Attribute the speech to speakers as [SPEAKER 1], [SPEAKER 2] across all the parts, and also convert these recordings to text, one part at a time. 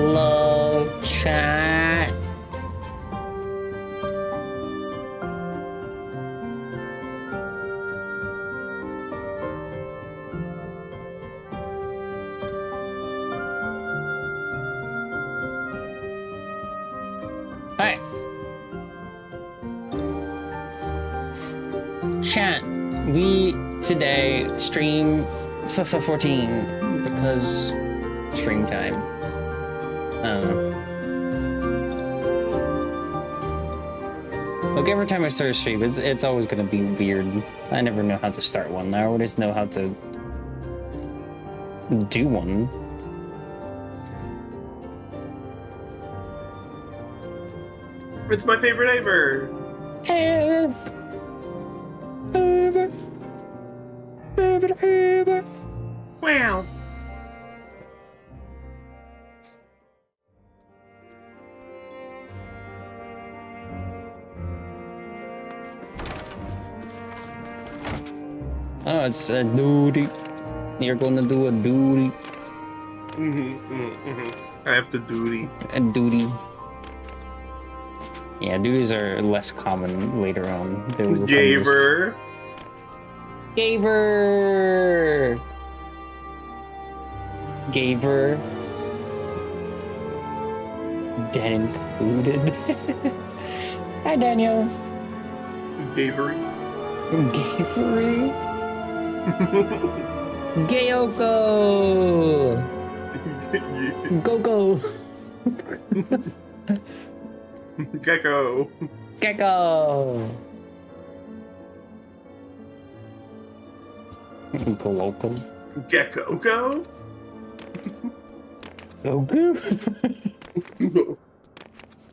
[SPEAKER 1] Hello, chat. Alright. Chat, we today stream FFXIV because stream time. I don't know. Like every time I start a stream, it's always gonna be weird. I never know how to start one. I always know how to do one.
[SPEAKER 2] It's my favorite ever. Ever. Wow.
[SPEAKER 1] Oh, it's a duty. You're gonna do a duty.
[SPEAKER 2] I have to duty.
[SPEAKER 1] A duty. Yeah, duties are less common later on.
[SPEAKER 2] Gaver.
[SPEAKER 1] Gaver. Gaver. Dan included. Hi, Daniel.
[SPEAKER 2] Gavery.
[SPEAKER 1] Gavery. Gayoko. Go.
[SPEAKER 2] Gecko.
[SPEAKER 1] Gecko. Goloco.
[SPEAKER 2] Gecko go.
[SPEAKER 1] Goku.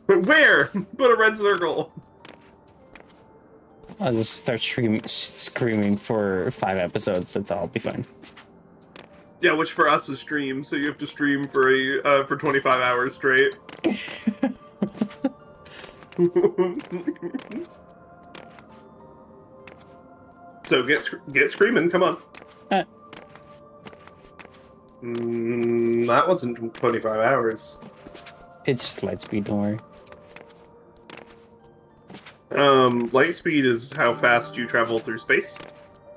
[SPEAKER 2] Where? Put a red circle.
[SPEAKER 1] I'll just start screaming for 5 episodes. That's all. I'll be fine.
[SPEAKER 2] Yeah, which for us is stream, so you have to stream for for 25 hours straight. So get screaming, come on. That wasn't 25 hours.
[SPEAKER 1] It's light speed, don't worry.
[SPEAKER 2] Light speed is how fast you travel through space,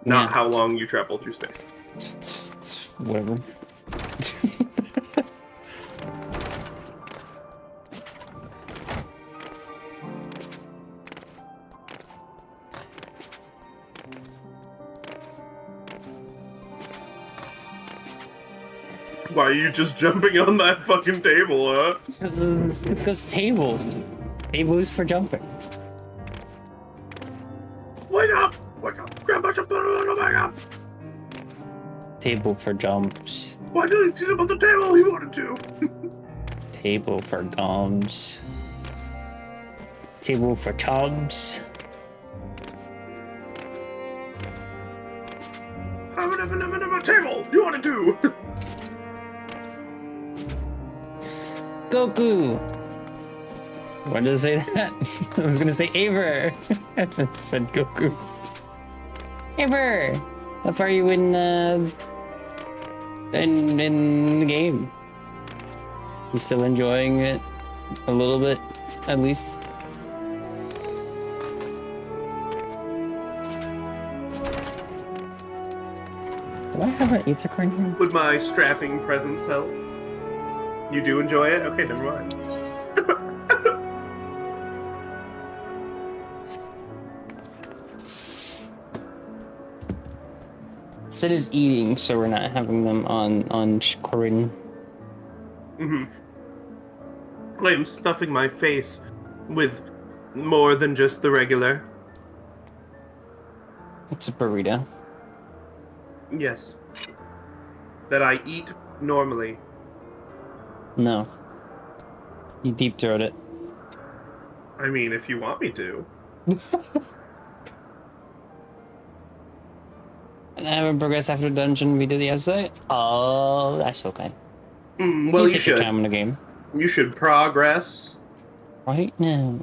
[SPEAKER 2] not how long you travel through space.
[SPEAKER 1] It's whatever.
[SPEAKER 2] Why are you just jumping on that fucking table, huh?
[SPEAKER 1] Because table. Table is for jumping.
[SPEAKER 2] Wake up! Wake up! Grandma, wake up!
[SPEAKER 1] Table for jumps.
[SPEAKER 2] Why did he sit up on the table? He wanted to.
[SPEAKER 1] Table for gums. Table for chubs.
[SPEAKER 2] Table! You wanted to!
[SPEAKER 1] Goku! Why did I say that? I was gonna say Eather. I said Goku. Eather! How far are you in the game? You still enjoying it? A little bit, at least? Do I have an Eather coin here?
[SPEAKER 2] Would my strapping presence help? You do enjoy it? Okay, never mind.
[SPEAKER 1] Sid is eating, so we're not having them on screen.
[SPEAKER 2] I am stuffing my face with more than just the regular.
[SPEAKER 1] It's a burrito.
[SPEAKER 2] Yes. That I eat normally.
[SPEAKER 1] No. You deep throat it.
[SPEAKER 2] I mean, if you want me to.
[SPEAKER 1] And I haven't progressed after dungeon we did yesterday. Oh, that's okay.
[SPEAKER 2] Well, you
[SPEAKER 1] take
[SPEAKER 2] should.
[SPEAKER 1] Your time in the game.
[SPEAKER 2] You should progress.
[SPEAKER 1] Right now.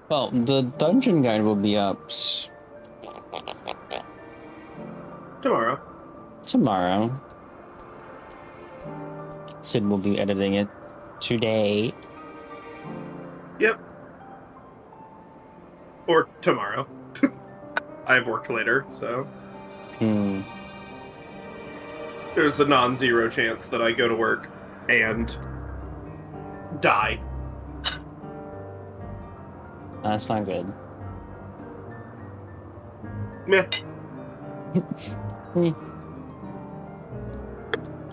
[SPEAKER 1] Well, the dungeon guide will be up Tomorrow. Sid will be editing it today.
[SPEAKER 2] Yep. Or tomorrow. I have work later, so. There's a non-zero chance that I go to work and die.
[SPEAKER 1] That's not good.
[SPEAKER 2] Meh.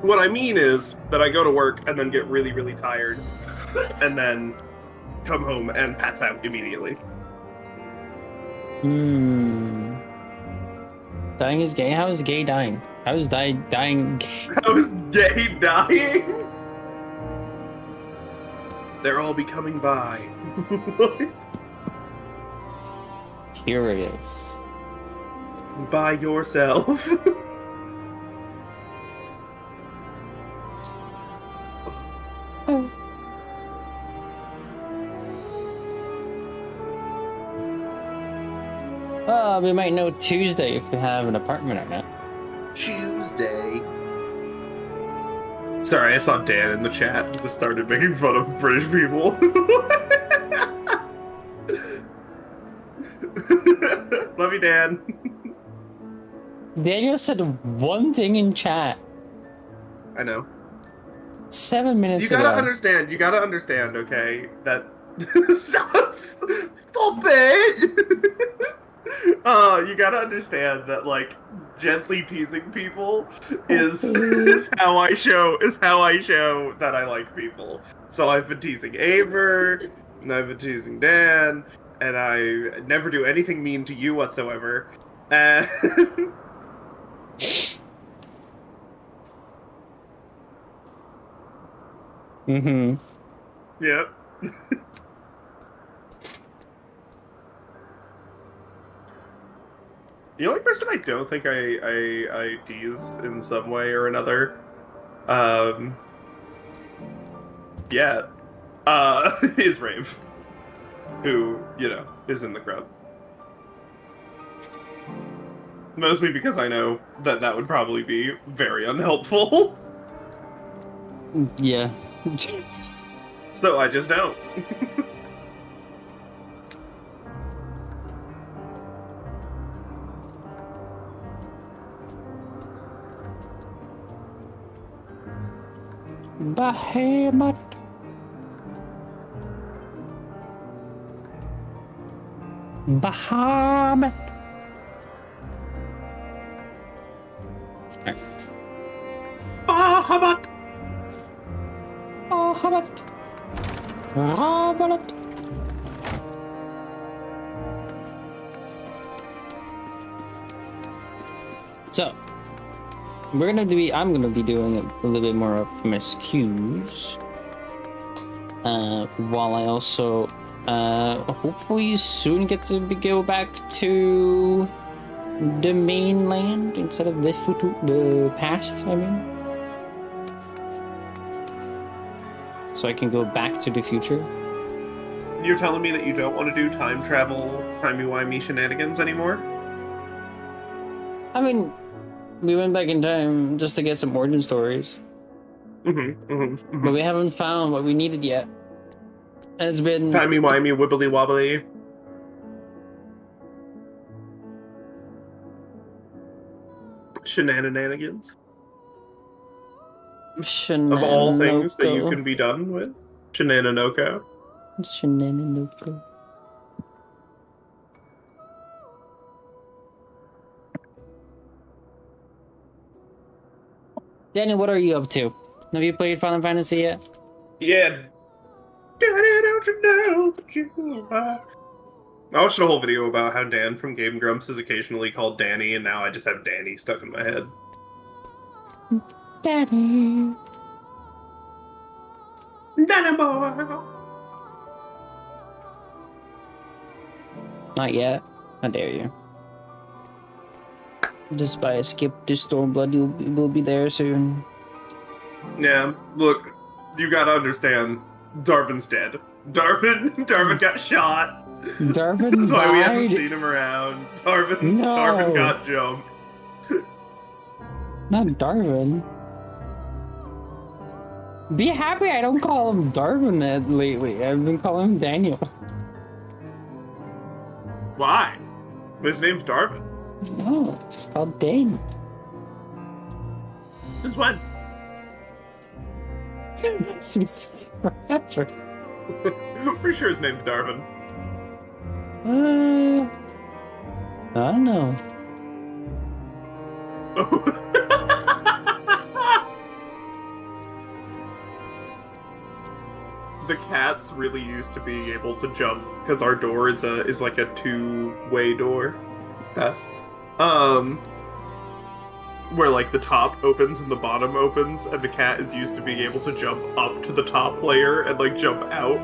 [SPEAKER 2] What I mean is that I go to work and then get really, really tired, and then come home and pass out immediately.
[SPEAKER 1] Dying is gay? How is gay dying? How is dying gay?
[SPEAKER 2] How is gay dying? They're all becoming bi.
[SPEAKER 1] Curious.
[SPEAKER 2] By yourself.
[SPEAKER 1] Well, we might know Tuesday if we have an apartment or not.
[SPEAKER 2] Tuesday. Sorry, I saw Dan in the chat and just started making fun of British people. Love you, Dan.
[SPEAKER 1] Daniel said one thing in chat.
[SPEAKER 2] I know.
[SPEAKER 1] 7 minutes ago.
[SPEAKER 2] You gotta understand, okay, that... Stop it! You gotta understand that, like, gently teasing people is how I show that I like people. So I've been teasing Aver, and I've been teasing Dan, and I never do anything mean to you whatsoever. And Yep. The only person I don't think I tease in some way or another, is Rave, who, you know, is in the crowd. Mostly because I know that that would probably be very unhelpful.
[SPEAKER 1] Yeah.
[SPEAKER 2] So I just don't.
[SPEAKER 1] Behemoth. Bahamut.
[SPEAKER 2] Bahamut.
[SPEAKER 1] Bahamut. Bahamut. So, I'm gonna be doing a little bit more of MSQs, while I also, hopefully soon get to go back to the mainland instead of the past, I mean. So I can go back to the future.
[SPEAKER 2] You're telling me that you don't want to do time travel, timey-wimey shenanigans anymore?
[SPEAKER 1] I mean, we went back in time just to get some origin stories. But we haven't found what we needed yet. And it's been...
[SPEAKER 2] Timey-wimey, wibbly-wobbly. Shenanigans. Of all things that you can be done with. Shenanoko.
[SPEAKER 1] Shenanoko. Daniel, what are you up to? Have you played Final Fantasy yet?
[SPEAKER 2] Yeah. Daddy, don't you know that you are... I watched a whole video about how Dan from Game Grumps is occasionally called Danny, and now I just have Danny stuck in my head.
[SPEAKER 1] Daddy.
[SPEAKER 2] Danny boy.
[SPEAKER 1] Not yet. How dare you. Just by a skip to Stormblood, we'll be there soon.
[SPEAKER 2] Yeah, look, you gotta understand, Darvin's dead. Darvin got shot.
[SPEAKER 1] Darvin
[SPEAKER 2] That's why
[SPEAKER 1] died?
[SPEAKER 2] we haven't seen him around. Darvin got jumped.
[SPEAKER 1] Not Darwin. Be happy I don't call him Darwin lately. I've been calling him Daniel.
[SPEAKER 2] Why? His name's Darwin.
[SPEAKER 1] No, it's called Dane.
[SPEAKER 2] Since when?
[SPEAKER 1] Since forever.
[SPEAKER 2] Pretty sure his name's Darwin.
[SPEAKER 1] I don't know.
[SPEAKER 2] The cats really used to being able to jump because our door is like a two-way door. Pass. Where like the top opens and the bottom opens, and the cat is used to being able to jump up to the top layer and like jump out.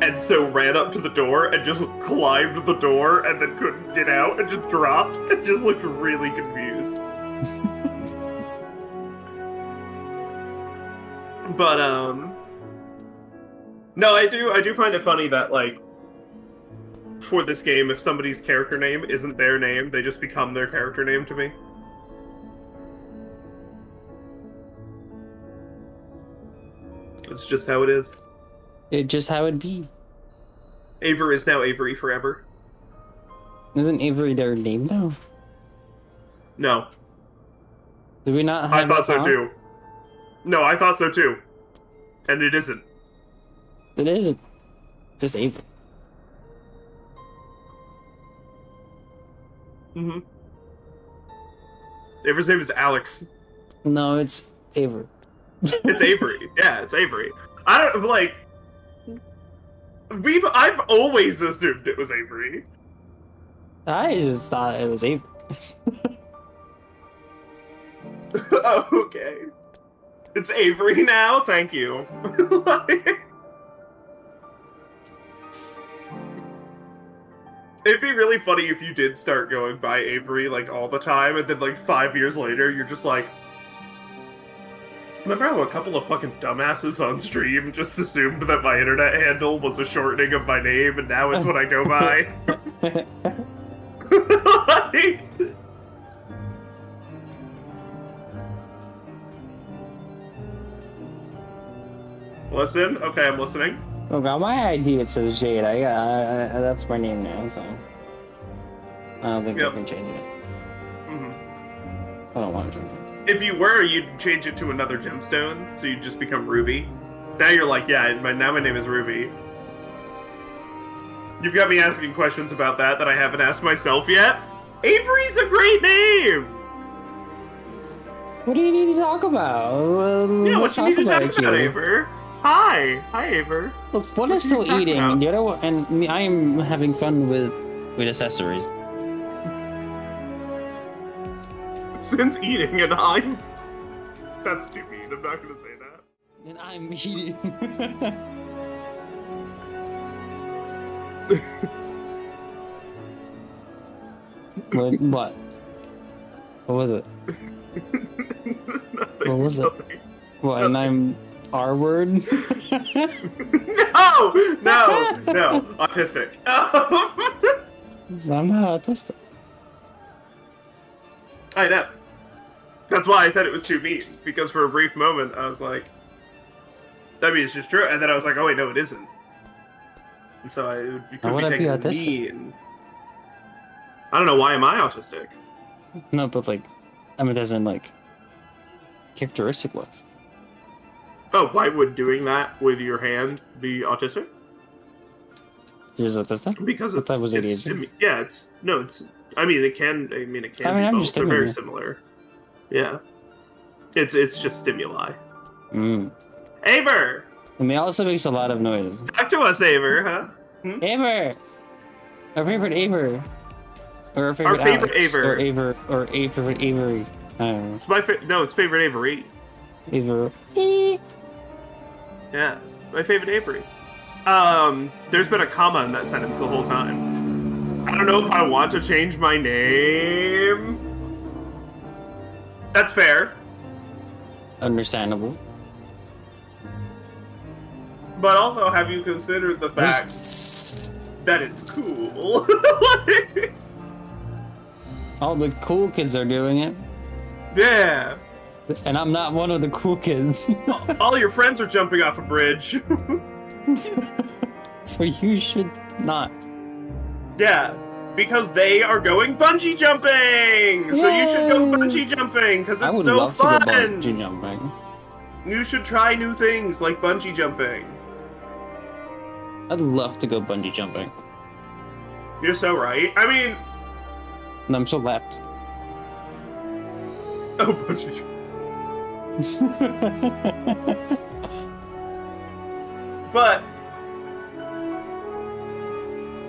[SPEAKER 2] And so ran up to the door and just climbed the door and then couldn't get out and just dropped and just looked really confused. But no, I do find it funny that like for this game, if somebody's character name isn't their name, they just become their character name to me. It's just how it is.
[SPEAKER 1] It's just how it be.
[SPEAKER 2] Aver is now Avery forever.
[SPEAKER 1] Isn't Avery their name though?
[SPEAKER 2] No.
[SPEAKER 1] Did we not have
[SPEAKER 2] I thought so
[SPEAKER 1] song?
[SPEAKER 2] too. No, I thought so too. And it isn't.
[SPEAKER 1] It isn't. Just Avery.
[SPEAKER 2] Mm-hmm. Avery's name is Alex.
[SPEAKER 1] No, it's Avery.
[SPEAKER 2] It's Avery. Yeah, it's Avery. I don't like. I've always assumed it was Avery.
[SPEAKER 1] I just thought it was Avery.
[SPEAKER 2] Oh, okay. It's Avery now. Thank you. It'd be really funny if you did start going by Avery like all the time, and then like 5 years later, you're just like, remember how a couple of fucking dumbasses on stream just assumed that my internet handle was a shortening of my name, and now it's what I go by? Like... Listen? Okay, I'm listening.
[SPEAKER 1] Look, on my ID it says Jade. That's my name now, so I don't think I can change it.
[SPEAKER 2] Mm-hmm.
[SPEAKER 1] I don't want to change it.
[SPEAKER 2] If you were, you'd change it to another gemstone, so you'd just become Ruby. Now you're like, yeah, now my name is Ruby. You've got me asking questions about that I haven't asked myself yet. Avery's a great name!
[SPEAKER 1] What do you need to talk about?
[SPEAKER 2] Yeah, what you need to talk about, Aver? Hi, Aver.
[SPEAKER 1] Look, one is still eating, and the other one, and I am having fun with accessories.
[SPEAKER 2] Since eating, and I'm... That's too mean, I'm not gonna say that.
[SPEAKER 1] And I'm eating. What? What was it? What was it? What, and I'm R-word?
[SPEAKER 2] No! Autistic.
[SPEAKER 1] I'm not autistic.
[SPEAKER 2] I know. That's why I said it was too mean, because for a brief moment I was like, I mean, it's just true, and then I was like, oh wait, no, it isn't. And so you could be taking mean. I don't know, why am I autistic?
[SPEAKER 1] No, but like, I mean, as in like, characteristic-wise.
[SPEAKER 2] Oh, why would doing that with your hand be autistic?
[SPEAKER 1] Is it autistic?
[SPEAKER 2] Because
[SPEAKER 1] I thought it was ADHD.
[SPEAKER 2] Yeah, I mean, it can be
[SPEAKER 1] I'm
[SPEAKER 2] both.
[SPEAKER 1] just
[SPEAKER 2] They're very similar. Yeah. It's just stimuli. Aver!
[SPEAKER 1] And it also makes a lot of noises.
[SPEAKER 2] Talk to us, Aver, huh?
[SPEAKER 1] Aver! Our favorite Aver. Or our favorite Alex,
[SPEAKER 2] Aver.
[SPEAKER 1] Or Aver. Or a favorite Avery. I don't know.
[SPEAKER 2] It's it's favorite Avery.
[SPEAKER 1] Aver.
[SPEAKER 2] Yeah, my favorite Avery. There's been a comma in that sentence the whole time. I don't know if I want to change my name. That's fair.
[SPEAKER 1] Understandable.
[SPEAKER 2] But also, have you considered the fact that it's cool?
[SPEAKER 1] All the cool kids are doing it.
[SPEAKER 2] Yeah.
[SPEAKER 1] And I'm not one of the cool kids.
[SPEAKER 2] All your friends are jumping off a bridge.
[SPEAKER 1] So you should not.
[SPEAKER 2] Yeah, because they are going bungee jumping! So you should go
[SPEAKER 1] Yay!
[SPEAKER 2] bungee jumping, because
[SPEAKER 1] I
[SPEAKER 2] it's
[SPEAKER 1] would
[SPEAKER 2] so
[SPEAKER 1] love
[SPEAKER 2] fun!
[SPEAKER 1] to go bungee jumping.
[SPEAKER 2] You should try new things like bungee jumping.
[SPEAKER 1] I'd love to go bungee jumping.
[SPEAKER 2] You're so right. I mean...
[SPEAKER 1] And I'm so left.
[SPEAKER 2] Oh, bungee jumping. But...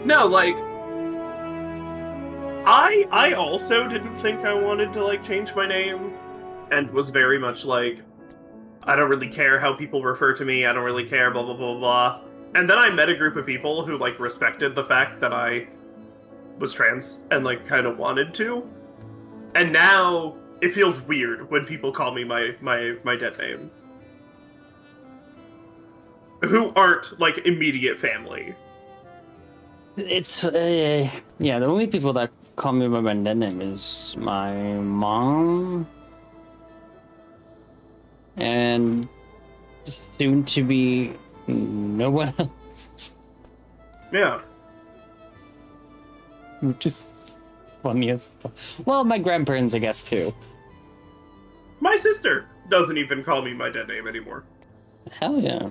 [SPEAKER 2] No, like... I also didn't think I wanted to, like, change my name. And was very much like... I don't really care how people refer to me, I don't really care, blah, blah, blah, blah. And then I met a group of people who, like, respected the fact that I was trans and, like, kind of wanted to. And now it feels weird when people call me my dead name. Who aren't, like, immediate family.
[SPEAKER 1] It's, yeah, the only people that call me by my dead name is my mom and soon to be no one else.
[SPEAKER 2] Yeah.
[SPEAKER 1] Which is funny as well, my grandparents, I guess, too.
[SPEAKER 2] My sister doesn't even call me my dead name anymore.
[SPEAKER 1] Hell yeah.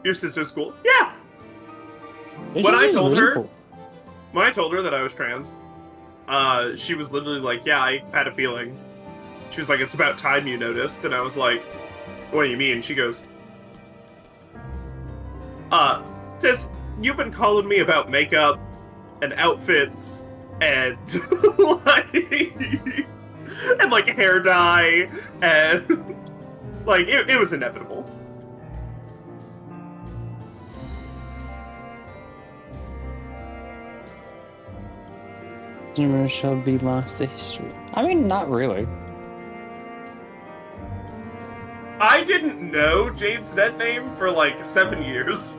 [SPEAKER 2] Your sister's cool? Yeah!
[SPEAKER 1] This
[SPEAKER 2] When
[SPEAKER 1] is
[SPEAKER 2] I told
[SPEAKER 1] really
[SPEAKER 2] her-
[SPEAKER 1] cool.
[SPEAKER 2] When I told her that I was trans, she was literally like, yeah, I had a feeling. She was like, it's about time you noticed. And I was like, what do you mean? She goes, sis, you've been calling me about makeup and outfits and like hair dye and like it was inevitable.
[SPEAKER 1] Never shall be lost to history. I mean, not really.
[SPEAKER 2] I didn't know Jade's dead name for like 7 years.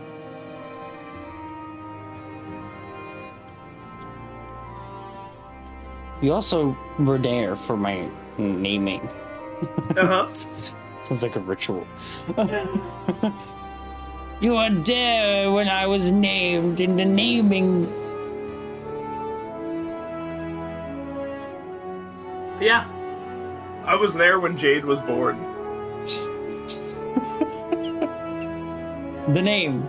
[SPEAKER 1] You also were there for my naming.
[SPEAKER 2] Uh-huh.
[SPEAKER 1] Sounds like a ritual. You were there when I was named in the naming.
[SPEAKER 2] Yeah. I was there when Jade was born.
[SPEAKER 1] The name.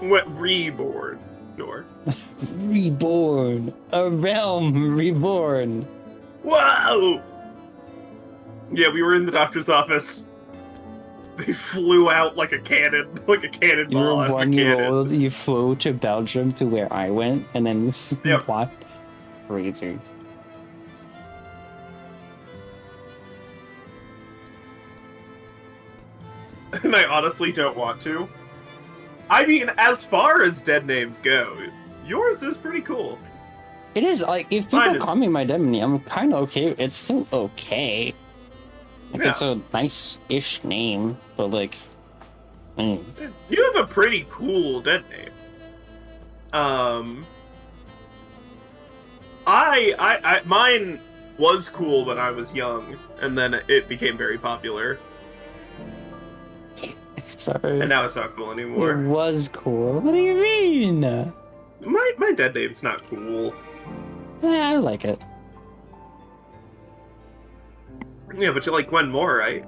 [SPEAKER 2] What reborn? Door.
[SPEAKER 1] Reborn. A Realm Reborn.
[SPEAKER 2] Whoa! Yeah, we were in the doctor's office. They flew out like a cannon, like a cannonball.
[SPEAKER 1] You were
[SPEAKER 2] out of a
[SPEAKER 1] 1 year
[SPEAKER 2] cannon.
[SPEAKER 1] old, you flew to Belgium to where I went, and then
[SPEAKER 2] Yep.
[SPEAKER 1] what? Crazy.
[SPEAKER 2] And I honestly don't want to. I mean, as far as dead names go, yours is pretty cool.
[SPEAKER 1] It is, like, if people
[SPEAKER 2] Mine is-
[SPEAKER 1] call me my dead name, I'm kind of okay. It's still okay. Like,
[SPEAKER 2] Yeah.
[SPEAKER 1] it's a nice-ish name, but, like...
[SPEAKER 2] You have a pretty cool dead name. Mine was cool when I was young, and then it became very popular,
[SPEAKER 1] Sorry.
[SPEAKER 2] and now it's not cool
[SPEAKER 1] It
[SPEAKER 2] anymore.
[SPEAKER 1] was cool. What do you mean?
[SPEAKER 2] My dead name's not cool.
[SPEAKER 1] Yeah, I like it.
[SPEAKER 2] Yeah, but you like Gwen Moore, right?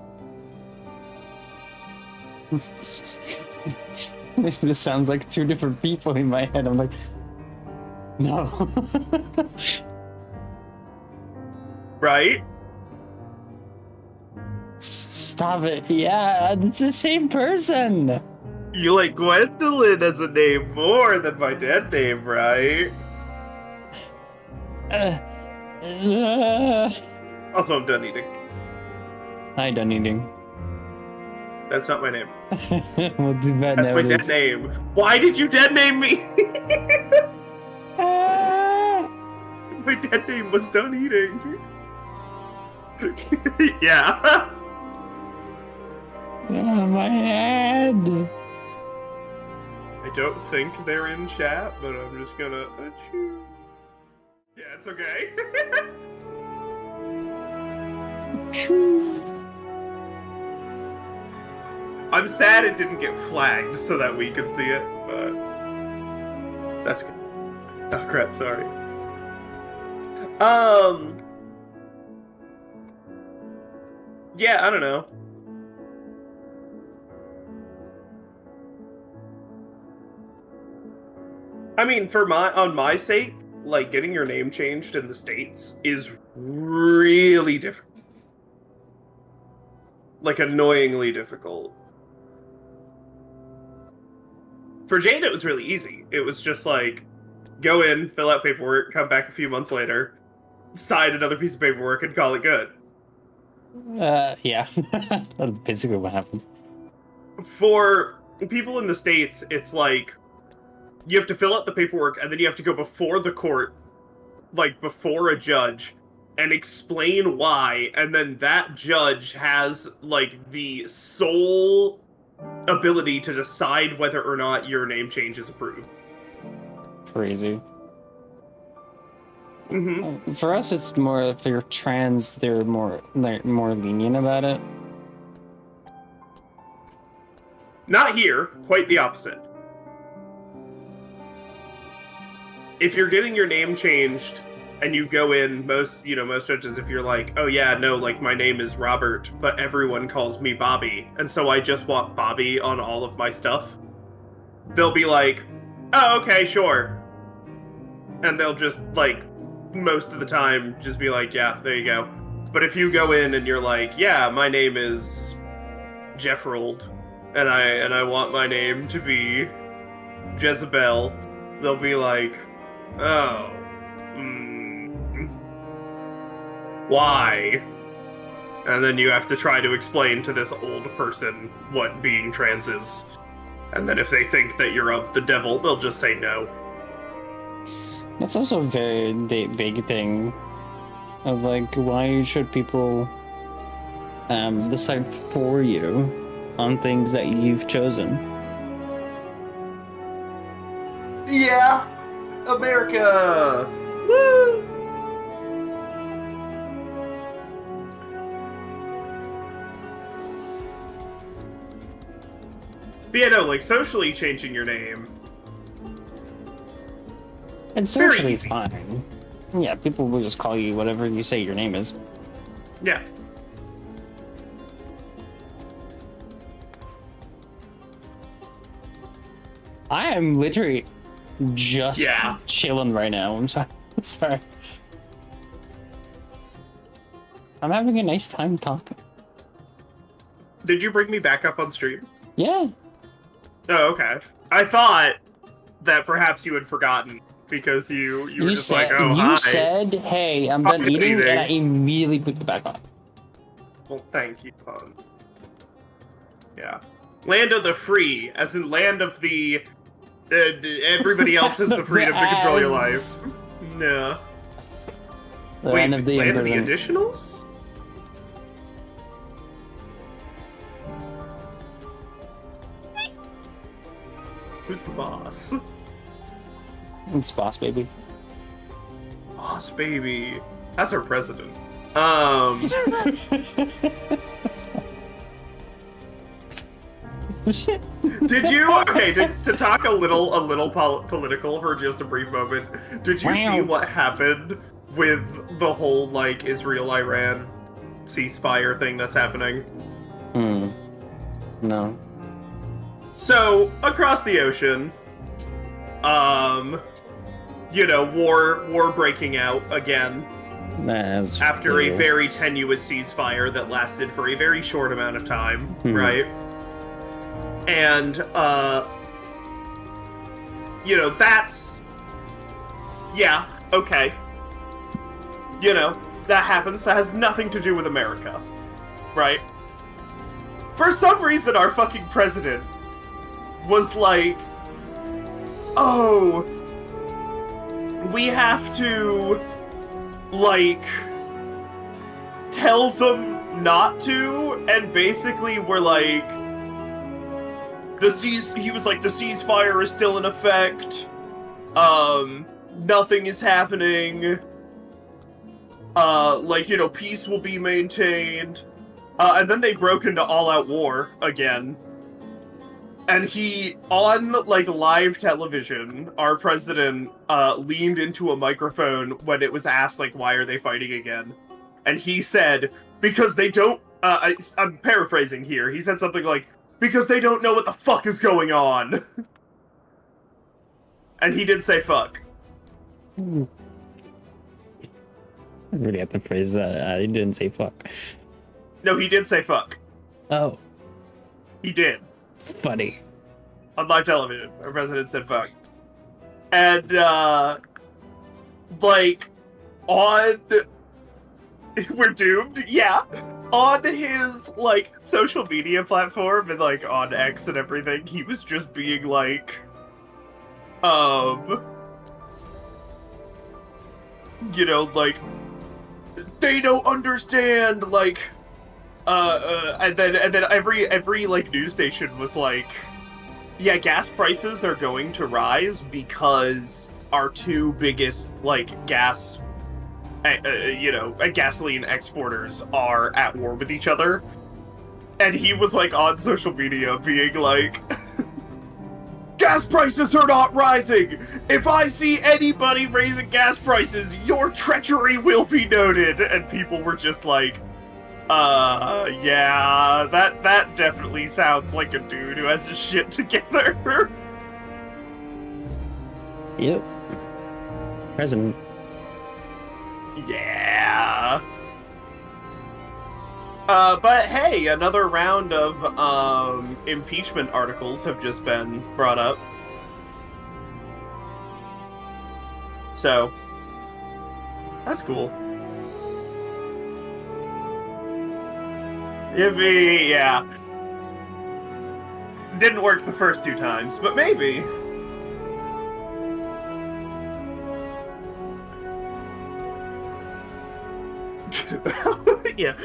[SPEAKER 1] This sounds like two different people in my head. I'm like, no.
[SPEAKER 2] Right?
[SPEAKER 1] Stop it. Yeah, it's the same person.
[SPEAKER 2] You like Gwendolyn as a name more than my dead name, right? Also, I'm done eating.
[SPEAKER 1] Hi, done eating.
[SPEAKER 2] That's not my name.
[SPEAKER 1] Well, too bad
[SPEAKER 2] That's
[SPEAKER 1] now
[SPEAKER 2] my
[SPEAKER 1] it
[SPEAKER 2] dead
[SPEAKER 1] is.
[SPEAKER 2] name. Why did you dead name me? My dead name was done eating. Yeah.
[SPEAKER 1] Oh, my head.
[SPEAKER 2] I don't think they're in chat, but I'm just gonna... Yeah, it's okay. I'm sad it didn't get flagged so that we could see it, but... That's good. Oh crap, sorry. Yeah, I don't know. I mean, on my sake, like, getting your name changed in the States is really difficult. Like, annoyingly difficult. For Jade, it was really easy. It was just like, go in, fill out paperwork, come back a few months later, sign another piece of paperwork, and call it good.
[SPEAKER 1] Yeah. That's basically what happened.
[SPEAKER 2] For people in the States, it's like, you have to fill out the paperwork, and then you have to go before the court, like, before a judge, and explain why, and then that judge has, like, the sole ability to decide whether or not your name change is approved.
[SPEAKER 1] Crazy.
[SPEAKER 2] Mm-hmm.
[SPEAKER 1] For us, it's more, if you're trans, they're more lenient about it.
[SPEAKER 2] Not here, quite the opposite. If you're getting your name changed and you go in, most judges, if you're like, oh yeah, no, like, my name is Robert, but everyone calls me Bobby, and so I just want Bobby on all of my stuff, they'll be like, oh, okay, sure. And they'll just, like, most of the time, just be like, yeah, there you go. But if you go in and you're like, yeah, my name is Jeffrold, and I want my name to be Jezebel, they'll be like, oh, why? And then you have to try to explain to this old person what being trans is. And then if they think that you're of the devil, they'll just say no.
[SPEAKER 1] That's also a very big thing of, like, why should people decide for you on things that you've chosen?
[SPEAKER 2] Yeah! America! Woo! But yeah, no, like, socially changing your name.
[SPEAKER 1] And socially fine. Yeah, people will just call you whatever you say your name is.
[SPEAKER 2] Yeah.
[SPEAKER 1] I am literally just chilling right now. I'm sorry. I'm sorry. I'm having a nice time talking.
[SPEAKER 2] Did you bring me back up on stream?
[SPEAKER 1] Yeah.
[SPEAKER 2] Oh, okay. I thought that perhaps you had forgotten because you were just
[SPEAKER 1] said,
[SPEAKER 2] like, oh,
[SPEAKER 1] you
[SPEAKER 2] hi.
[SPEAKER 1] said, hey, I'm done eating, and I immediately put it back on.
[SPEAKER 2] Well, thank you, hon. Yeah. Land of the free, as in land of the everybody else has the freedom to control your life. No.
[SPEAKER 1] Land of the
[SPEAKER 2] additionals? Who's the boss?
[SPEAKER 1] It's Boss Baby.
[SPEAKER 2] Boss Baby. That's our president. Did you, okay, to talk a little political for just a brief moment, did you see what happened with the whole, like, Israel-Iran ceasefire thing that's happening?
[SPEAKER 1] No.
[SPEAKER 2] So, across the ocean, war breaking out again. After a very tenuous ceasefire that lasted for a very short amount of time, right? And, that's... Yeah, okay. That happens. That has nothing to do with America, right? For some reason, our fucking president was like, oh, we have to, like, tell them not to, and basically were like, he was like, the ceasefire is still in effect, nothing is happening, like, you know, peace will be maintained, and then they broke into all-out war again. And he, on, like, live television, our president, leaned into a microphone when it was asked, like, why are they fighting again? And he said, because they don't, I'm paraphrasing here, he said something like, because they don't know what the fuck is going on. And he did say fuck.
[SPEAKER 1] I really have to phrase that. He didn't say fuck.
[SPEAKER 2] No, he did say fuck.
[SPEAKER 1] Oh.
[SPEAKER 2] He did.
[SPEAKER 1] Funny.
[SPEAKER 2] On live television, our president said fuck. And, like, on... We're doomed? Yeah. On his, like, social media platform and, like, on X and everything, he was just being like, you know, like, they don't understand, like, and then every, like, news station was like, yeah, gas prices are going to rise because our two biggest, like, gasoline exporters are at war with each other. And he was, like, on social media being like, gas prices are not rising! If I see anybody raising gas prices, your treachery will be noted! And people were just like, yeah, that definitely sounds like a dude who has his shit together.
[SPEAKER 1] Yep. President.
[SPEAKER 2] Yeah. But hey, another round of, impeachment articles have just been brought up. So, that's cool. Yeah. Didn't work the first two times, but maybe. Yeah,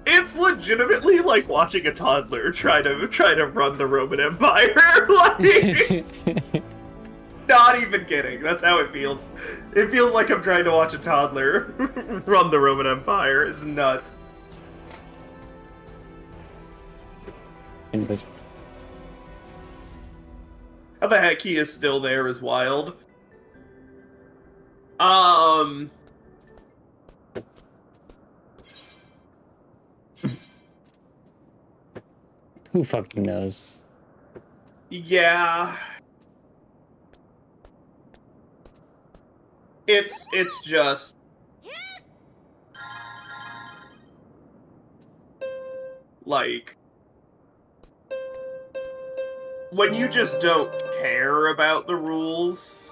[SPEAKER 2] it's legitimately like watching a toddler try to run the Roman Empire. Like, not even kidding. That's how it feels. It feels like I'm trying to watch a toddler run the Roman Empire. It's nuts. How the heck he is still there is wild.
[SPEAKER 1] Who fucking knows?
[SPEAKER 2] Yeah. It's just... like... when you just don't care about the rules...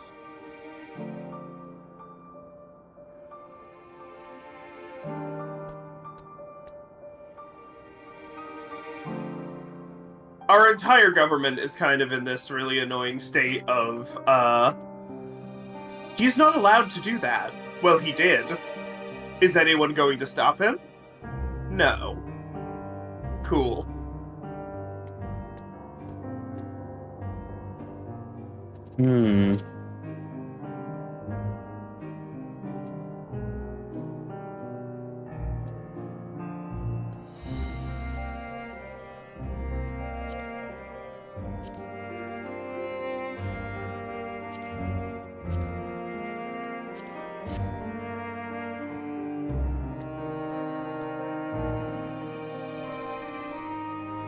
[SPEAKER 2] Our entire government is kind of in this really annoying state of, he's not allowed to do that. Well, he did. Is anyone going to stop him? No. Cool.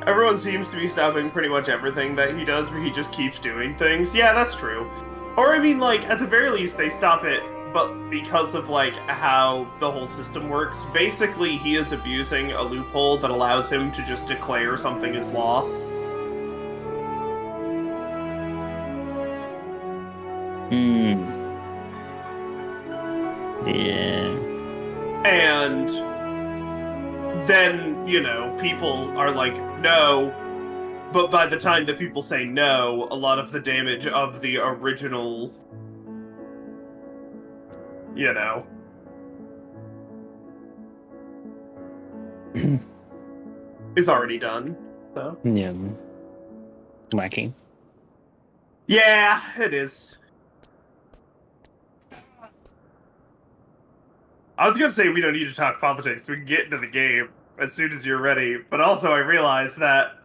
[SPEAKER 2] Everyone seems to be stopping pretty much everything that he does, but he just keeps doing things. Yeah, that's true. Or, I mean, like, at the very least, they stop it, but because of, like, how the whole system works, basically he is abusing a loophole that allows him to just declare something as law.
[SPEAKER 1] Yeah.
[SPEAKER 2] And then, you know, people are like, no, but by the time that people say no, a lot of the damage of the original, you know, is already done. So
[SPEAKER 1] Yeah. Wacky.
[SPEAKER 2] yeah, it is. I was gonna say we don't need to talk politics. We can get into the game as soon as you're ready. But also, I realized that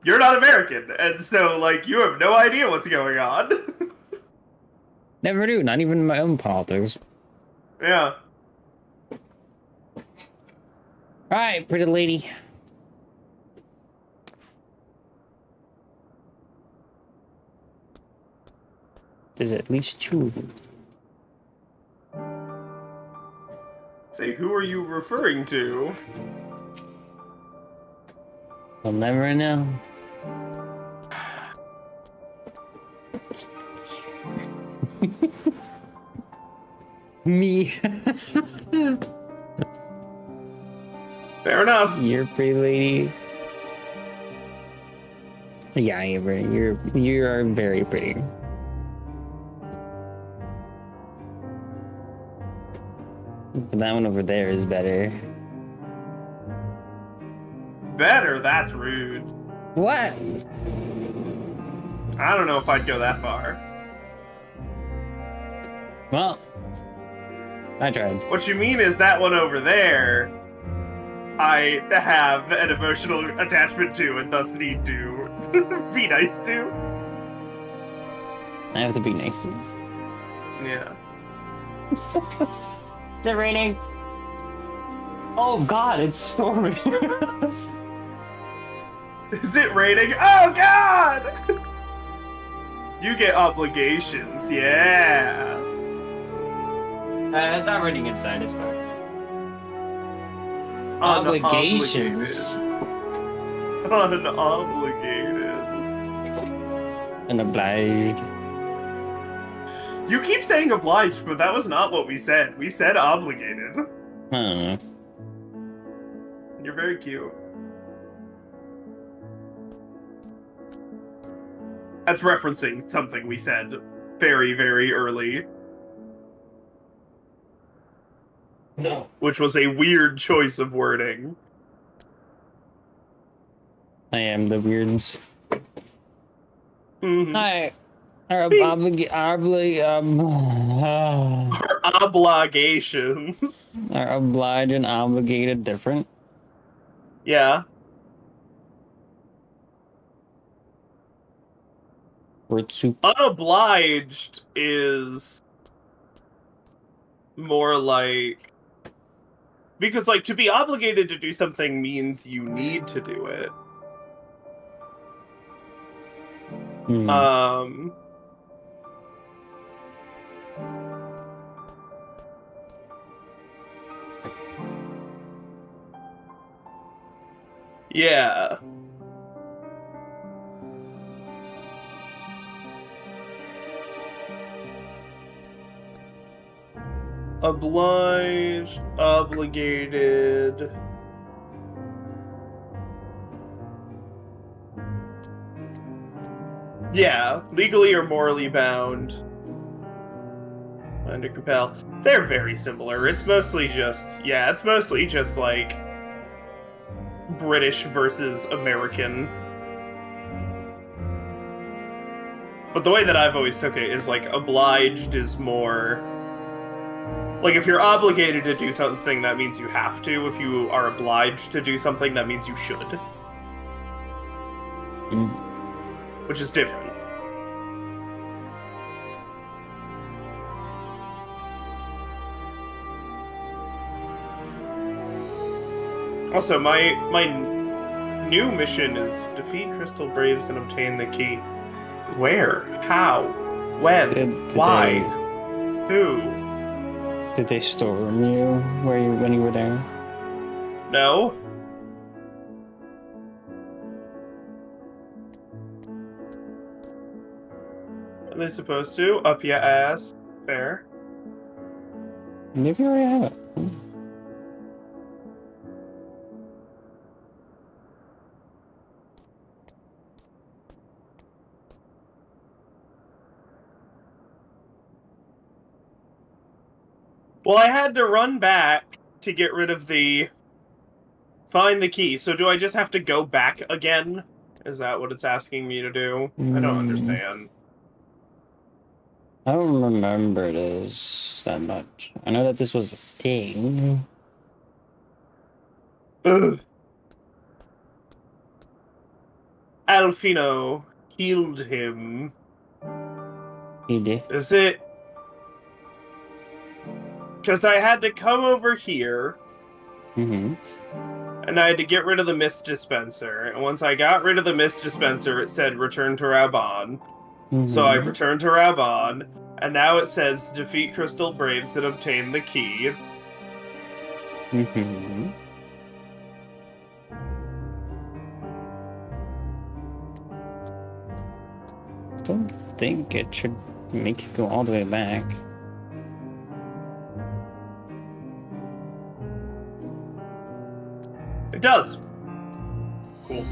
[SPEAKER 2] you're not American, and so like you have no idea what's going on.
[SPEAKER 1] Never do. Not even my own politics.
[SPEAKER 2] Yeah.
[SPEAKER 1] All right, pretty lady. There's at least 2 of them.
[SPEAKER 2] Say, who are you referring to?
[SPEAKER 1] I'll never know. Me.
[SPEAKER 2] Fair enough.
[SPEAKER 1] You're a pretty lady. Yeah, you are very pretty. But that one over there is better.
[SPEAKER 2] Better? That's rude.
[SPEAKER 1] What?
[SPEAKER 2] I don't know if I'd go that far.
[SPEAKER 1] Well, I tried.
[SPEAKER 2] What you mean is that one over there, I have an emotional attachment to and thus need to be nice to.
[SPEAKER 1] I have to be nice to you.
[SPEAKER 2] Yeah.
[SPEAKER 1] Is it raining? Oh god, it's storming.
[SPEAKER 2] Is it raining? Oh god! You get obligations, yeah.
[SPEAKER 1] It's not raining inside, it's fine. Obligations.
[SPEAKER 2] Unobligated.
[SPEAKER 1] And obliged.
[SPEAKER 2] You keep saying obliged, but that was not what we said. We said obligated.
[SPEAKER 1] I don't know.
[SPEAKER 2] You're very cute. That's referencing something we said very, very early.
[SPEAKER 1] No.
[SPEAKER 2] Which was a weird choice of wording.
[SPEAKER 1] I am the weirds.
[SPEAKER 2] Mm-hmm.
[SPEAKER 1] Our
[SPEAKER 2] Obligations.
[SPEAKER 1] are obliged and obligated different?
[SPEAKER 2] Yeah.
[SPEAKER 1] Word soup.
[SPEAKER 2] Unobliged is more like... Because, like, to be obligated to do something means you need to do it.
[SPEAKER 1] Mm.
[SPEAKER 2] Yeah. Obliged, obligated. Yeah, legally or morally bound. Under compel. They're very similar. It's mostly just, yeah, it's mostly just like British versus American. But the way that I've always took it is like obliged is more like if you're obligated to do something, that means you have to. If you are obliged to do something, that means you should. Which is different. Also, my new mission is defeat Crystal Braves and obtain the key. Where? How? When?
[SPEAKER 1] Did
[SPEAKER 2] Why? Who?
[SPEAKER 1] Did they storm you when you were there?
[SPEAKER 2] No? Are they supposed to? Up your ass. Fair.
[SPEAKER 1] Maybe you already have it.
[SPEAKER 2] Well, I had to run back to get rid of the Find the key. So do I just have to go back again? Is that what it's asking me to do? I don't understand.
[SPEAKER 1] I don't remember this that much. I know that this was a thing.
[SPEAKER 2] Ugh. Alfino healed him.
[SPEAKER 1] He did.
[SPEAKER 2] Is it? Because I had to come over here, and I had to get rid of the mist dispenser. And once I got rid of the mist dispenser, it said return to Raban. So I returned to Raban, and now it says defeat Crystal Braves and obtain the key.
[SPEAKER 1] Don't think it should make you go all the way back.
[SPEAKER 2] It does. Cool.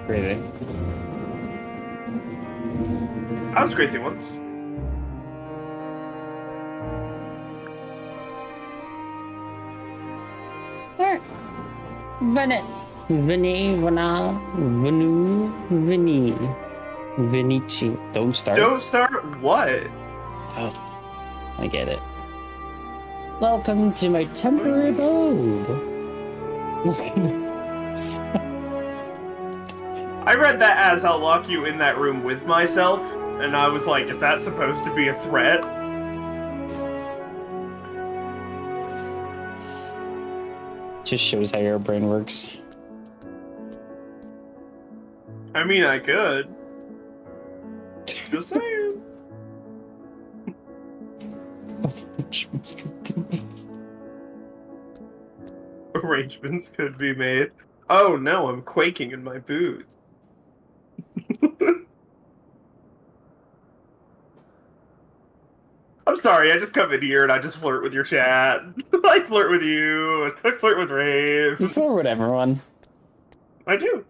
[SPEAKER 1] Crazy.
[SPEAKER 2] I was crazy once.
[SPEAKER 1] Alright. Vinici. Don't start.
[SPEAKER 2] Don't start what?
[SPEAKER 1] Oh, I get it. Welcome to my temporary abode.
[SPEAKER 2] I read that as I'll lock you in that room with myself, and I was like, is that supposed to be a threat?
[SPEAKER 1] Just shows how your brain works.
[SPEAKER 2] I mean, I could. Just saying. Arrangements could be made. Oh no, I'm quaking in my boots. I'm sorry, I just come in here and I just flirt with your chat. I flirt with you, I flirt with Rave.
[SPEAKER 1] You flirt with everyone.
[SPEAKER 2] I do.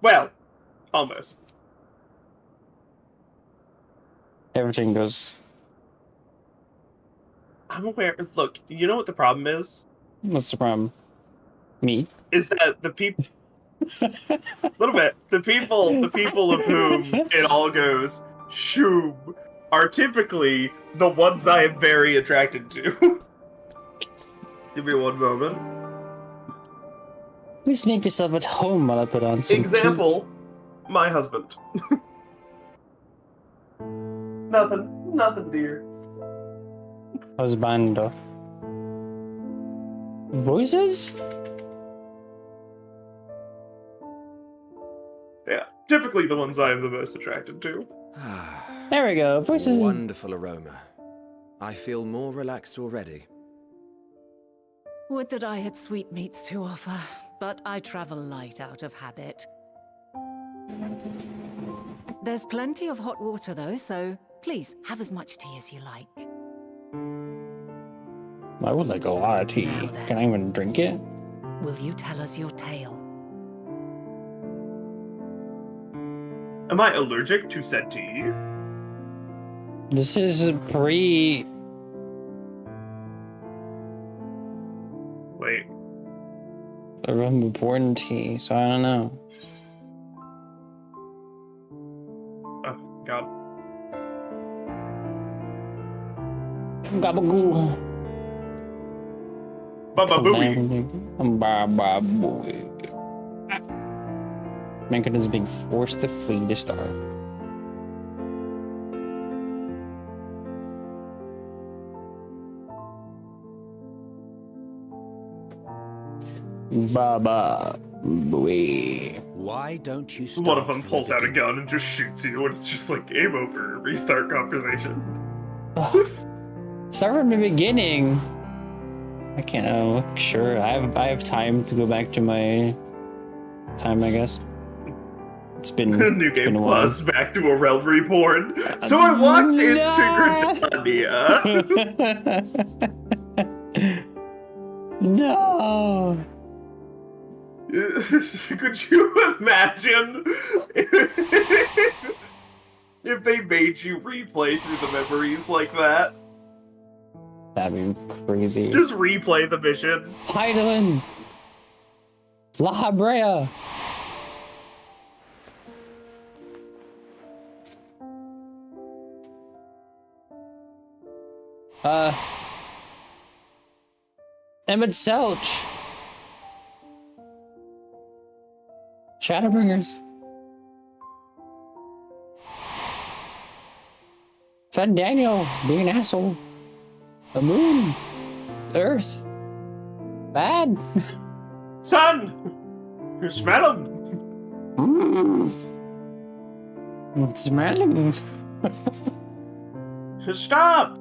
[SPEAKER 2] Well, almost.
[SPEAKER 1] Everything goes.
[SPEAKER 2] I'm aware. Look, you know what the problem is?
[SPEAKER 1] What's the problem? Me?
[SPEAKER 2] Is that the people... little bit. The people of whom it all goes, shoom, are typically the ones I am very attracted to. Give me one moment.
[SPEAKER 1] Please make yourself at home while I put on some
[SPEAKER 2] Example, my husband. Nothing, dear.
[SPEAKER 1] Husbando. Voices?
[SPEAKER 2] Yeah, typically the ones I am the most attracted to.
[SPEAKER 1] There we go, voices.
[SPEAKER 3] Wonderful aroma. I feel more relaxed already.
[SPEAKER 4] Would that I had sweetmeats to offer, but I travel light out of habit. There's plenty of hot water though, so please have as much tea as you like.
[SPEAKER 1] I would like a lot of tea. Can I even drink it?
[SPEAKER 4] Will you tell us your tale?
[SPEAKER 2] Am I allergic to said tea?
[SPEAKER 1] This is pre...
[SPEAKER 2] Wait.
[SPEAKER 1] A Realm Reborn tea, so I don't know.
[SPEAKER 2] Oh, God.
[SPEAKER 1] Gabagoo.
[SPEAKER 2] Baba Booey.
[SPEAKER 1] Baba-booey. Mankind is being forced to flee the star. Baba Booey.
[SPEAKER 3] Why don't you start
[SPEAKER 2] One of them
[SPEAKER 3] from
[SPEAKER 2] pulls
[SPEAKER 3] the
[SPEAKER 2] out a
[SPEAKER 3] beginning?
[SPEAKER 2] gun and just shoots you, and it's just like, game over, restart conversation.
[SPEAKER 1] Start from the beginning. I can't know. Sure, I have time to go back to my time, I guess. It's been
[SPEAKER 2] New Game Plus, back to A Realm Reborn. So I walked into Gridania.
[SPEAKER 1] No.
[SPEAKER 2] Could you imagine if if they made you replay through the memories like that.
[SPEAKER 1] That'd be crazy.
[SPEAKER 2] Just replay the mission.
[SPEAKER 1] Hydaelyn! La Habrea! Emmett Selch! Shadowbringers. Fed Daniel being an asshole. The moon. The earth. Bad.
[SPEAKER 2] Son! You smell him!
[SPEAKER 1] Smell him.
[SPEAKER 2] Stop!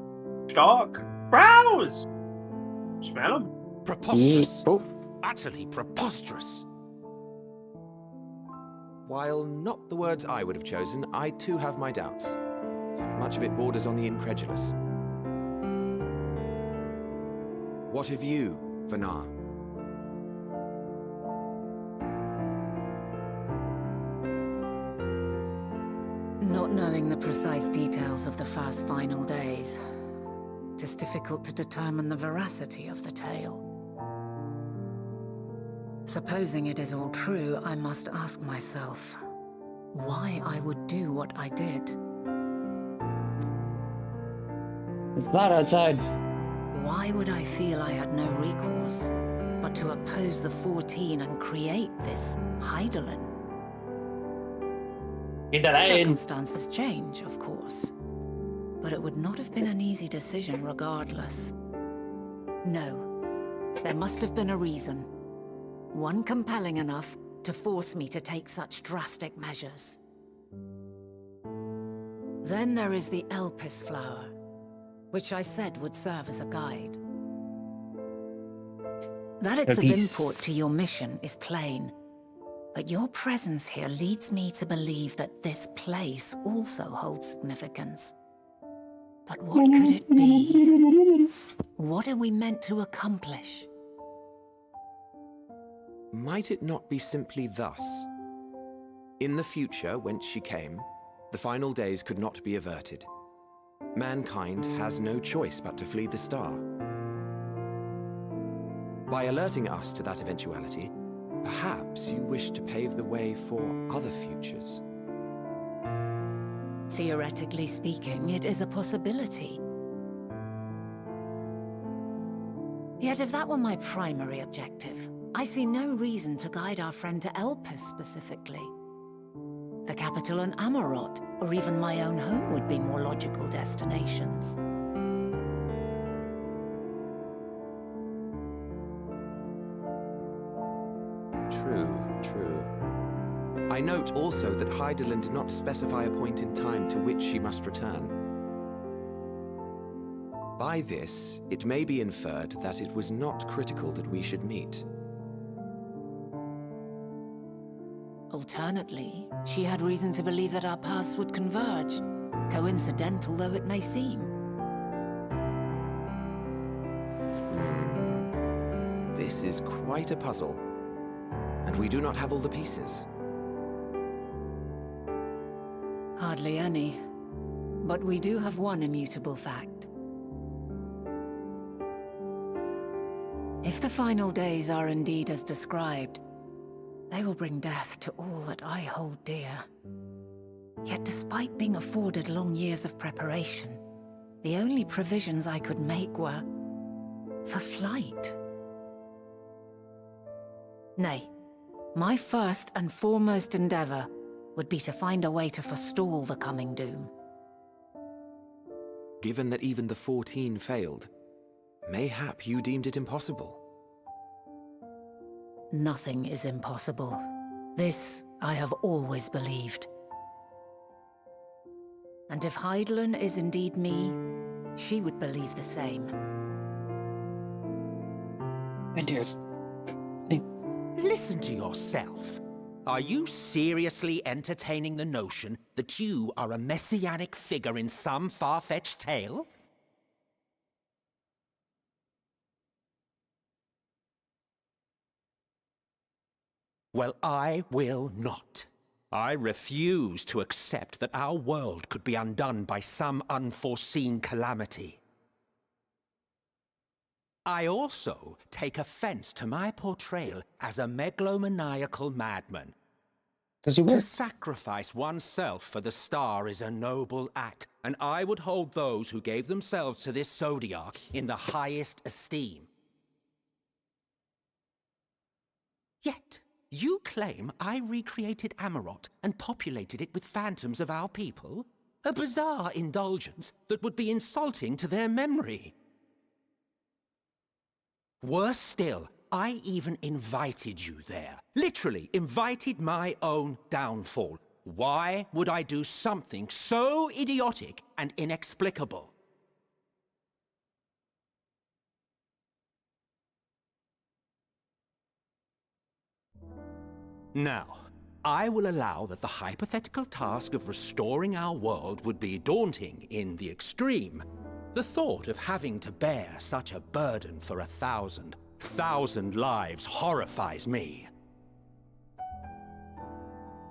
[SPEAKER 2] Stalk! Browse! Smell him!
[SPEAKER 5] Preposterous.
[SPEAKER 1] Oh.
[SPEAKER 5] Utterly preposterous.
[SPEAKER 3] While not the words I would have chosen, I too have my doubts. Much of it borders on the incredulous. What of you, Vanar?
[SPEAKER 4] Not knowing the precise details of the first final days, it is difficult to determine the veracity of the tale. Supposing it is all true, I must ask myself why I would do what I did.
[SPEAKER 1] It's not outside.
[SPEAKER 4] Why would I feel I had no recourse but to oppose the 14 and create this Hydaelyn? Circumstances change, of course, but it would not have been an easy decision regardless. No, there must have been a reason. One compelling enough to force me to take such drastic measures. Then there is the Elpis flower, which I said would serve as a guide. That it's of import to your mission is plain, but your presence here leads me to believe that this place also holds significance. But what could it be? What are we meant to accomplish?
[SPEAKER 3] Might it not be simply thus? In the future, whence she came, the final days could not be averted. Mankind has no choice but to flee the star. By alerting us to that eventuality, perhaps you wish to pave the way for other futures.
[SPEAKER 4] Theoretically speaking, it is a possibility. Yet if that were my primary objective, I see no reason to guide our friend to Elpis specifically. The capital and Amarot, or even my own home would be more logical destinations.
[SPEAKER 3] True. I note also that Hydaelyn did not specify a point in time to which she must return. By this, it may be inferred that it was not critical that we should meet.
[SPEAKER 4] Alternately, she had reason to believe that our paths would converge, coincidental though it may seem.
[SPEAKER 3] This is quite a puzzle, and we do not have all the pieces.
[SPEAKER 4] Hardly any, but we do have one immutable fact. If the final days are indeed as described, they will bring death to all that I hold dear. Yet despite being afforded long years of preparation, the only provisions I could make were for flight. Nay, my first and foremost endeavor would be to find a way to forestall the coming doom.
[SPEAKER 3] Given that even the 14 failed, mayhap you deemed it impossible.
[SPEAKER 4] Nothing is impossible. This I have always believed. And if Hydaelyn is indeed me, she would believe the same.
[SPEAKER 1] My dear.
[SPEAKER 5] Listen to yourself. Are you seriously entertaining the notion that you are a messianic figure in some far-fetched tale? Well, I will not. I refuse to accept that our world could be undone by some unforeseen calamity. I also take offense to my portrayal as a megalomaniacal madman. To sacrifice oneself for the star is a noble act, and I would hold those who gave themselves to this zodiac in the highest esteem. Yet, you claim I recreated Amarot and populated it with phantoms of our people? A bizarre indulgence that would be insulting to their memory. Worse still, I even invited you there. Literally invited my own downfall. Why would I do something so idiotic and inexplicable? Now, I will allow that the hypothetical task of restoring our world would be daunting in the extreme. The thought of having to bear such a burden for 1,000 lives horrifies me.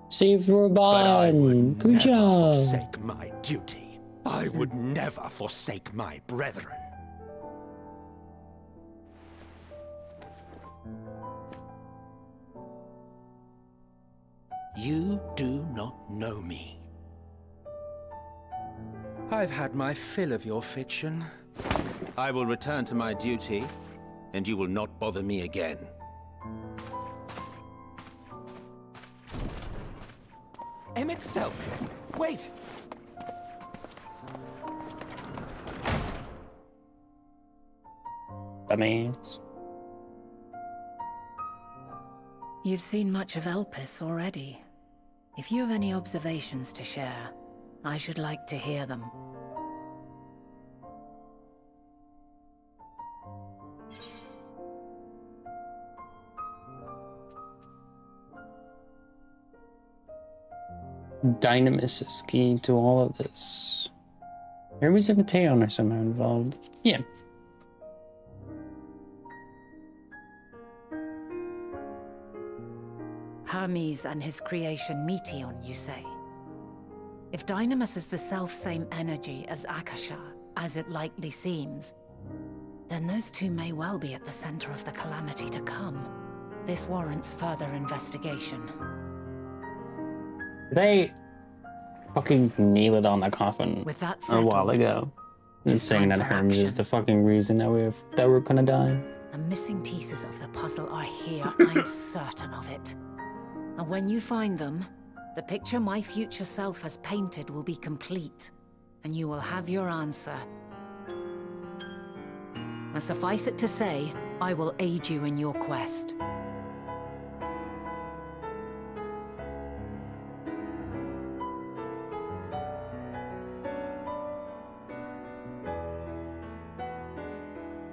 [SPEAKER 1] Save Robin.
[SPEAKER 5] But I would
[SPEAKER 1] Good
[SPEAKER 5] never
[SPEAKER 1] job.
[SPEAKER 5] forsake my duty. I would never forsake my brethren. You do not know me. I've had my fill of your fiction. I will return to my duty, and you will not bother me again. Emmett Selk! Wait!
[SPEAKER 1] That means...
[SPEAKER 4] You've seen much of Elpis already. If you have any observations to share, I should like to hear them.
[SPEAKER 1] Dynamis is key to all of this. Hermes and Mateon are somehow involved. Yeah.
[SPEAKER 4] Hermes and his creation Meteon, you say? If Dynamis is the self-same energy as Akasha, as it likely seems, then those two may well be at the center of the calamity to come. This warrants further investigation.
[SPEAKER 1] They fucking nailed it on the coffin
[SPEAKER 4] With that
[SPEAKER 1] a
[SPEAKER 4] settled,
[SPEAKER 1] while ago. And
[SPEAKER 4] it's
[SPEAKER 1] saying
[SPEAKER 4] time
[SPEAKER 1] that
[SPEAKER 4] for
[SPEAKER 1] Hermes is
[SPEAKER 4] action.
[SPEAKER 1] the fucking reason that we're gonna die.
[SPEAKER 4] The missing pieces of the puzzle are here, I'm certain of it. And when you find them, the picture my future self has painted will be complete, and you will have your answer. Now suffice it to say, I will aid you in your quest.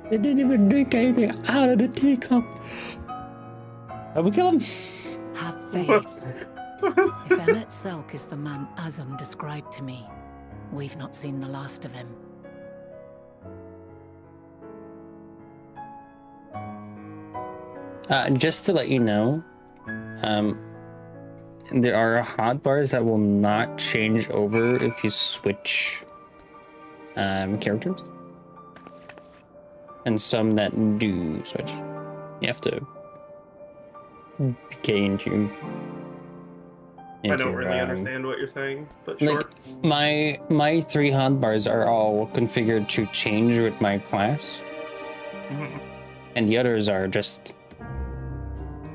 [SPEAKER 1] They didn't even drink anything out of the teacup. I will kill him.
[SPEAKER 4] Have faith. If Emmett Selk is the man Azum described to me, we've not seen the last of him.
[SPEAKER 1] Just to let you know, there are hotbars that will not change over if you switch characters, and some that do switch. You have to get into
[SPEAKER 2] I don't really understand what you're saying, but sure.
[SPEAKER 1] Like my 3 hotbars are all configured to change with my class, and the others are just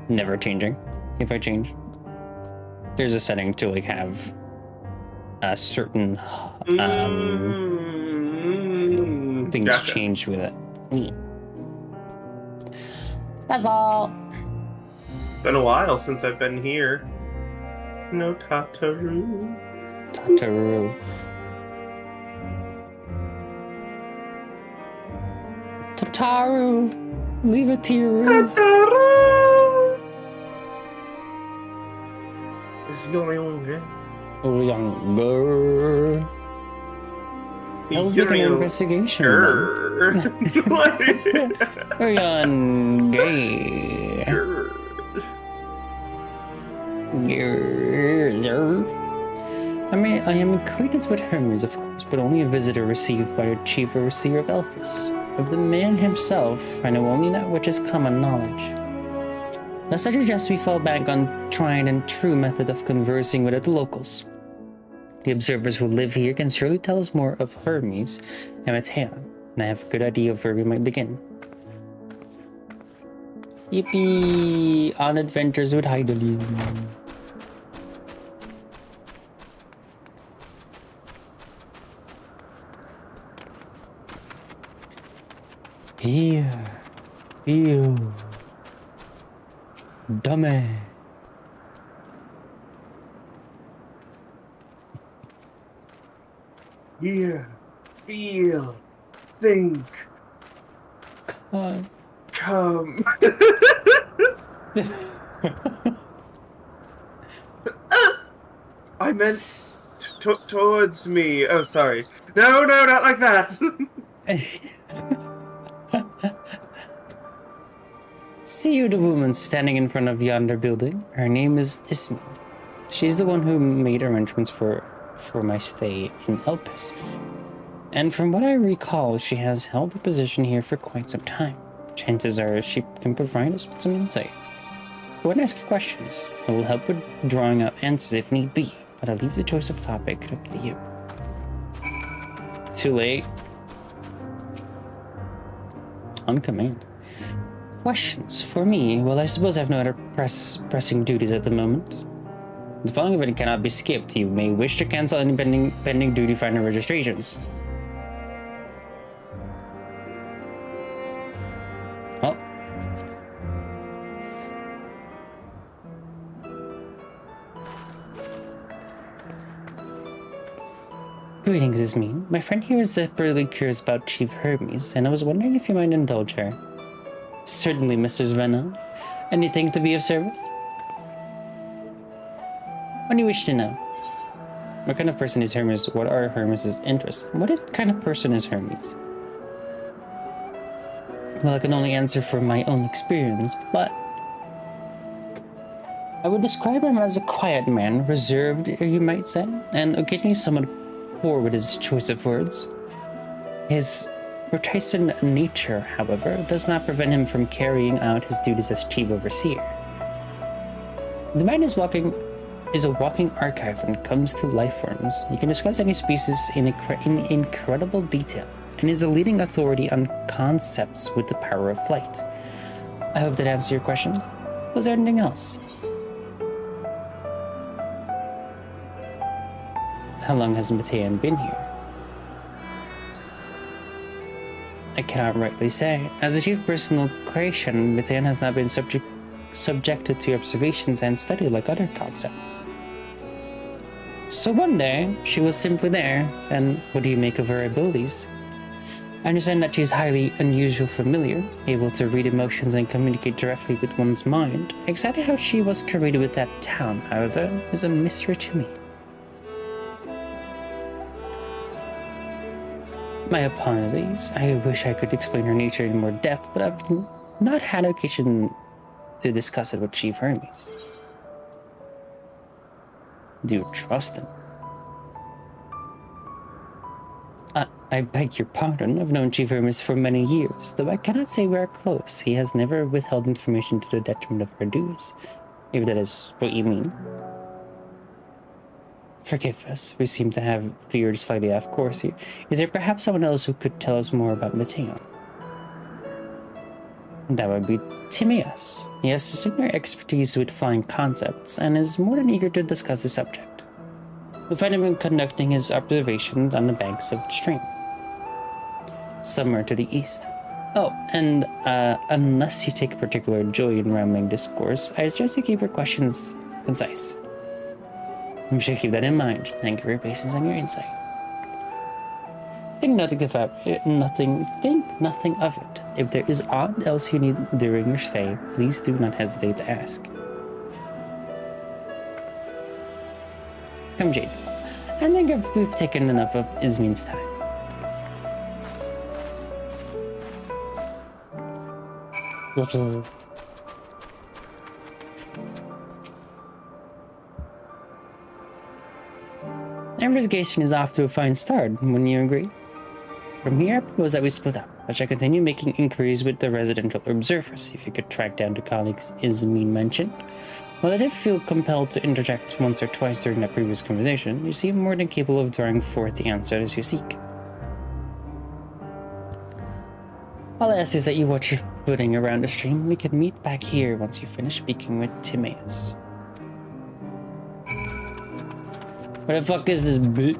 [SPEAKER 1] never changing if I change. There's a setting to like have a certain things
[SPEAKER 2] Gotcha.
[SPEAKER 1] change with it. Yeah. That's all.
[SPEAKER 2] Been a while since I've been here. No Tataru.
[SPEAKER 1] Tataru. Tataru. Leave it to you.
[SPEAKER 2] Tataru! It's your young girl.
[SPEAKER 1] Oh, young girl. I will make an investigation. Oh, young gay. I mean, I am acquainted with Hermes, of course, but only a visitor received by the chief overseer of Elpis. Of the man himself, I know only that which is common knowledge. Thus I suggest we fall back on tried and true method of conversing with the locals. The observers who live here can surely tell us more of Hermes and Matea, and I have a good idea of where we might begin. Yippee! On adventures with Heidelin. Here, you, dummy.
[SPEAKER 2] Hear, feel, think,
[SPEAKER 1] Come.
[SPEAKER 2] come. I meant towards me. Oh, sorry. No, not like that.
[SPEAKER 1] See you, the woman standing in front of yonder building. Her name is Ismi. She's the one who made arrangements for my stay in Elpis. And from what I recall, she has held a position here for quite some time. Chances are she can provide us with some insight. Go and ask your questions. I will help with drawing up answers if need be, but I'll leave the choice of topic up to you. Too late. On command. Questions for me? Well, I suppose I have no other pressing duties at the moment. The following event cannot be skipped. You may wish to cancel any pending duty finder registrations. Well. Greetings, Ismene. My friend here is desperately curious about Chief Hermes, and I was wondering if you might indulge her. Certainly, Mr. Svenna. Anything to be of service? What do you wish to know? What kind of person is Hermes? What are Hermes' interests? What kind of person is Hermes? Well, I can only answer for my own experience, but I would describe him as a quiet man, reserved, you might say, and occasionally somewhat poor with his choice of words. His reticent nature, however, does not prevent him from carrying out his duties as chief overseer. The man is a walking archive when it comes to life forms. He can discuss any species in incredible detail, and is a leading authority on concepts with the power of flight. I hope that answers your questions. Was there anything else? How long has Matea been here? I cannot rightly say. As the chief personal creation, Matea has not been subjected to observations and study like other concepts. So one day, she was simply there, and what do you make of her abilities? I understand that she's highly unusual familiar, able to read emotions and communicate directly with one's mind. Exactly how she was created with that town, however, is a mystery to me. My apologies. I wish I could explain her nature in more depth, but I've not had occasion to discuss it with Chief Hermes. Do you trust him? I beg your pardon. I've known Chief Hermes for many years, though I cannot say we are close. He has never withheld information to the detriment of our dues, if that is what you mean. Forgive us, we seem to have veered slightly off course here. Is there perhaps someone else who could tell us more about Matea? That would be Timaeus. He has a similar expertise with flying concepts, and is more than eager to discuss the subject. You'll find him conducting his observations on the banks of the stream, somewhere to the east. Oh, and unless you take a particular joy in rambling discourse, I suggest you keep your questions concise. I'm sure keep that in mind. Thank you for your patience and your insight. Think nothing of it. If there is aught else you need during your stay, please do not hesitate to ask. Come, Jade. I think we've taken enough of Ismene's time. investigation is off to a fine start, wouldn't you agree? From here, I propose that we split up. I shall continue making inquiries with the residential observers, if you could track down the colleagues Izmine mentioned. While I did feel compelled to interject once or twice during that previous conversation, you seem more than capable of drawing forth the answers you seek. All I ask is that you watch your footing around the stream. We can meet back here once you finish speaking with Timaeus. Where the fuck is this bitch?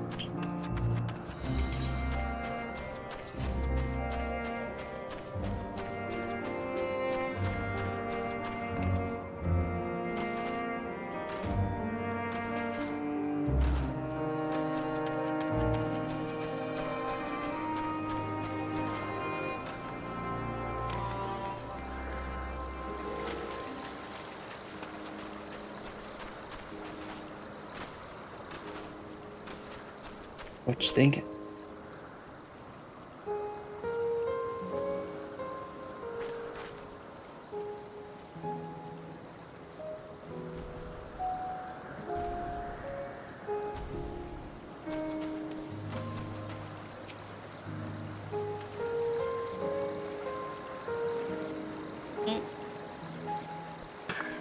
[SPEAKER 1] What you thinking?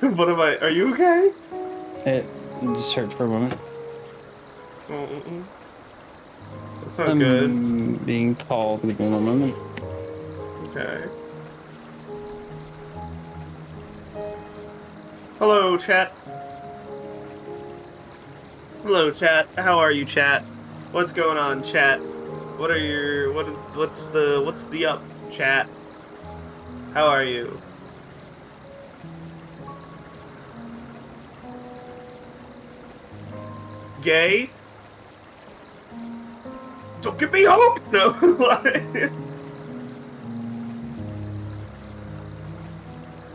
[SPEAKER 2] What am I? Are you okay?
[SPEAKER 1] Just search for a moment.
[SPEAKER 2] That's not good.
[SPEAKER 1] Being called. Give me a moment.
[SPEAKER 2] Okay. Hello, chat. Hello, chat. How are you, chat? What's going on, chat? What are your what's the up, chat? How are you? Gay? Don't give me hope! No, like...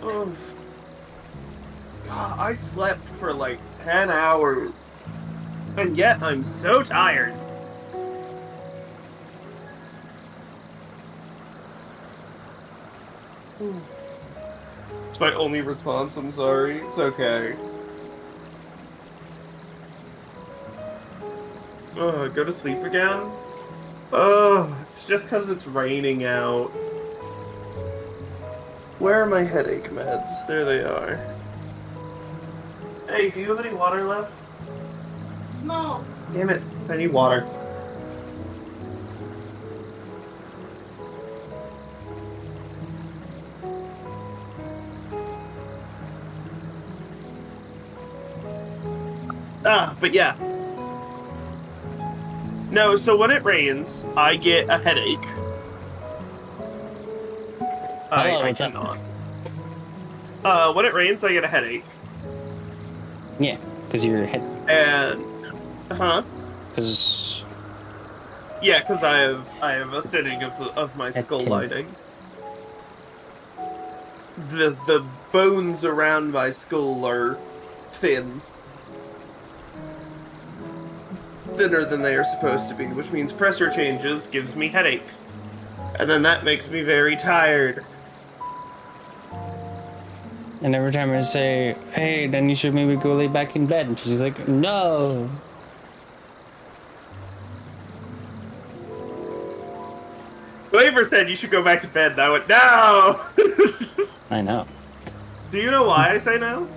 [SPEAKER 2] Oh. God, I slept for like 10 hours. And yet I'm so tired. It's my only response, I'm sorry. It's okay. Go to sleep again? It's just because it's raining out. Where are my headache meds? There they are. Hey, do you have any water left? No. Damn it, I need water. But yeah. No, so when it rains, I get a headache.
[SPEAKER 1] What's up?
[SPEAKER 2] When it rains, I get a headache.
[SPEAKER 1] Yeah, because your head.
[SPEAKER 2] And,
[SPEAKER 1] Because.
[SPEAKER 2] Yeah, because I have a thinning of my skull lining. The bones around my skull are thin. Thinner than they are supposed to be, which means pressure changes gives me headaches. And then that makes me very tired.
[SPEAKER 1] And every time I say, hey, then you should maybe go lay back in bed. And she's like, no.
[SPEAKER 2] Flavor said you should go back to bed, and I went, no!
[SPEAKER 1] I know.
[SPEAKER 2] Do you know why I say no?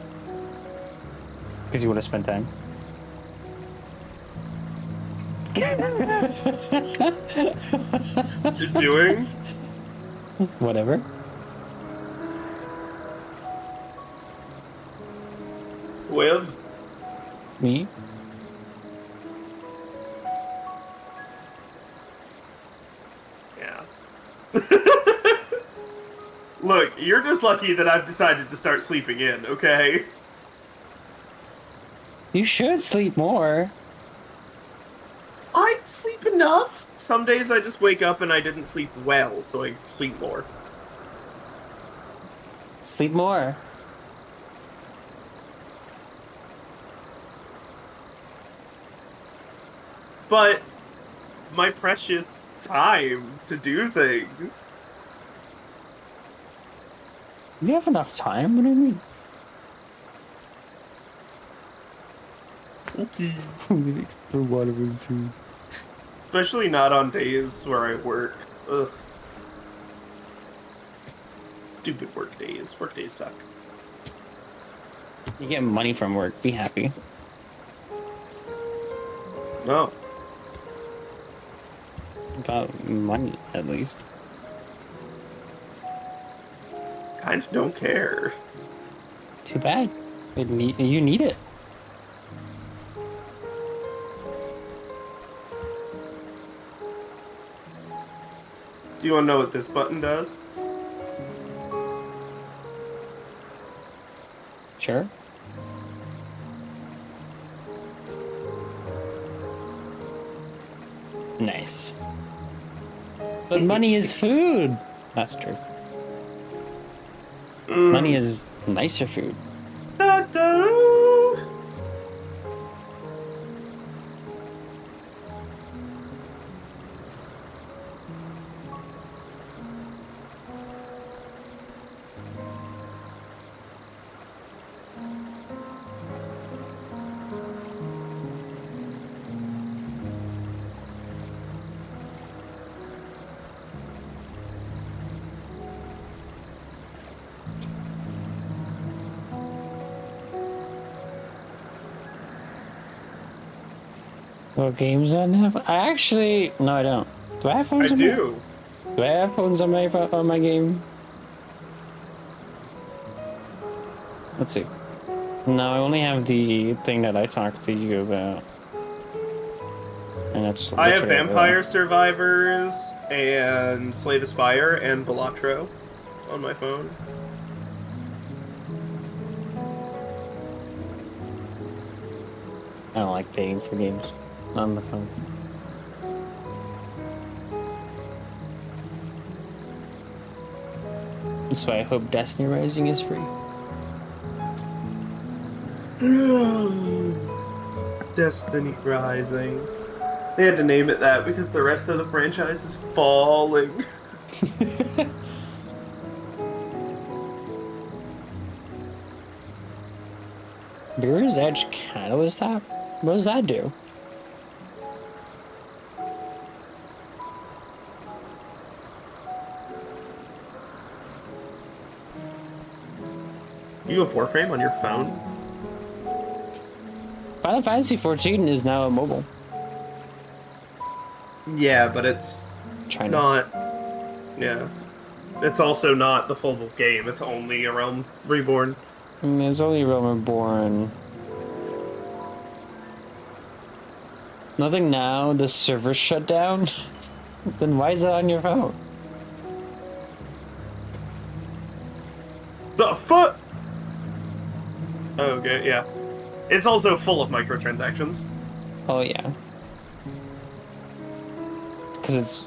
[SPEAKER 1] Because you would have spent time.
[SPEAKER 2] You're doing?
[SPEAKER 1] Whatever.
[SPEAKER 2] With?
[SPEAKER 1] Me?
[SPEAKER 2] Yeah. Look, you're just lucky that I've decided to start sleeping in, okay?
[SPEAKER 1] You should sleep more.
[SPEAKER 2] I sleep enough. Some days I just wake up and I didn't sleep well, so I sleep more.
[SPEAKER 1] Sleep more.
[SPEAKER 2] But my precious time to do things.
[SPEAKER 1] You have enough time? What do you mean?
[SPEAKER 2] Okay.
[SPEAKER 1] For whatever too.
[SPEAKER 2] Especially not on days where I work. Ugh. Stupid work days. Work days suck.
[SPEAKER 1] You get money from work. Be happy.
[SPEAKER 2] No.
[SPEAKER 1] About money, at least.
[SPEAKER 2] Kinda don't care.
[SPEAKER 1] Too bad. You need it.
[SPEAKER 2] Do you want to know what this button does?
[SPEAKER 1] Sure. Nice. But money is food. That's true. Money is nicer food.
[SPEAKER 2] Da-da.
[SPEAKER 1] What games do I have? I actually no, I don't. Do I have phones?
[SPEAKER 2] I
[SPEAKER 1] on
[SPEAKER 2] do.
[SPEAKER 1] Do I have phones on my game? Let's see. No, I only have the thing that I talked to you about. And it's
[SPEAKER 2] I have
[SPEAKER 1] literally
[SPEAKER 2] Vampire Survivors and Slay the Spire and Balatro on my phone.
[SPEAKER 1] I don't like paying for games on the phone. That's why I hope Destiny Rising is free.
[SPEAKER 2] Destiny Rising. They had to name it that because the rest of the franchise is falling.
[SPEAKER 1] Mirror's Edge Catalyst app? What does that do?
[SPEAKER 2] You have Warframe on your phone?
[SPEAKER 1] Final Fantasy XIV is now mobile.
[SPEAKER 2] Yeah, but it's
[SPEAKER 1] China.
[SPEAKER 2] not. Yeah. It's also not the full game. It's only A Realm Reborn.
[SPEAKER 1] There's only A Realm Reborn. Nothing now. The server shut down. Then why is it on your phone?
[SPEAKER 2] The fuck? Okay, yeah. It's also full of microtransactions.
[SPEAKER 1] Oh yeah. Because it's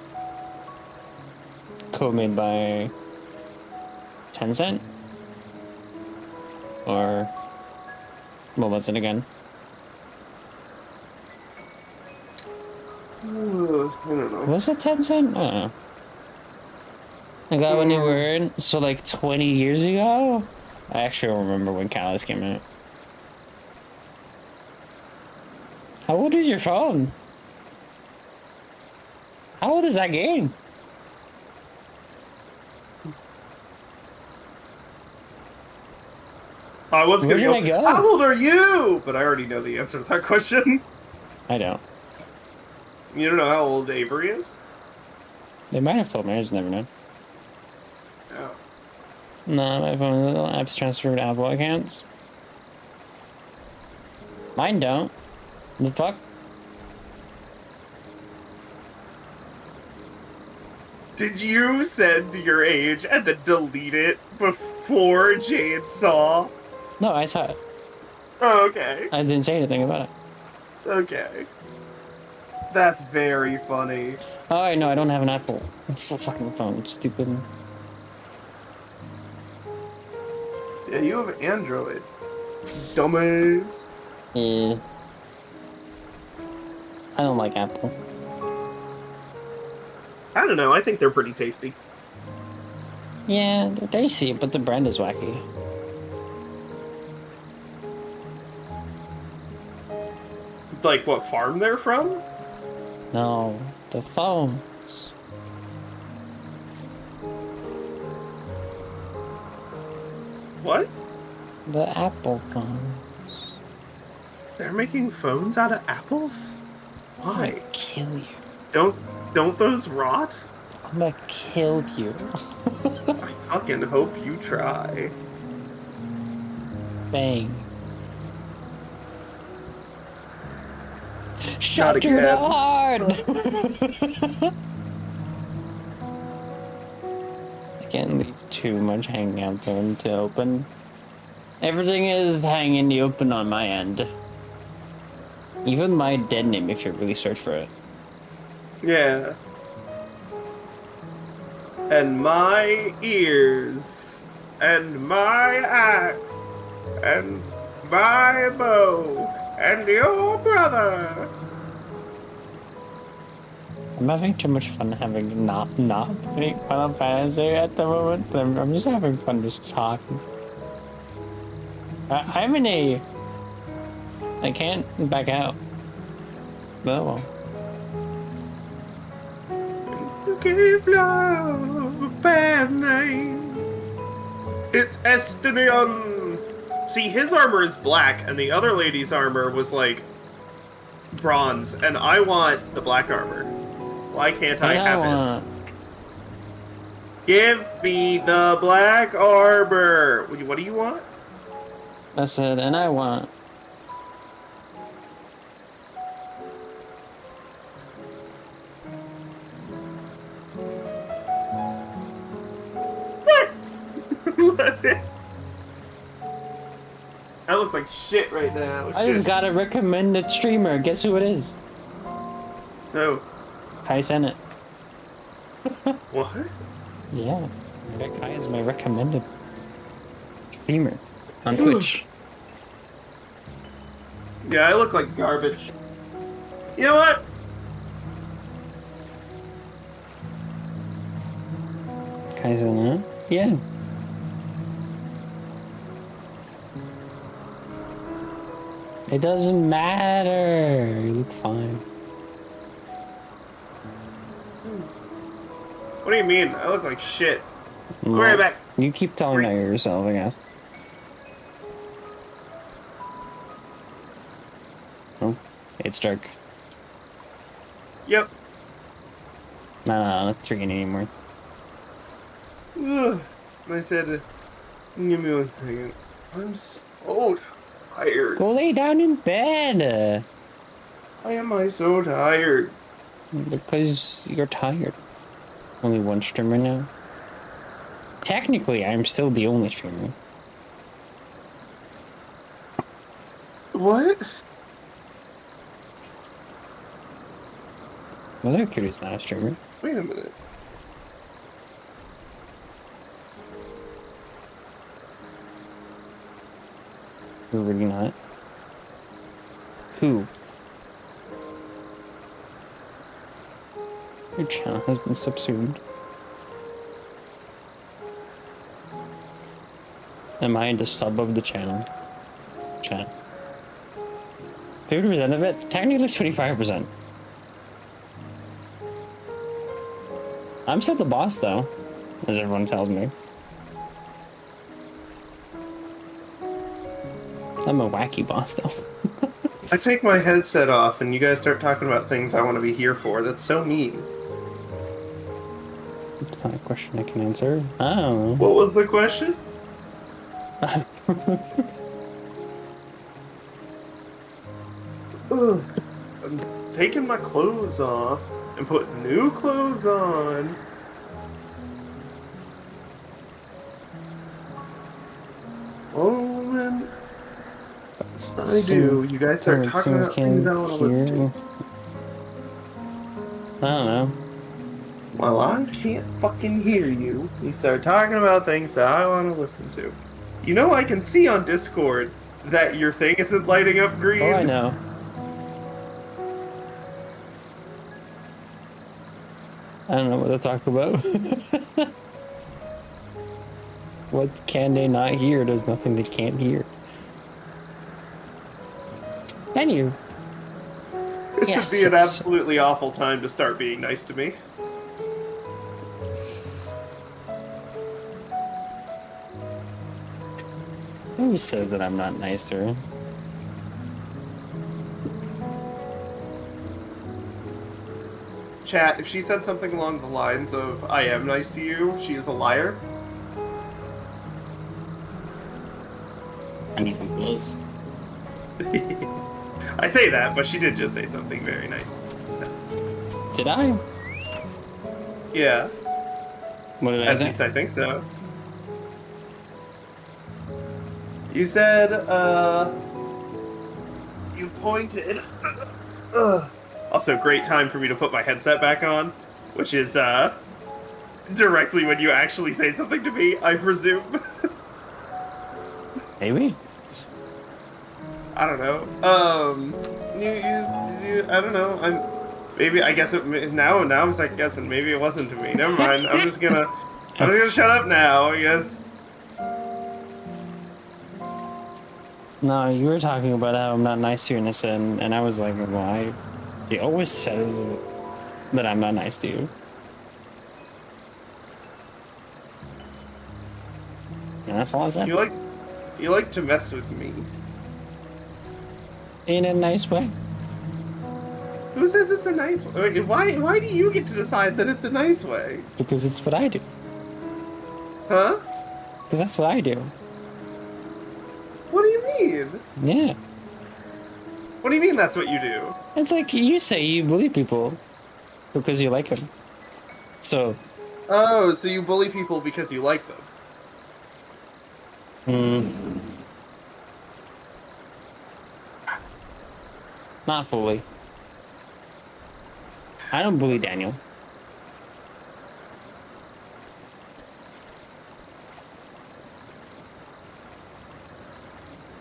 [SPEAKER 1] co-made by Tencent? Or what was it again?
[SPEAKER 2] I don't know.
[SPEAKER 1] Was it Tencent? I don't know. I got when they were in, so like 20 years ago? I actually don't remember when Catalyst came out. How old is your phone? How old is that game?
[SPEAKER 2] I was
[SPEAKER 1] Where
[SPEAKER 2] gonna
[SPEAKER 1] did I go?
[SPEAKER 2] How old are you? But I already know the answer to that question.
[SPEAKER 1] I don't.
[SPEAKER 2] You don't know how old Avery is?
[SPEAKER 1] They might have told me, I just never know.
[SPEAKER 2] Oh.
[SPEAKER 1] No, my phone apps transferred to Apple accounts. Mine don't. The fuck?
[SPEAKER 2] Did you send your age and then delete it before Jade saw?
[SPEAKER 1] No, I saw it.
[SPEAKER 2] Oh, okay.
[SPEAKER 1] I just didn't say anything about it.
[SPEAKER 2] Okay. That's very funny.
[SPEAKER 1] Oh, I know, I don't have an Apple. Fucking phone, it's stupid.
[SPEAKER 2] Yeah, you have Android. Dumbass.
[SPEAKER 1] Yeah. I don't like Apple.
[SPEAKER 2] I don't know, I think they're pretty tasty.
[SPEAKER 1] Yeah, they're tasty, but the brand is wacky.
[SPEAKER 2] Like, what farm they're from?
[SPEAKER 1] No, the phones.
[SPEAKER 2] What?
[SPEAKER 1] The Apple phone.
[SPEAKER 2] They're making phones out of apples?
[SPEAKER 1] I'm
[SPEAKER 2] Why?
[SPEAKER 1] gonna kill you.
[SPEAKER 2] Don't those rot?
[SPEAKER 1] I'm gonna kill you.
[SPEAKER 2] I fucking hope you try.
[SPEAKER 1] Bang. Shot you
[SPEAKER 2] again.
[SPEAKER 1] hard! I can't leave too much hanging out there into open. Everything is hanging in the open on my end. Even my dead name if you really search for it.
[SPEAKER 2] Yeah. And my ears, and my axe, and my bow, and your brother.
[SPEAKER 1] I'm having too much fun having not playing Final Fantasy at the moment. I'm just having fun just talking. I'm in a... I can't back out. Oh well.
[SPEAKER 2] You give love a bad name. It's Estinian. See, his armor is black, and the other lady's armor was like bronze, and I want the black armor. Why can't I have it? Give me the black armor. What do you want?
[SPEAKER 1] That's it, and I want.
[SPEAKER 2] I look like shit right now.
[SPEAKER 1] I just got a recommended streamer. Guess who it is?
[SPEAKER 2] No.
[SPEAKER 1] Kai sent it.
[SPEAKER 2] What?
[SPEAKER 1] Yeah. That Kai is my recommended streamer on Twitch.
[SPEAKER 2] Yeah, I look like garbage. You know what?
[SPEAKER 1] Kai sent it? Yeah. It doesn't matter. You look fine.
[SPEAKER 2] What do you mean? I look like shit. I'll be right back.
[SPEAKER 1] You keep telling that yourself, I guess. Oh, it's dark.
[SPEAKER 2] Yep.
[SPEAKER 1] No, it's drinking anymore.
[SPEAKER 2] Ugh. I said, give me 1 second. I'm so tired.
[SPEAKER 1] Go lay down in bed.
[SPEAKER 2] Why am I so tired?
[SPEAKER 1] Because you're tired. Only one streamer now. Technically, I'm still the only streamer.
[SPEAKER 2] What?
[SPEAKER 1] Mother Cuter's not a streamer.
[SPEAKER 2] Wait a minute.
[SPEAKER 1] You're really not. Who? Your channel has been subsumed. Am I the sub of the channel? Chat. 50% of it? Technically 25%. I'm still the boss though, as everyone tells me. I'm a wacky boss though.
[SPEAKER 2] I take my headset off and you guys start talking about things I want to be here for. That's so mean.
[SPEAKER 1] It's not a question I can answer. Oh.
[SPEAKER 2] What was the question? Ugh. I'm taking my clothes off and putting new clothes on. Oh man. I do. You guys start talking about things I want to listen to.
[SPEAKER 1] I don't know.
[SPEAKER 2] Well, I can't fucking hear you. You start talking about things that I want to listen to. You know I can see on Discord that your thing isn't lighting up green.
[SPEAKER 1] Oh, I know. I don't know what to talk about. What can they not hear? There's nothing they can't hear. Anywho.
[SPEAKER 2] This should be an absolutely awful time to start being nice to me.
[SPEAKER 1] Who says that I'm not nice to her?
[SPEAKER 2] Chat, if she said something along the lines of, I am nice to you, she is a liar.
[SPEAKER 1] I need some clothes.
[SPEAKER 2] I say that, but she did just say something very nice. So.
[SPEAKER 1] Did I?
[SPEAKER 2] Yeah.
[SPEAKER 1] What did I
[SPEAKER 2] At
[SPEAKER 1] say?
[SPEAKER 2] least I think so. You said, you pointed... Also, great time for me to put my headset back on, which is, directly when you actually say something to me, I presume.
[SPEAKER 1] Maybe.
[SPEAKER 2] I don't know. I don't know. Maybe, I guess now I'm second guessing. Maybe it wasn't to me. Never mind. I'm just gonna shut up now, I guess.
[SPEAKER 1] No, you were talking about how I'm not nice to you, Nissa, and I was like, why? He always says that I'm not nice to you. And that's all I said.
[SPEAKER 2] You like to mess with me.
[SPEAKER 1] In a nice way.
[SPEAKER 2] Who says it's a nice way? Why do you get to decide that it's a nice way?
[SPEAKER 1] Because it's what I do.
[SPEAKER 2] Huh?
[SPEAKER 1] Because that's what I do.
[SPEAKER 2] What do you mean?
[SPEAKER 1] Yeah.
[SPEAKER 2] What do you mean that's what you do?
[SPEAKER 1] It's like you say you bully people because you like them. So.
[SPEAKER 2] Oh, so you bully people because you like them.
[SPEAKER 1] Not fully. I don't bully Daniel.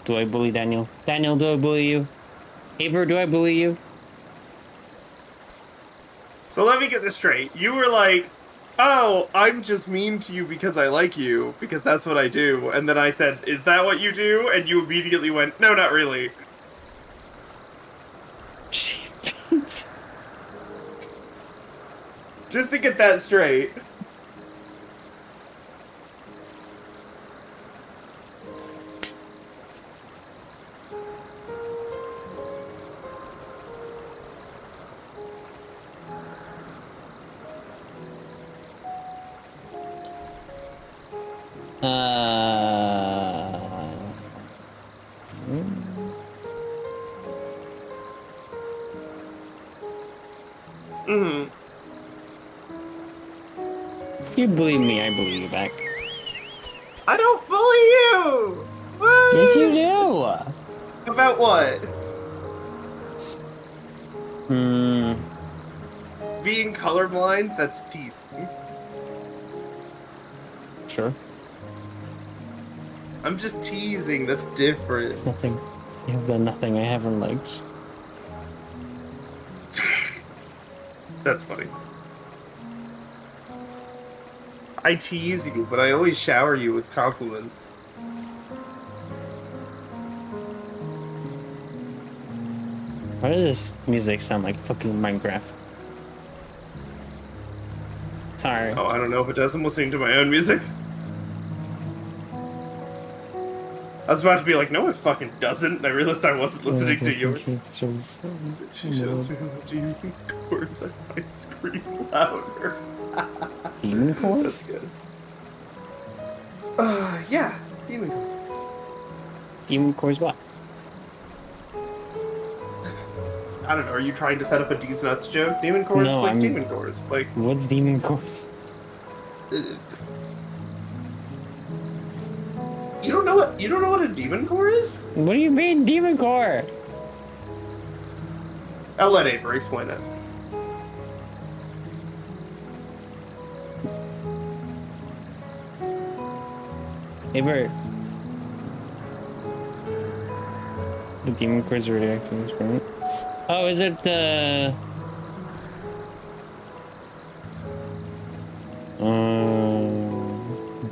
[SPEAKER 1] Do I bully Daniel? Daniel, do I bully you? Eather, do I bully you?
[SPEAKER 2] So let me get this straight. You were like, oh, I'm just mean to you because I like you, because that's what I do. And then I said, is that what you do? And you immediately went, no, not really.
[SPEAKER 1] Jeez.
[SPEAKER 2] Just to get that straight.
[SPEAKER 1] You bully me, I bully you back.
[SPEAKER 2] I don't bully you! What?
[SPEAKER 1] Yes, you do!
[SPEAKER 2] About what? Being colorblind? That's teasing.
[SPEAKER 1] Sure.
[SPEAKER 2] I'm just teasing, that's different.
[SPEAKER 1] Nothing. You have done nothing I haven't liked.
[SPEAKER 2] That's funny. I tease you, but I always shower you with compliments.
[SPEAKER 1] Why does this music sound like fucking Minecraft? Sorry.
[SPEAKER 2] Oh, I don't know if it does. I'm listening to my own music. I was about to be like, no, it fucking doesn't. And I realized I wasn't listening to yours. She shows me the demon chords and I scream louder.
[SPEAKER 1] Demon chords?
[SPEAKER 2] That's good. Yeah, demon chords.
[SPEAKER 1] Demon chords what?
[SPEAKER 2] I don't know, are you trying to set up a D's Nuts joke? Demon chords?
[SPEAKER 1] No,
[SPEAKER 2] like demon chords. Like,
[SPEAKER 1] what's demon chords?
[SPEAKER 2] You don't know what a demon core is?
[SPEAKER 1] What do you mean, demon core?
[SPEAKER 2] I'll let Avery explain it.
[SPEAKER 1] Eather. The demon core is a radioactive experiment. Oh, is it the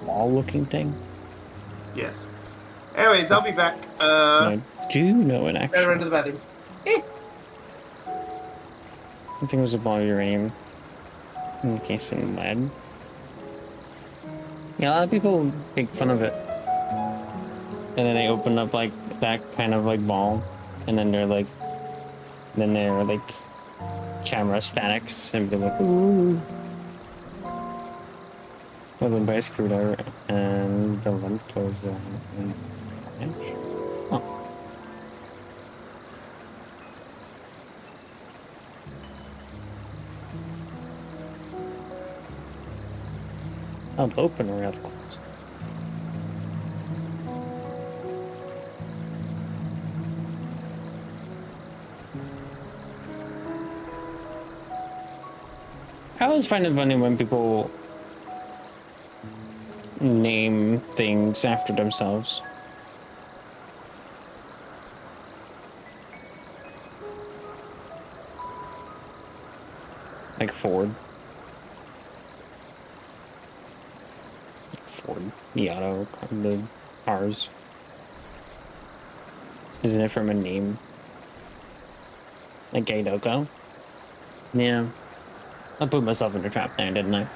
[SPEAKER 1] ball-looking thing?
[SPEAKER 2] Yes. Anyways, I'll be back.
[SPEAKER 1] I do know an
[SPEAKER 2] Better
[SPEAKER 1] actual.
[SPEAKER 2] run to the bathroom.
[SPEAKER 1] I think it was a ball of uranium encasing lead. Yeah, a lot of people make fun of it. And then they open up like that kind of like ball, and then they're like camera statics and be like, ooh. Followed by a screwdriver and the lamp was an inch. Oh. I'll open or out closed. I always find it funny when people name things after themselves. Like Ford. Ford, the auto, the cars. Isn't it from a name? Like Gaidoko? Yeah. I put myself in a trap there, didn't I?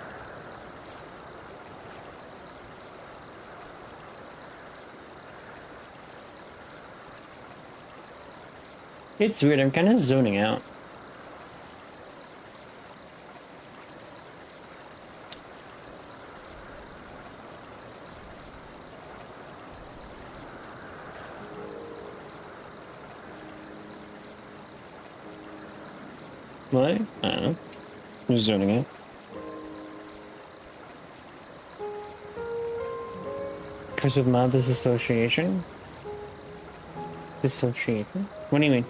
[SPEAKER 1] It's weird, I'm kind of zoning out. What? I don't know. I'm just zoning out. Curse of Mild Disassociation? Dissociation? What do you mean?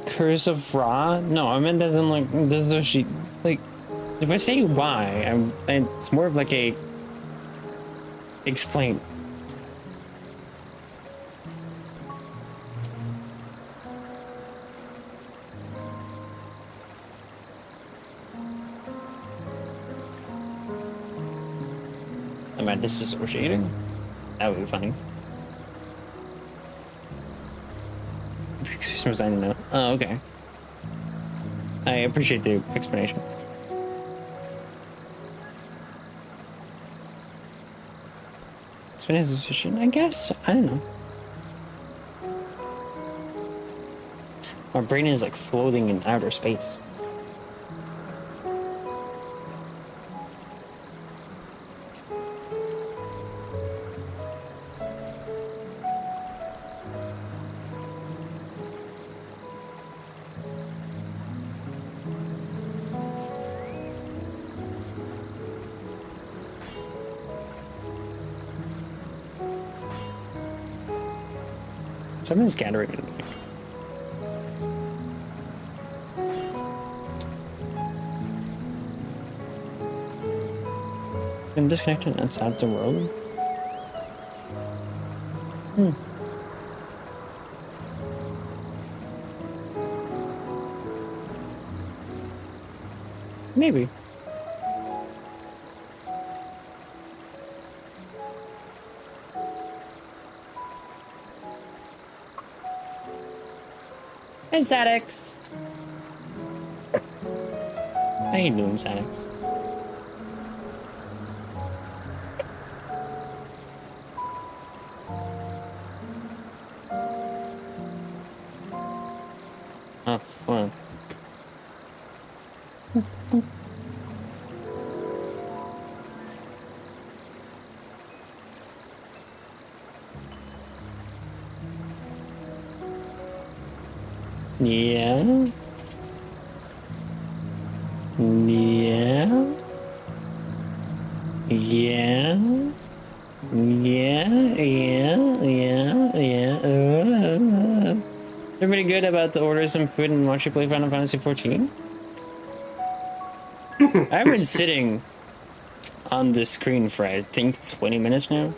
[SPEAKER 1] Curse of Ra? No, I meant that in like this. Like, if I say why, it's more of like a explain. Am I disassociating? That would be funny. Excuse me, I didn't know. Oh, okay. I appreciate the explanation. Explanation, I guess. I don't know. My brain is like floating in outer space. Someone's gathering in here. Been disconnected outside the road? Hmm. Maybe. Hey, Sadix. How you doing, Sadix? Oh, well. Yeah. Yeah. Yeah. Yeah. Yeah. Yeah. Yeah. Everybody good about to order some food and watch you play Final Fantasy XIV? I've been sitting on the screen for I think 20 minutes now.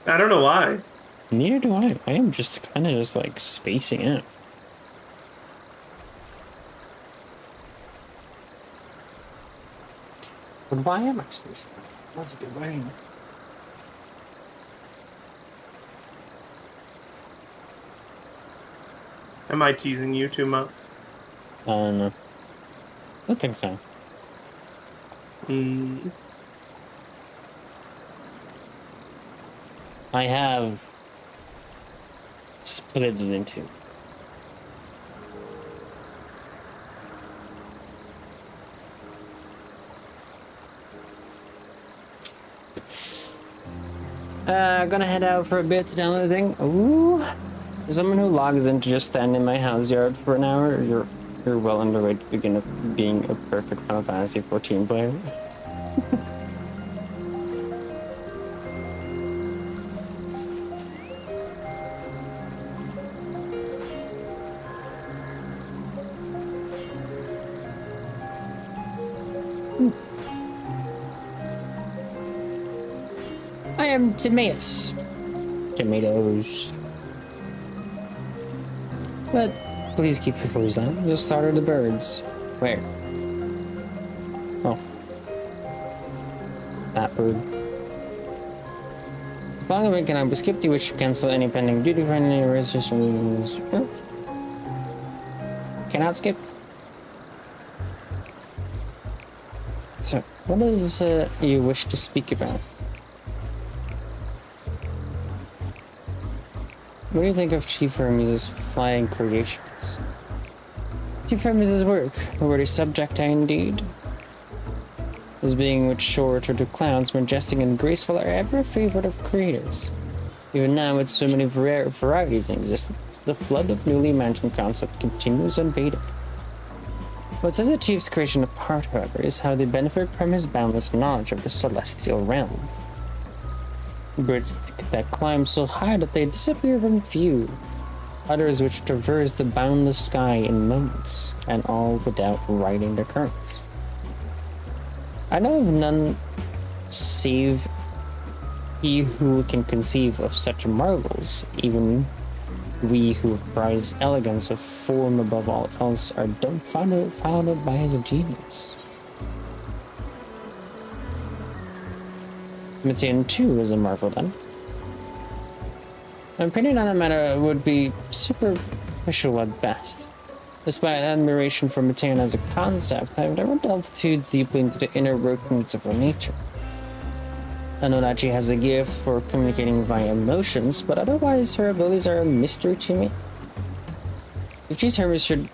[SPEAKER 2] I don't know why.
[SPEAKER 1] Neither do I. I am just kind of just like spacing out. But why am I spacing out? That's a good way.
[SPEAKER 2] Am I teasing you too much?
[SPEAKER 1] No. I don't think so. I have split it in two. Gonna head out for a bit to download the thing. Ooh. As someone who logs in to just stand in my house yard for an hour, you're well underway to begin being a perfect Final Fantasy XIV player. I am Timaeus. Tomatoes. But please keep your foes down. You'll startle the birds. Where? Oh. That bird. Following the weekend, I skip the wish to cancel any pending duty for any registrations. Cannot skip. So, what is you wish to speak about? What do you think of Chief Hermes' flying creations? Chief Hermes' work, a worthy subject indeed. His being which soar to the clouds, majestic and graceful, are ever a favorite of creators. Even now, with so many varieties in existence, the flood of newly imagined concepts continues unabated. What sets the Chief's creation apart, however, is how they benefit from his boundless knowledge of the celestial realm. Birds that climb so high that they disappear from view, others which traverse the boundless sky in moments, and all without riding the currents. I know of none save he who can conceive of such marvels. Even we who prize elegance of form above all else are dumbfounded by his genius. Metian too is a marvel then. My opinion on the matter would be superficial at best. Despite admiration for Metian as a concept, I've never delved too deeply into the inner workings of her nature. I know that she has a gift for communicating via emotions, but otherwise her abilities are a mystery to me. If Chief Hermes should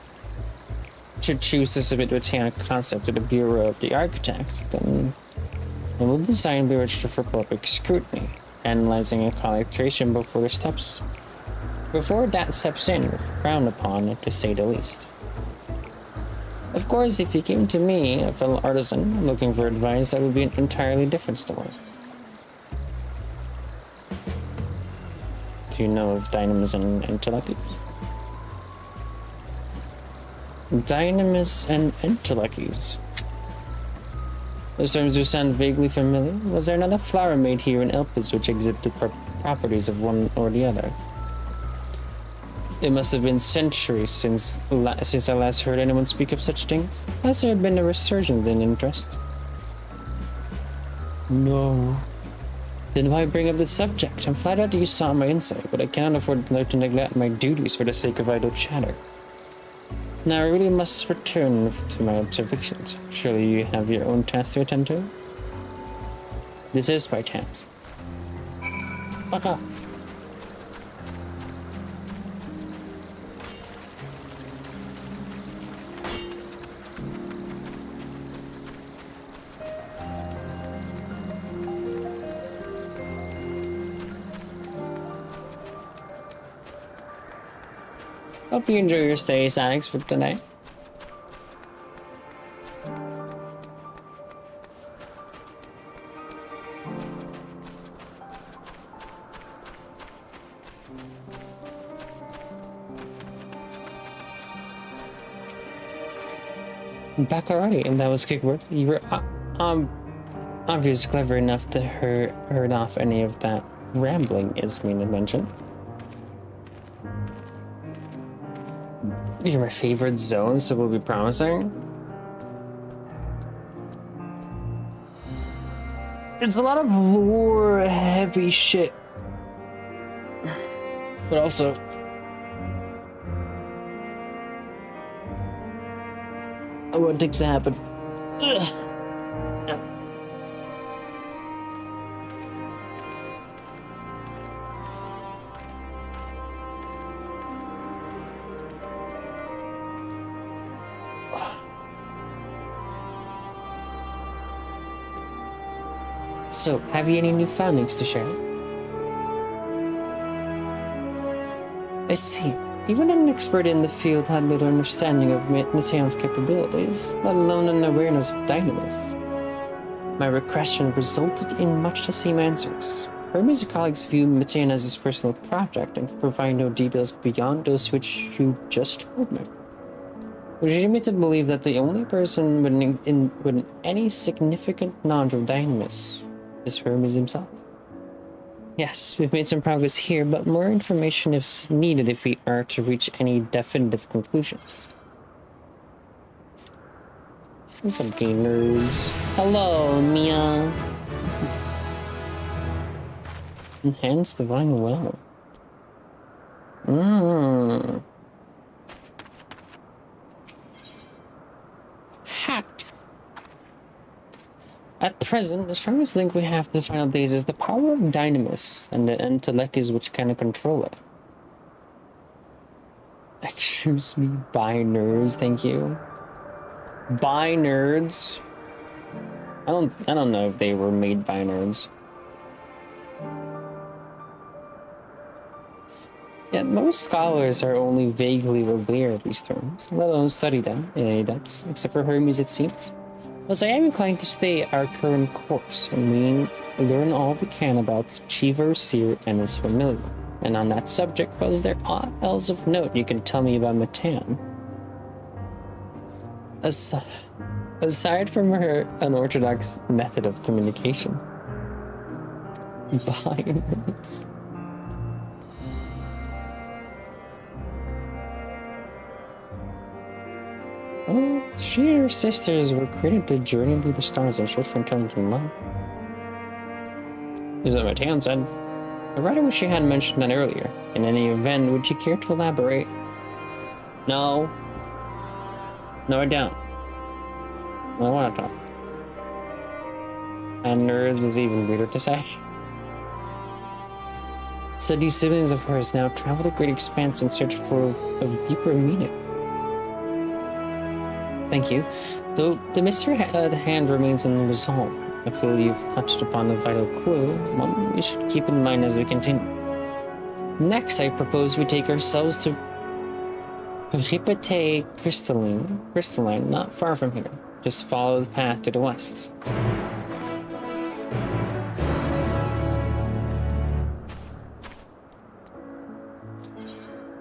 [SPEAKER 1] choose to submit Metian a concept to the Bureau of the Architect, then it will be designed and be registered for public scrutiny, analyzing a college creation before that steps in, frowned upon, to say the least. Of course, if he came to me, a fellow artisan, looking for advice, that would be an entirely different story. Do you know of Dynamis and Entelechy? Dynamis and Entelechy. Those terms do sound vaguely familiar. Was there not a flower made here in Elpis which exhibited properties of one or the other? It must have been centuries since I last heard anyone speak of such things. Has there been a resurgence in interest? No. Then why bring up the subject? I'm flattered that you saw my insight, but I cannot afford to neglect my duties for the sake of idle chatter. Now I really must return to my observations. Surely you have your own task to attend to? This is my task. Baka. Hope you enjoy your stay, Alex, for tonight. Back already, and that was quick work. You were obviously clever enough to herd off any of that rambling Ismina mentioned. You're my favorite zone, so we'll be promising. It's a lot of lore heavy shit. But also what takes to happen. Ugh. So, have you any new findings to share? I see. Even an expert in the field had little understanding of Mateon's capabilities, let alone an awareness of dynamis. My regression resulted in much the same answers. Hermes and colleagues view Mateon as his personal project and could provide no details beyond those which you just told me. Would you me to believe that the only person with any significant knowledge of dynamis is Hermes himself? Yes, we've made some progress here, but more information is needed if we are to reach any definitive conclusions. What's up, gay nerds? Hello, Mia. Enhance divine well. Hacked. At present, the strongest link we have to the final days is the power of dynamis and the intellects which can control it. Excuse me, bye nerds, thank you. Bye nerds. I don't know if they were made by nerds. Yet most scholars are only vaguely aware of these terms, let alone study them in any depths, except for Hermes it seems. Thus, I am inclined to stay our current course, and we learn all we can about Chief Overseer and his familiar. And on that subject, was there aught else of note you can tell me about Mateon? Aside from her unorthodox method of communication. Bye. Well, she and her sisters were created to journey through the stars and search for intelligent love. As Mateon said, I rather wish you hadn't mentioned that earlier. In any event, would you care to elaborate? No. No, I don't. I don't want to talk. And nerds is even weirder to say. So these siblings of hers now travel to great expanse in search for a deeper meaning. Thank you. Though the mystery of the hand remains unresolved, I feel you've touched upon a vital clue, one we should keep in mind as we continue. Next, I propose we take ourselves to Reverting crystalline, not far from here. Just follow the path to the west.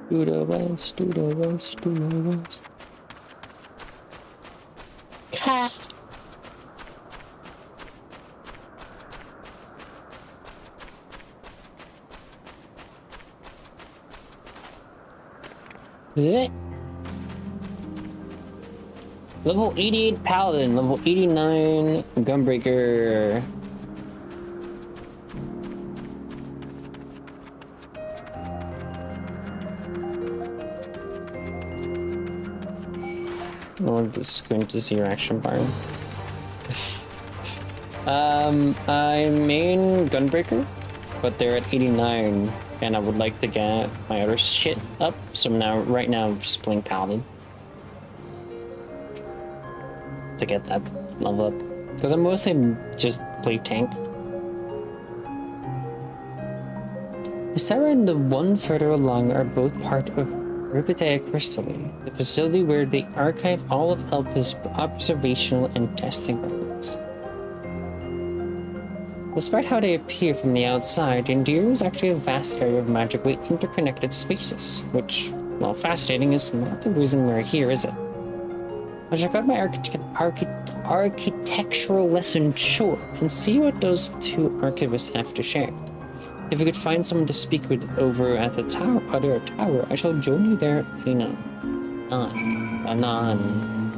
[SPEAKER 1] To the west, to the west, to the west. Cat. Level 88 Paladin, level 89 Gunbreaker. I'm just going to see your action bar. I main Gunbreaker, but they're at 89, and I would like to get my other shit up. So right now, I'm just playing Paladin to get that level up, because I'm mostly just play tank. The Sarah and the one further along are both part of Reverting Crystalline, the facility where they archive all of Elpis' observational and testing records. Despite how they appear from the outside, Endear is actually a vast area of magically interconnected spaces, which, while fascinating, is not the reason we're here, is it? I'll check out my architectural lesson, sure, and see what those two archivists have to share. If we could find someone to speak with over at the tower, I shall join you there in anon.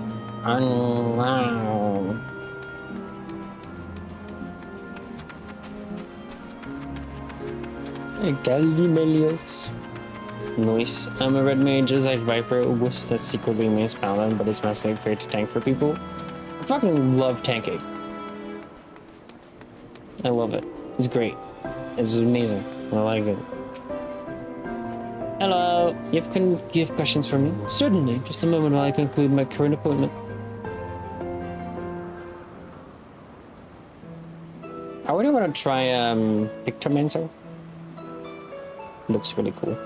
[SPEAKER 1] Gallimelius. Nice. I'm a red mage, as Viper, was that secretly mains paladin, but is mostly afraid to tank for people. I fucking love tanking. I love it. It's great. It's amazing. I like it. Hello. You have questions for me? Certainly. Just a moment while I conclude my current appointment. I really want to try Pictomancer. Looks really cool.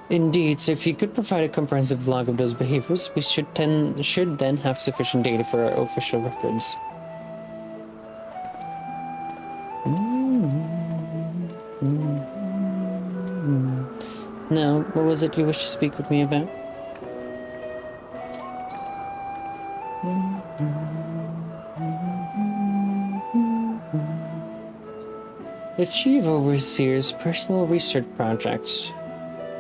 [SPEAKER 1] Indeed, so if you could provide a comprehensive log of those behaviors, we should then have sufficient data for our official records. Now, what was it you wished to speak with me about? The Chief Overseer's personal research projects.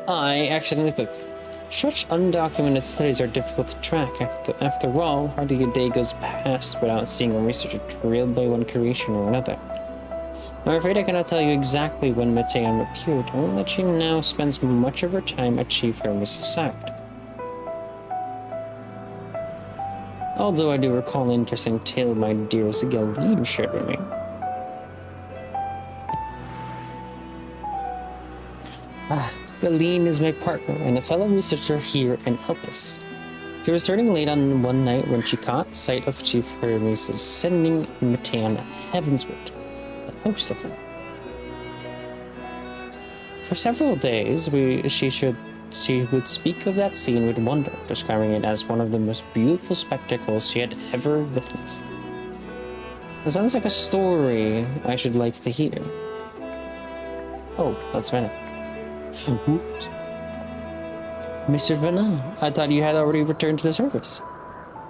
[SPEAKER 1] I accidentally clicked. Such undocumented studies are difficult to track. After all, hardly a day goes past without seeing a researcher trailed by one creation or another. I'm afraid I cannot tell you exactly when Matean appeared, only that she now spends much of her time at Chief Hermes' side. Although I do recall an interesting tale my dearest Galeen shared with me. Galeen is my partner and a fellow researcher here in Elpis. She was returning late on one night when she caught sight of Chief Hermes sending Matean Heavensward, the host of them. For several days, she would speak of that scene with wonder, describing it as one of the most beautiful spectacles she had ever witnessed. It sounds like a story I should like to hear. Oh, that's fine. Oops. Mr. Vanna, I thought you had already returned to the service.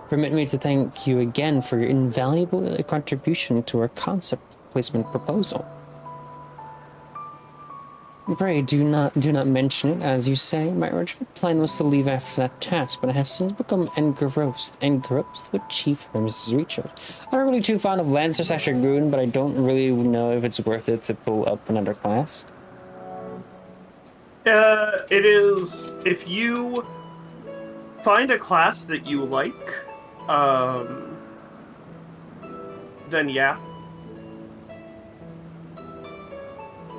[SPEAKER 1] Permit me to thank you again for your invaluable contribution to our concept placement proposal. Pray do not mention it, as you say. My original plan was to leave after that task, but I have since become engrossed with Chief Hermes' research. I'm not really too fond of Lancer/Dragoon, but I don't really know if it's worth it to pull up another class.
[SPEAKER 2] It is. If you find a class that you like, then yeah.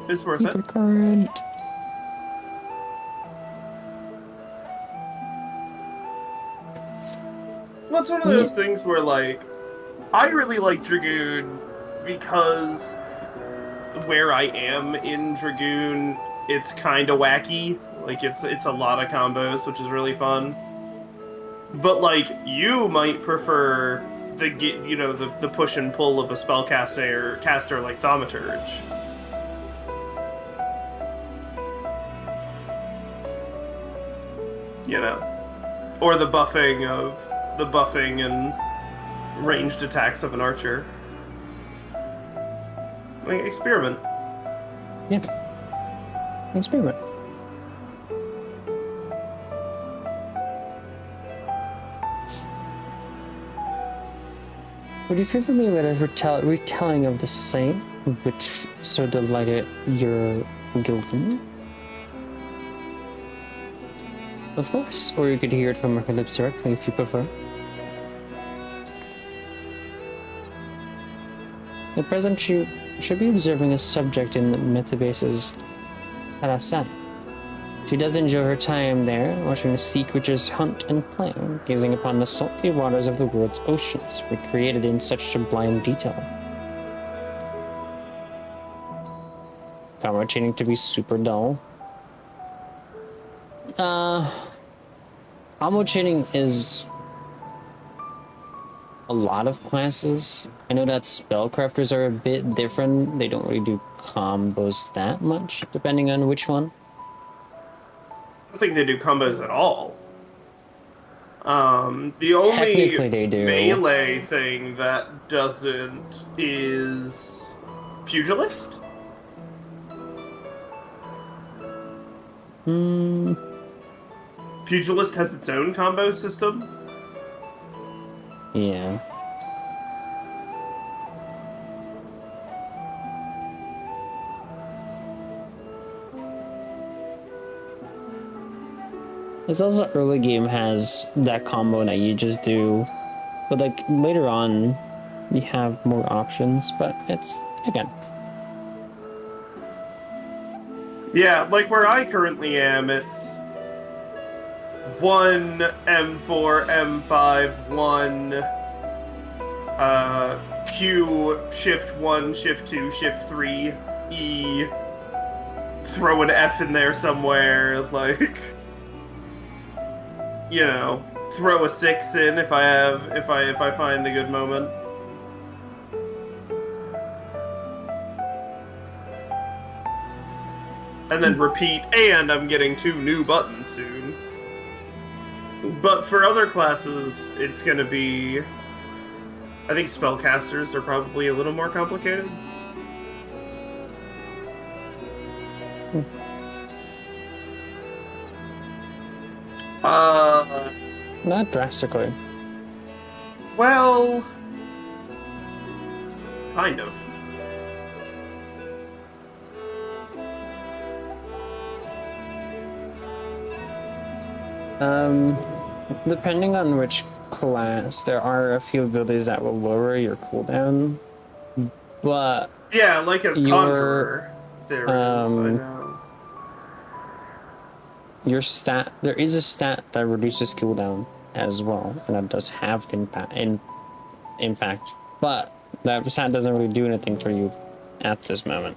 [SPEAKER 2] It's worth it.
[SPEAKER 1] Current.
[SPEAKER 2] Well, it's one of those things where, like, I really like Dragoon because where I am in Dragoon, it's kind of wacky. Like, it's a lot of combos, which is really fun. But, like, you might prefer the push and pull of a caster like Thaumaturge. You know, or the buffing and ranged attacks of an archer. Like, experiment.
[SPEAKER 1] Yeah. Experiment. Would you favor me with a retelling of the same, which so delighted your guildman? Of course, or you could hear it from her lips directly if you prefer. At present, you should be observing a subject in the metabase's Harasan. She does enjoy her time there, watching the sea creatures hunt and play, gazing upon the salty waters of the world's oceans, recreated in such sublime detail. Combat chaining to be super dull. Combo chaining is a lot of classes. I know that spellcrafters are a bit different. They don't really do combos that much, depending on which one.
[SPEAKER 2] I don't think they do combos at all. The only
[SPEAKER 1] Technically they do.
[SPEAKER 2] melee thing that doesn't is Pugilist. Pugilist has its own combo system.
[SPEAKER 1] Yeah. It's also early game has that combo that you just do, but like later on, you have more options. But it's again.
[SPEAKER 2] Yeah, like where I currently am, it's 1 M4 M5 1 Q shift 1 shift 2 shift 3 E, throw an F in there somewhere, like, you know, throw a 6 in if I find the good moment. And then repeat, and I'm getting 2 new buttons soon. But for other classes, it's gonna be... I think spellcasters are probably a little more complicated.
[SPEAKER 1] Not drastically.
[SPEAKER 2] Well... kind of.
[SPEAKER 1] Depending on which class, there are a few abilities that will lower your cooldown, but
[SPEAKER 2] Yeah, like as Conjurer, there is, I know.
[SPEAKER 1] Your stat, there is a stat that reduces cooldown as well, and that does have impact, but that stat doesn't really do anything for you at this moment.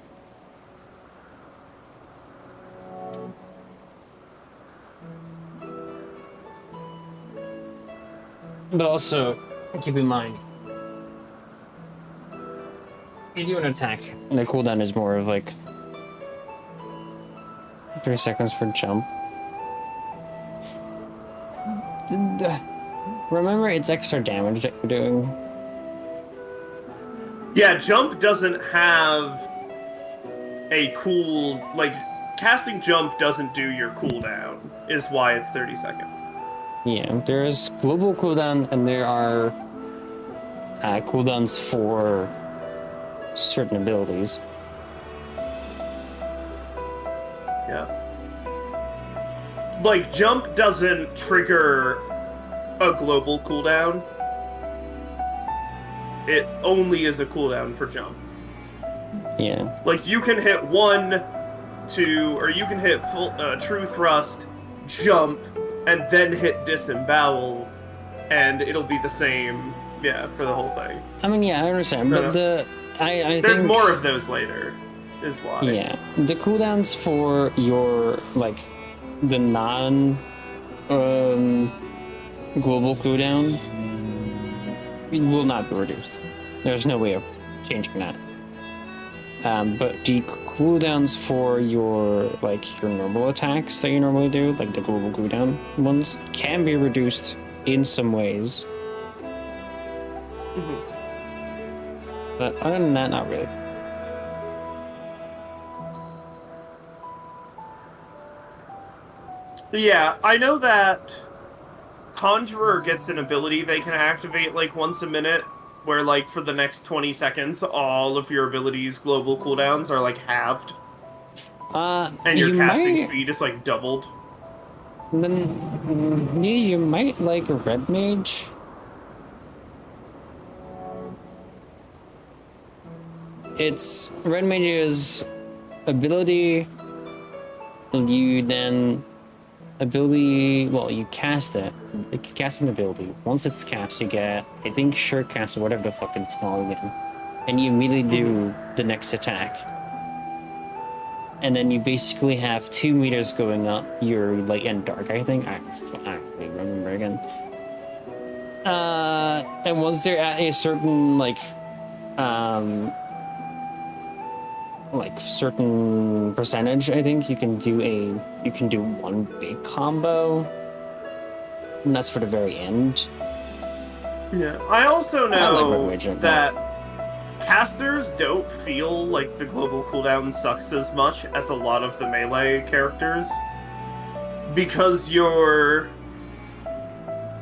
[SPEAKER 1] But also, keep in mind, you do an attack, and the cooldown is more of like 3 seconds for jump. Remember, it's extra damage that you're doing.
[SPEAKER 2] Yeah, jump doesn't have a cool... like, casting jump doesn't do your cooldown, is why it's 30 seconds.
[SPEAKER 1] Yeah, there's global cooldown, and there are cooldowns for certain abilities.
[SPEAKER 2] Yeah. Like, jump doesn't trigger a global cooldown. It only is a cooldown for jump.
[SPEAKER 1] Yeah.
[SPEAKER 2] Like, you can hit 1, 2, or you can hit full true thrust, jump, and then hit disembowel, and it'll be the same, yeah, for the whole thing.
[SPEAKER 1] I mean, yeah, I understand, but I
[SPEAKER 2] there's
[SPEAKER 1] think,
[SPEAKER 2] more of those later, is why.
[SPEAKER 1] Yeah, the cooldowns for your, like, the non global cooldown will not be reduced. There's no way of changing that. But the cooldowns for your, like, your normal attacks that you normally do, like the global cooldown ones, can be reduced in some ways. But other than that, not really.
[SPEAKER 2] Yeah, I know that Conjurer gets an ability they can activate, like, once a minute, where, like, for the next 20 seconds, all of your abilities' global cooldowns are, like, halved. And your casting speed is, like, doubled.
[SPEAKER 1] Then, yeah, you might like Red Mage. It's Red Mage's ability. You then ability. Well, you cast it. You cast an ability. Once it's cast, you get, I think, short cast or whatever the fuck it's called again, and you immediately do the next attack. And then you basically have 2 meters going up your light and dark, I think. I don't remember again. And once they're at a certain, like certain percentage, I think you can do one big combo. And that's for the very end.
[SPEAKER 2] Yeah. I also
[SPEAKER 1] I like
[SPEAKER 2] know
[SPEAKER 1] Red Witch,
[SPEAKER 2] that casters don't feel like the global cooldown sucks as much as a lot of the melee characters. Because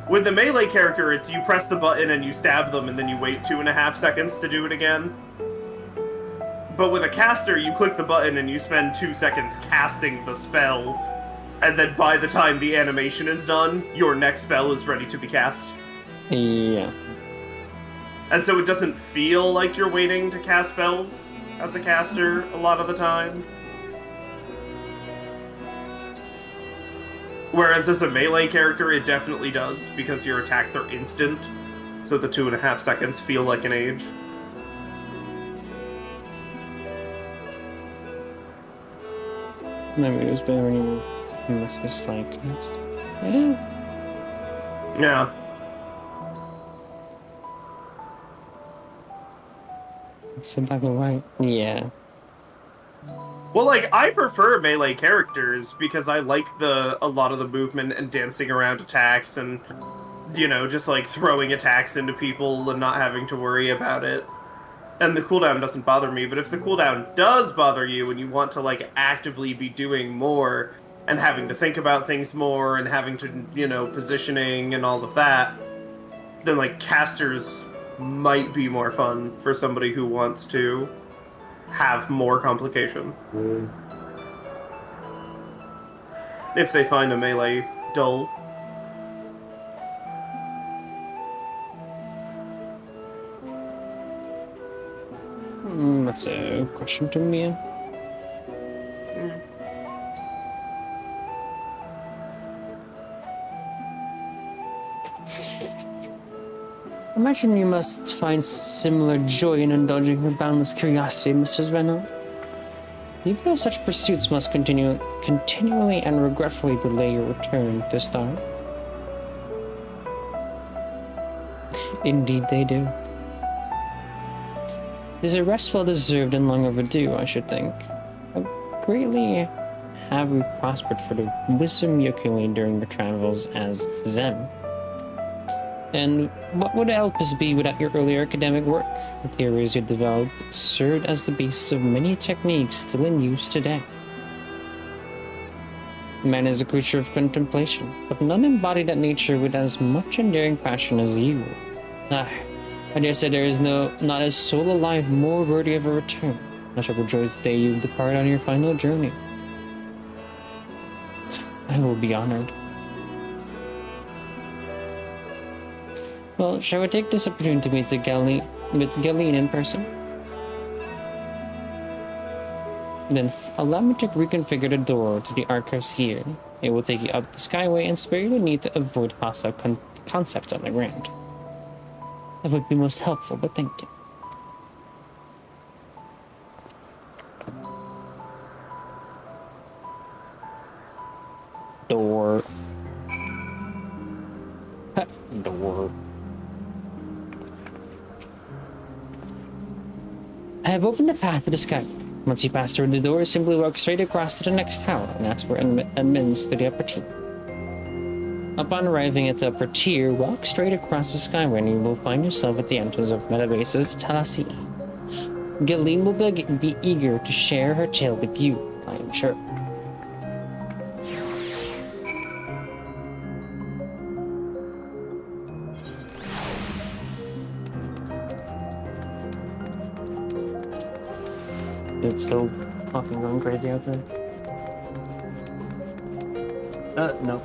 [SPEAKER 2] with the melee character, it's you press the button and you stab them and then you wait 2.5 seconds to do it again. But with a caster, you click the button and you spend 2 seconds casting the spell, and then by the time the animation is done, your next spell is ready to be cast.
[SPEAKER 1] Yeah.
[SPEAKER 2] And so it doesn't feel like you're waiting to cast spells as a caster a lot of the time. Whereas as a melee character, it definitely does, because your attacks are instant, so the 2.5 seconds feel like an age.
[SPEAKER 1] Maybe it was better when you was just like, yeah.
[SPEAKER 2] Yeah.
[SPEAKER 1] It's black and white. Yeah.
[SPEAKER 2] Well, like, I prefer melee characters because I like a lot of the movement and dancing around attacks and, you know, just like throwing attacks into people and not having to worry about it. And the cooldown doesn't bother me, but if the cooldown does bother you and you want to, like, actively be doing more and having to think about things more and having to, you know, positioning and all of that, then, like, casters might be more fun for somebody who wants to have more complication. If they find a melee dull.
[SPEAKER 1] That's a question to me. Imagine you must find similar joy in indulging your boundless curiosity, Mrs. Reynolds. Even though such pursuits must continually and regretfully delay your return to Star. Indeed they do. It is a rest well deserved and long overdue, I should think. Greatly have we prospered for the wisdom you accumulated during your travels as Zem. And what would Elpis be without your earlier academic work? The theories you developed served as the basis of many techniques still in use today. Man is a creature of contemplation, but none embody that nature with as much enduring passion as you. I dare say there is not a soul alive more worthy of a return. I shall rejoice the day you depart on your final journey. I will be honored. Well, shall we take this opportunity to meet Galeen in person? Then allow me to reconfigure the door to the archives here. It will take you up the skyway and spare you the need to avoid hostile concepts on the ground. That would be most helpful, but thank you. Door. Door. I have opened a path to the sky. Once you pass through the door, simply walk straight across to the next tower, and that's where admits to the upper tier. Upon arriving at the upper tier, walk straight across the skyway and you will find yourself at the entrance of Metabase's Talasi. Galeen will be eager to share her tale with you, I am sure. It's still fucking going crazy out there. No.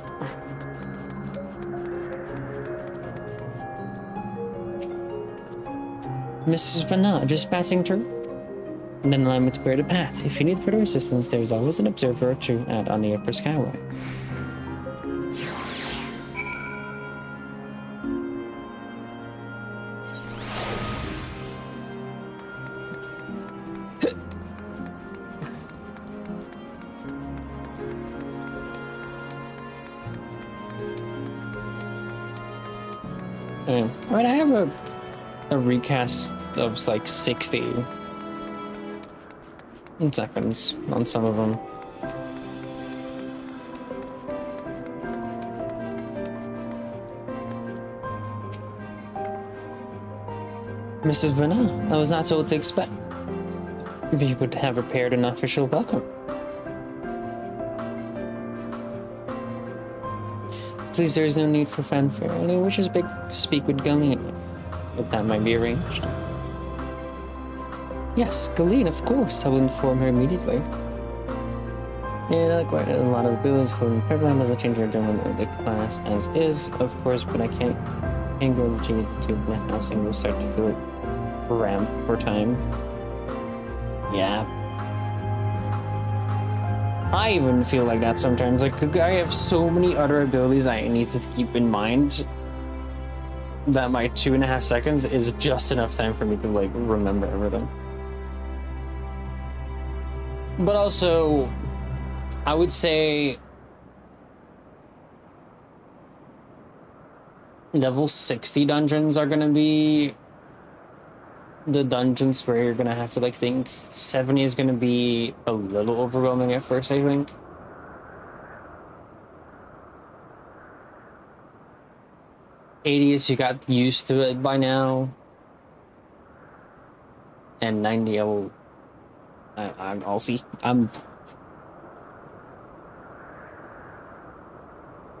[SPEAKER 1] Mrs. Vanna, just passing through? Then allow me to clear the path. If you need further assistance, there's always an observer or two out on the upper skyway. Alright, I have a recast of like 60 seconds on some of them. Mrs. Vanna, I was not told to expect. We would have prepared an official welcome. Please, there is no need for fanfare. Only wishes to speak with Galeen, if that might be arranged. Yes, Galeen, of course. I will inform her immediately. Yeah, not quite a lot of bills, so Pepperline doesn't change her gentleman of the class as is, of course, but I can't go to the tube in the house and we'll start to feel cramped for time. Yeah. I even feel like that sometimes. Like, I have so many other abilities I need to keep in mind that my 2.5 seconds is just enough time for me to, like, remember everything. But also, I would say level 60 dungeons are gonna be the dungeons where you're gonna have to, like, think. 70 is gonna be a little overwhelming at first, I think. '80s, you got used to it by now. And 90, I'll see. I'm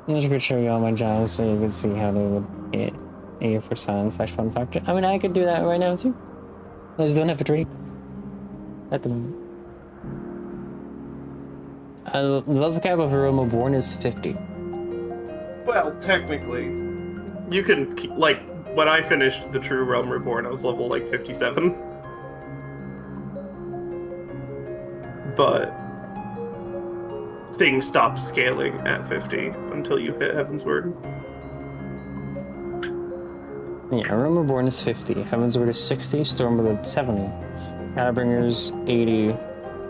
[SPEAKER 1] just gonna show you all my jobs so you can see how they would hit A for silence/fun factor. I mean, I could do that right now too. I just don't have a trade at the moment. The level cap of A Realm Reborn is 50.
[SPEAKER 2] Well, technically, you can like when I finished the true Realm Reborn, I was level like 57. But things stop scaling at 50 until you hit Heavensward.
[SPEAKER 1] Yeah, Realm Reborn is 50, Heavensward is 60, Stormblood 70, Shadowbringers 80,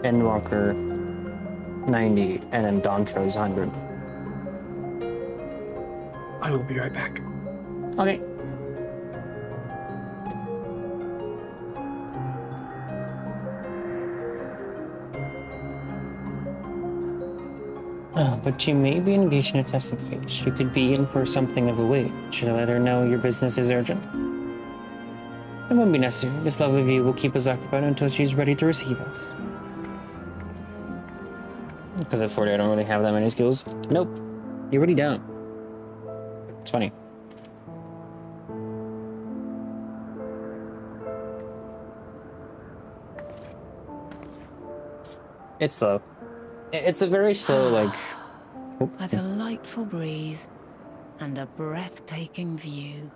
[SPEAKER 1] Endwalker 90, and then Dawntrail is 100.
[SPEAKER 2] I will be right back.
[SPEAKER 1] Okay. But you may be engaged in a testing phase. You could be in for something of a wait. Should I let her know your business is urgent? It won't be necessary. This lovely view will keep us occupied until she's ready to receive us. Because at 40 I don't really have that many skills. Nope. You really don't. It's funny. It's slow. It's a very slow, like...
[SPEAKER 4] A delightful breeze and a breathtaking view.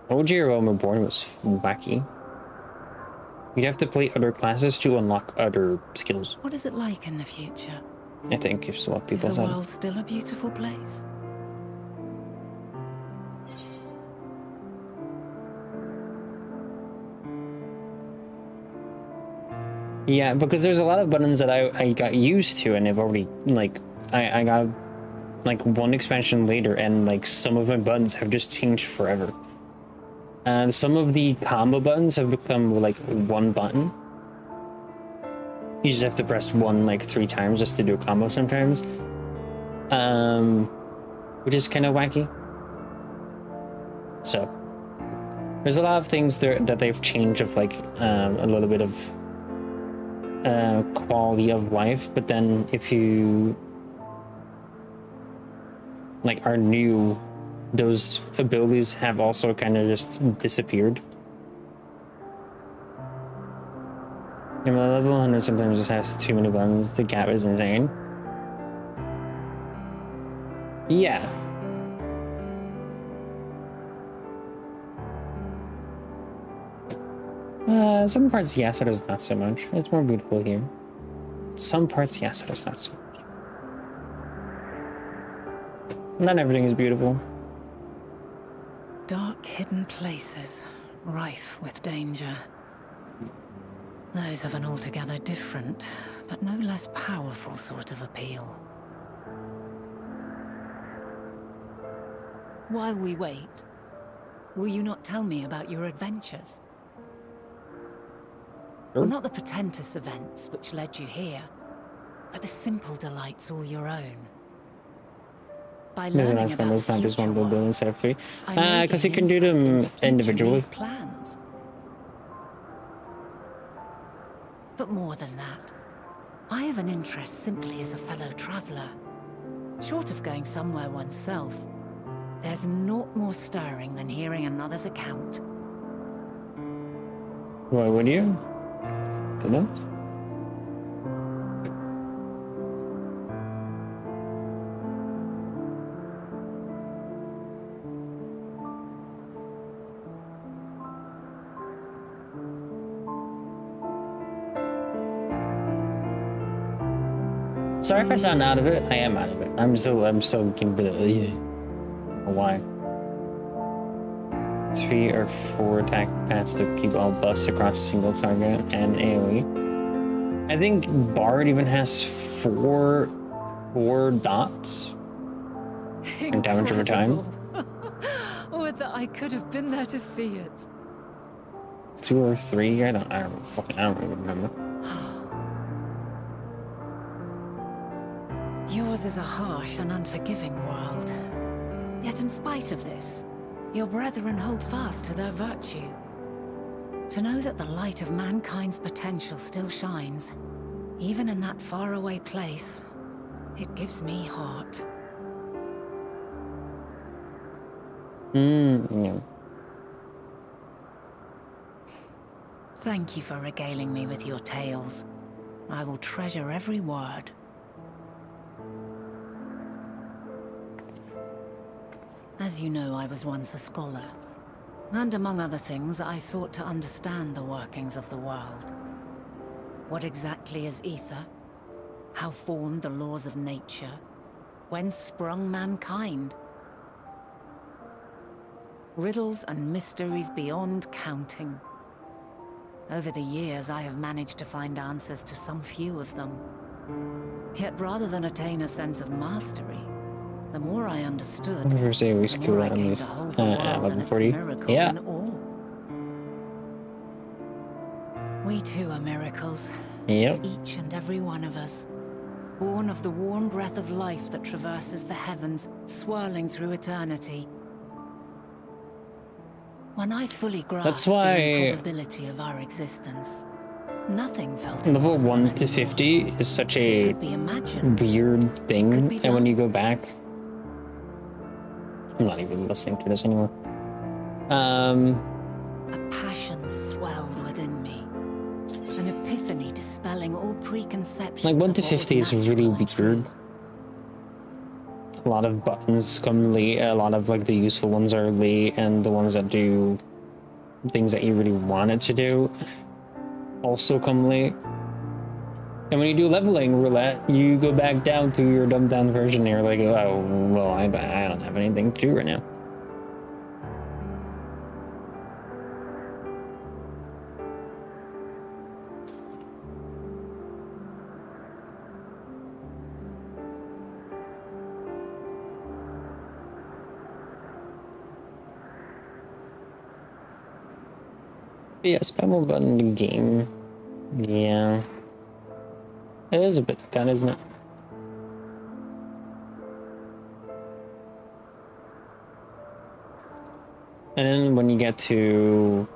[SPEAKER 1] OG Realm Reborn was wacky. You'd have to play other classes to unlock other skills.
[SPEAKER 4] What is it like in the future?
[SPEAKER 1] I think is what people
[SPEAKER 4] Is the
[SPEAKER 1] said.
[SPEAKER 4] world still a beautiful place?
[SPEAKER 1] Yeah, because there's a lot of buttons that I got used to and I've already, like, I got, like, one expansion later and, like, some of my buttons have just changed forever. And some of the combo buttons have become, like, one button. You just have to press one, like, 3 times just to do a combo sometimes. Which is kind of wacky. So, there's a lot of things there that they've changed of, like, a little bit of quality of life, but then if you like are new, those abilities have also kind of just disappeared. And my level 100 sometimes just has too many buttons. The gap is insane. Yeah. Some parts, yes, others not so much. It's more beautiful here. Some parts, yes, others not so much. Not everything is beautiful.
[SPEAKER 4] Dark hidden places, rife with danger. Those have an altogether different, but no less powerful sort of appeal. While we wait, will you not tell me about your adventures?
[SPEAKER 1] Sure.
[SPEAKER 4] Not the portentous events which led you here, but the simple delights all your own. By
[SPEAKER 1] There's a
[SPEAKER 4] learning
[SPEAKER 1] nice
[SPEAKER 4] about
[SPEAKER 1] members, not just one
[SPEAKER 4] future
[SPEAKER 1] build
[SPEAKER 4] worlds,
[SPEAKER 1] instead of 3.
[SPEAKER 4] I may
[SPEAKER 1] Because you
[SPEAKER 4] gain
[SPEAKER 1] can do
[SPEAKER 4] insight
[SPEAKER 1] them
[SPEAKER 4] into future
[SPEAKER 1] individually.
[SPEAKER 4] Lee's plans. But more than that, I have an interest simply as a fellow traveler. Short of going somewhere oneself, there's naught more stirring than hearing another's account.
[SPEAKER 1] Why would you? Don't know. Sorry if I sound out of it. I am out of it. I'm so completely. Why? 3 or 4 attack paths to keep all buffs across single target and AoE. I think Bard even has 4 dots and damage over time.
[SPEAKER 4] Would that I could have been there to see it.
[SPEAKER 1] 2 or 3? I don't even remember.
[SPEAKER 4] Yours is a harsh and unforgiving world. Yet in spite of this, your brethren hold fast to their virtue. To know that the light of mankind's potential still shines, even in that faraway place, it gives me heart.
[SPEAKER 1] Yeah.
[SPEAKER 4] Thank you for regaling me with your tales. I will treasure every word. As you know, I was once a scholar. And among other things, I sought to understand the workings of the world. What exactly is Aether? How formed the laws of nature? Whence sprung mankind? Riddles and mysteries beyond counting. Over the years, I have managed to find answers to some few of them. Yet rather than attain a sense of mastery, the more I understood,
[SPEAKER 1] Here's a we
[SPEAKER 4] the more
[SPEAKER 1] skill
[SPEAKER 4] I
[SPEAKER 1] at
[SPEAKER 4] came
[SPEAKER 1] least
[SPEAKER 4] to hold the world and
[SPEAKER 1] level
[SPEAKER 4] its
[SPEAKER 1] 40.
[SPEAKER 4] miracles
[SPEAKER 1] Yeah.
[SPEAKER 4] in awe. We too are miracles.
[SPEAKER 1] Yep.
[SPEAKER 4] Each and every one of us. Born of the warm breath of life that traverses the heavens, swirling through eternity. When I fully grasped
[SPEAKER 1] why
[SPEAKER 4] the improbability of our existence, nothing felt
[SPEAKER 1] level
[SPEAKER 4] impossible
[SPEAKER 1] 1 to
[SPEAKER 4] anymore.
[SPEAKER 1] 50 is such
[SPEAKER 4] If it
[SPEAKER 1] a
[SPEAKER 4] could be imagined,
[SPEAKER 1] weird thing,
[SPEAKER 4] could be
[SPEAKER 1] and when
[SPEAKER 4] done.
[SPEAKER 1] you go back, I'm not even listening to this anymore.
[SPEAKER 4] a passion swelled within me. An epiphany dispelling all preconceptions.
[SPEAKER 1] Like 1 to
[SPEAKER 4] of what was
[SPEAKER 1] 50 is really
[SPEAKER 4] natural and
[SPEAKER 1] weird.
[SPEAKER 4] true.
[SPEAKER 1] A lot of buttons come late, a lot of like the useful ones are late, and the ones that do things that you really want it to do also come late. And when you do leveling roulette, you go back down to your dumbed down version and you're like, oh, well, I don't have anything to do right now. But yeah, spam more button in the game. Yeah. It is a bit done, isn't it? And then when you get to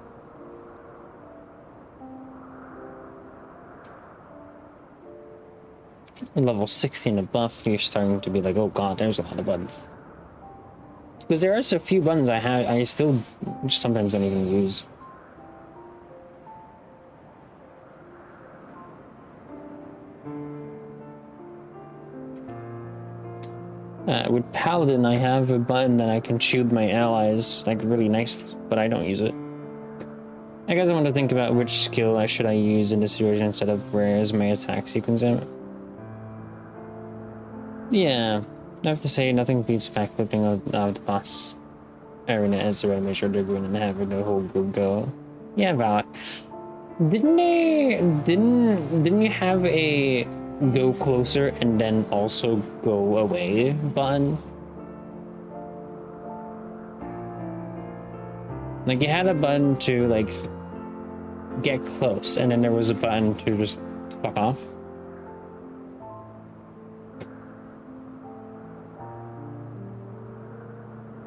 [SPEAKER 1] level 60 and above, you're starting to be like, oh god, there's a lot of buttons. Because there are a few buttons I still sometimes don't even use. With Paladin, I have a button that I can shield my allies, like really nice, but I don't use it. I guess I want to think about which skill I should use in this situation instead of where is my attack sequence in. Yeah, I have to say nothing beats backflipping out of the boss arena as the way I make sure they're going and having the whole group go. Yeah, Val. Didn't you have a go closer and then also go away button? Like you had a button to like get close and then there was a button to just fuck off.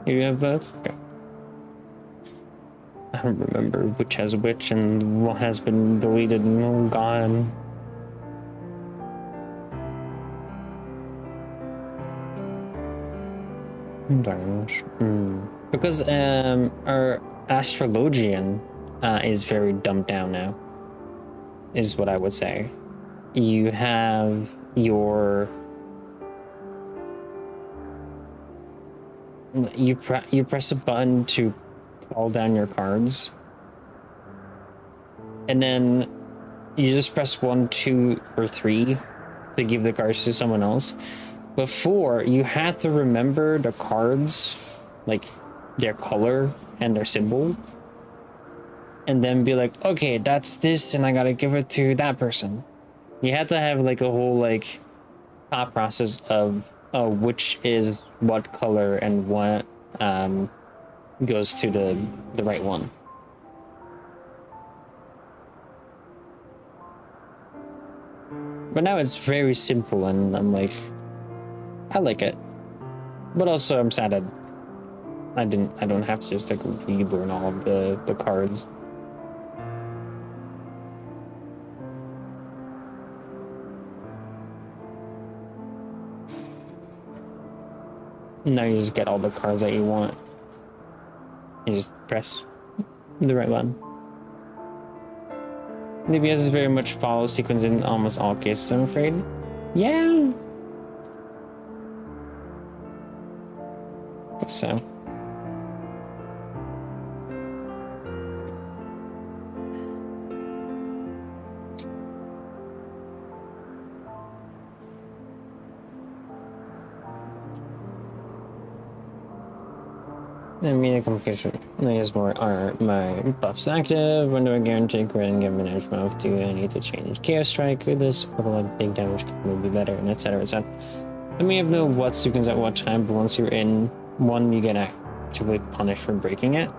[SPEAKER 1] You have both? Okay. I don't remember which has which and what has been deleted. Oh god. Because our astrologian is very dumbed down now, is what I would say. You have your you press a button to call down your cards, and then you just press 1, 2, or 3 to give the cards to someone else. Before, you had to remember the cards, like their color and their symbol, and then be like, okay, that's this, and I gotta give it to that person. You had to have like a whole like thought process of which is what color and what goes to the right one. But now it's very simple, and I'm like, I like it. But also I'm sad that I don't have to just like relearn all of the cards. Now you just get all the cards that you want. You just press the right button. DPS is very much follow sequence in almost all cases, I'm afraid. Yeah. I guess so. Immediate complication. I use more are my buffs active. When do I guarantee crit and give an edge buff? Do I need to change Chaos Strike with this? Or like big damage will be better, and etc. etc. I mean, I have no what sequence at what time, but once you're in one, you get actively punished for breaking it.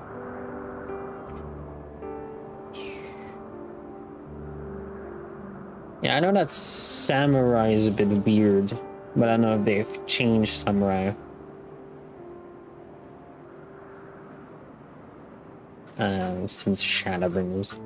[SPEAKER 1] Yeah, I know that Samurai is a bit weird, but I don't know if they've changed Samurai. Since Shadowbringers.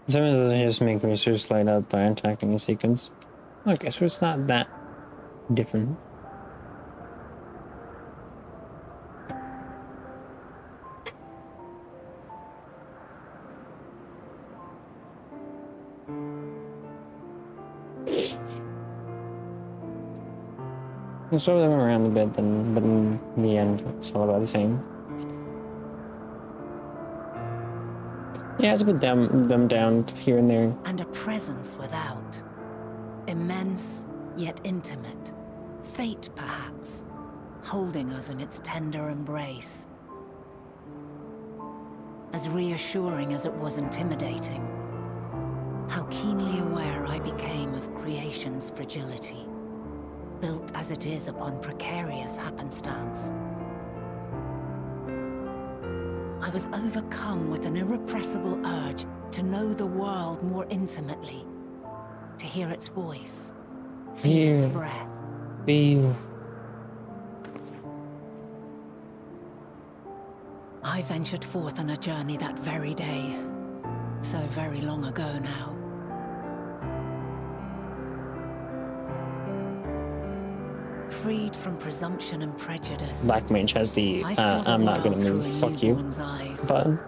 [SPEAKER 1] Sometimes doesn't just make research light up by attacking a sequence. Okay, so it's not that different. We'll show them around a bit, then, but in the end, it's all about the same. Yeah, it's a bit dumbed down here and there.
[SPEAKER 4] And a presence without. Immense, yet intimate. Fate, perhaps, holding us in its tender embrace. As reassuring as it was intimidating. How keenly aware I became of creation's fragility. Built as it is upon precarious happenstance. I was overcome with an irrepressible urge to know the world more intimately, to hear its voice, feel its breath.
[SPEAKER 1] Feel.
[SPEAKER 4] I ventured forth on a journey that very day, so very long ago now. Freed from presumption and prejudice.
[SPEAKER 1] Black Mage has the I'm not gonna move, fuck you button.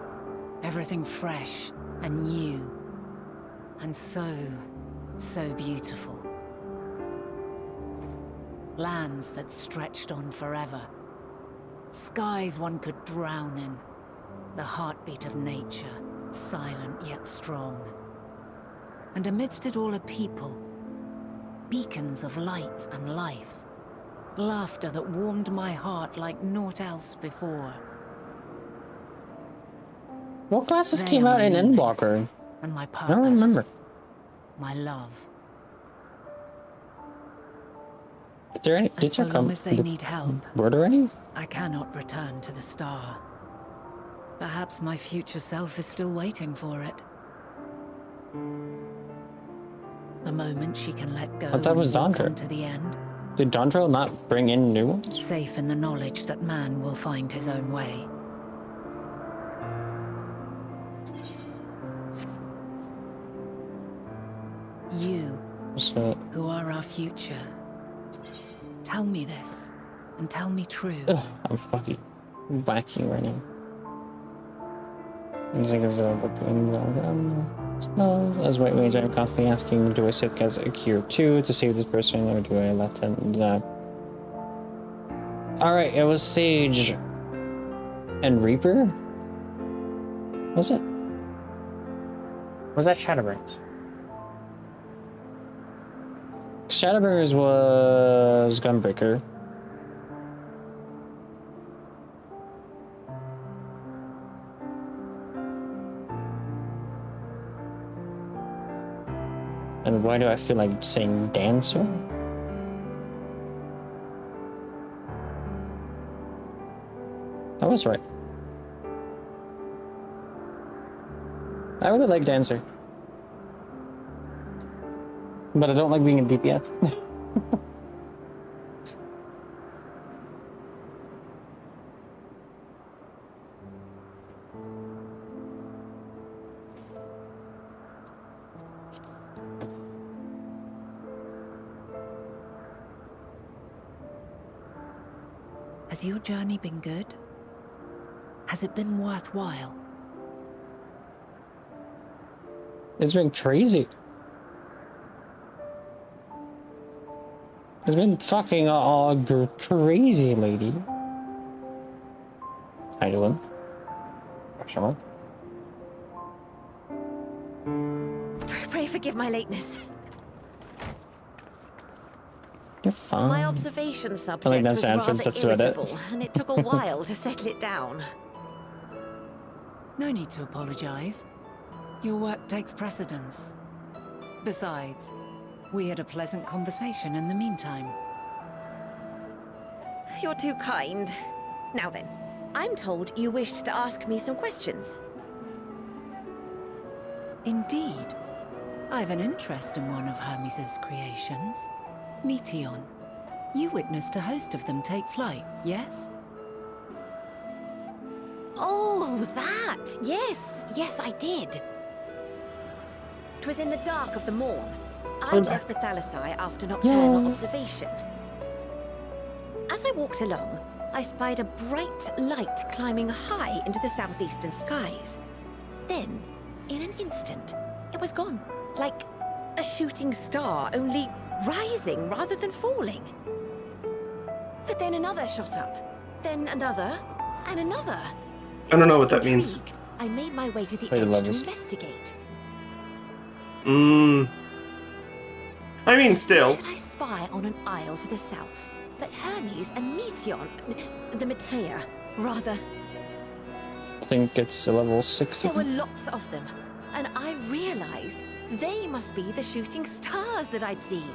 [SPEAKER 4] Everything fresh and new. And so beautiful. Lands that stretched on forever. Skies one could drown in. The heartbeat of nature, silent yet strong. And amidst it all a people. Beacons of light and life. Laughter that warmed my heart like naught else before.
[SPEAKER 1] What classes came out in Endwalker?
[SPEAKER 4] And my purpose,
[SPEAKER 1] I don't remember.
[SPEAKER 4] my love. And so long as they need help,
[SPEAKER 1] were there any?
[SPEAKER 4] I cannot return to the star. Perhaps my future self is still waiting for it. The moment she can let go
[SPEAKER 1] But that was
[SPEAKER 4] and come
[SPEAKER 1] Dondra.
[SPEAKER 4] to the end.
[SPEAKER 1] Did Dondra not bring in new ones?
[SPEAKER 4] Safe in the knowledge that man will find his own way. You,
[SPEAKER 1] So,
[SPEAKER 4] who are our future, tell me this, and tell me true.
[SPEAKER 1] I'm fucking wacky right now. As I was waiting, I'm constantly asking, do I save as a cure 2 to save this person, or do I let them die? Alright, it was Sage and Reaper? Was it? Was that Shadowbringers? Shadowbringers was Gunbreaker. And why do I feel like saying Dancer? I was right. I really like Dancer. But I don't like being a DPS.
[SPEAKER 4] Has your journey been good? Has it been worthwhile?
[SPEAKER 1] It's been crazy. It's been fucking crazy, lady. How you doing? Question mark.
[SPEAKER 6] Pray forgive my lateness.
[SPEAKER 1] You're fine.
[SPEAKER 6] My observation subject
[SPEAKER 1] I like that
[SPEAKER 6] was
[SPEAKER 1] sound
[SPEAKER 6] rather
[SPEAKER 1] fits, that's about it.
[SPEAKER 6] irritable, and it took a while to settle it down.
[SPEAKER 4] No need to apologize. Your work takes precedence. Besides, we had a pleasant conversation in the meantime.
[SPEAKER 6] You're too kind. Now then, I'm told you wished to ask me some questions.
[SPEAKER 4] Indeed. I have an interest in one of Hermes' creations. Meteon. You witnessed a host of them take flight, yes?
[SPEAKER 6] Oh, that! Yes, yes, I did. 'Twas in the dark of the morn. I left the Thalassai after nocturnal observation. As I walked along, I spied a bright light climbing high into the southeastern skies. Then, in an instant, it was gone. Like a shooting star, only rising rather than falling. But then another shot up, then another, and another.
[SPEAKER 2] I don't know what that means.
[SPEAKER 6] Intrigued, I made my way to the
[SPEAKER 1] I love
[SPEAKER 6] edge to
[SPEAKER 1] this.
[SPEAKER 6] investigate.
[SPEAKER 2] I mean, still.
[SPEAKER 6] Should I spy on an isle to the south? But Hermes and Meteon, the Metea, rather,
[SPEAKER 1] I think it's a level 6.
[SPEAKER 6] there were lots of them. And I realized they must be the shooting stars that I'd seen.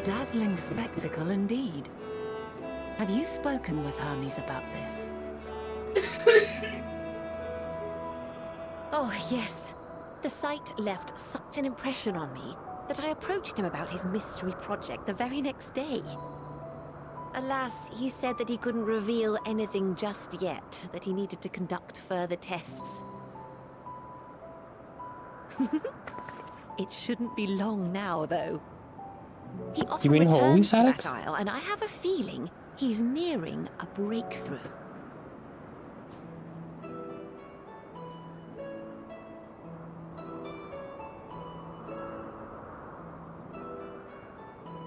[SPEAKER 4] Dazzling spectacle indeed. Have you spoken with Hermes about this?
[SPEAKER 6] Oh, yes. The sight left such an impression on me that I approached him about his mystery project the very next day. Alas, he said that he couldn't reveal anything just yet, that he needed to conduct further tests. It shouldn't be long now, though. He often
[SPEAKER 1] mean
[SPEAKER 6] returns
[SPEAKER 1] always,
[SPEAKER 6] to
[SPEAKER 1] Alex?
[SPEAKER 6] that isle, and I have a feeling he's nearing a breakthrough.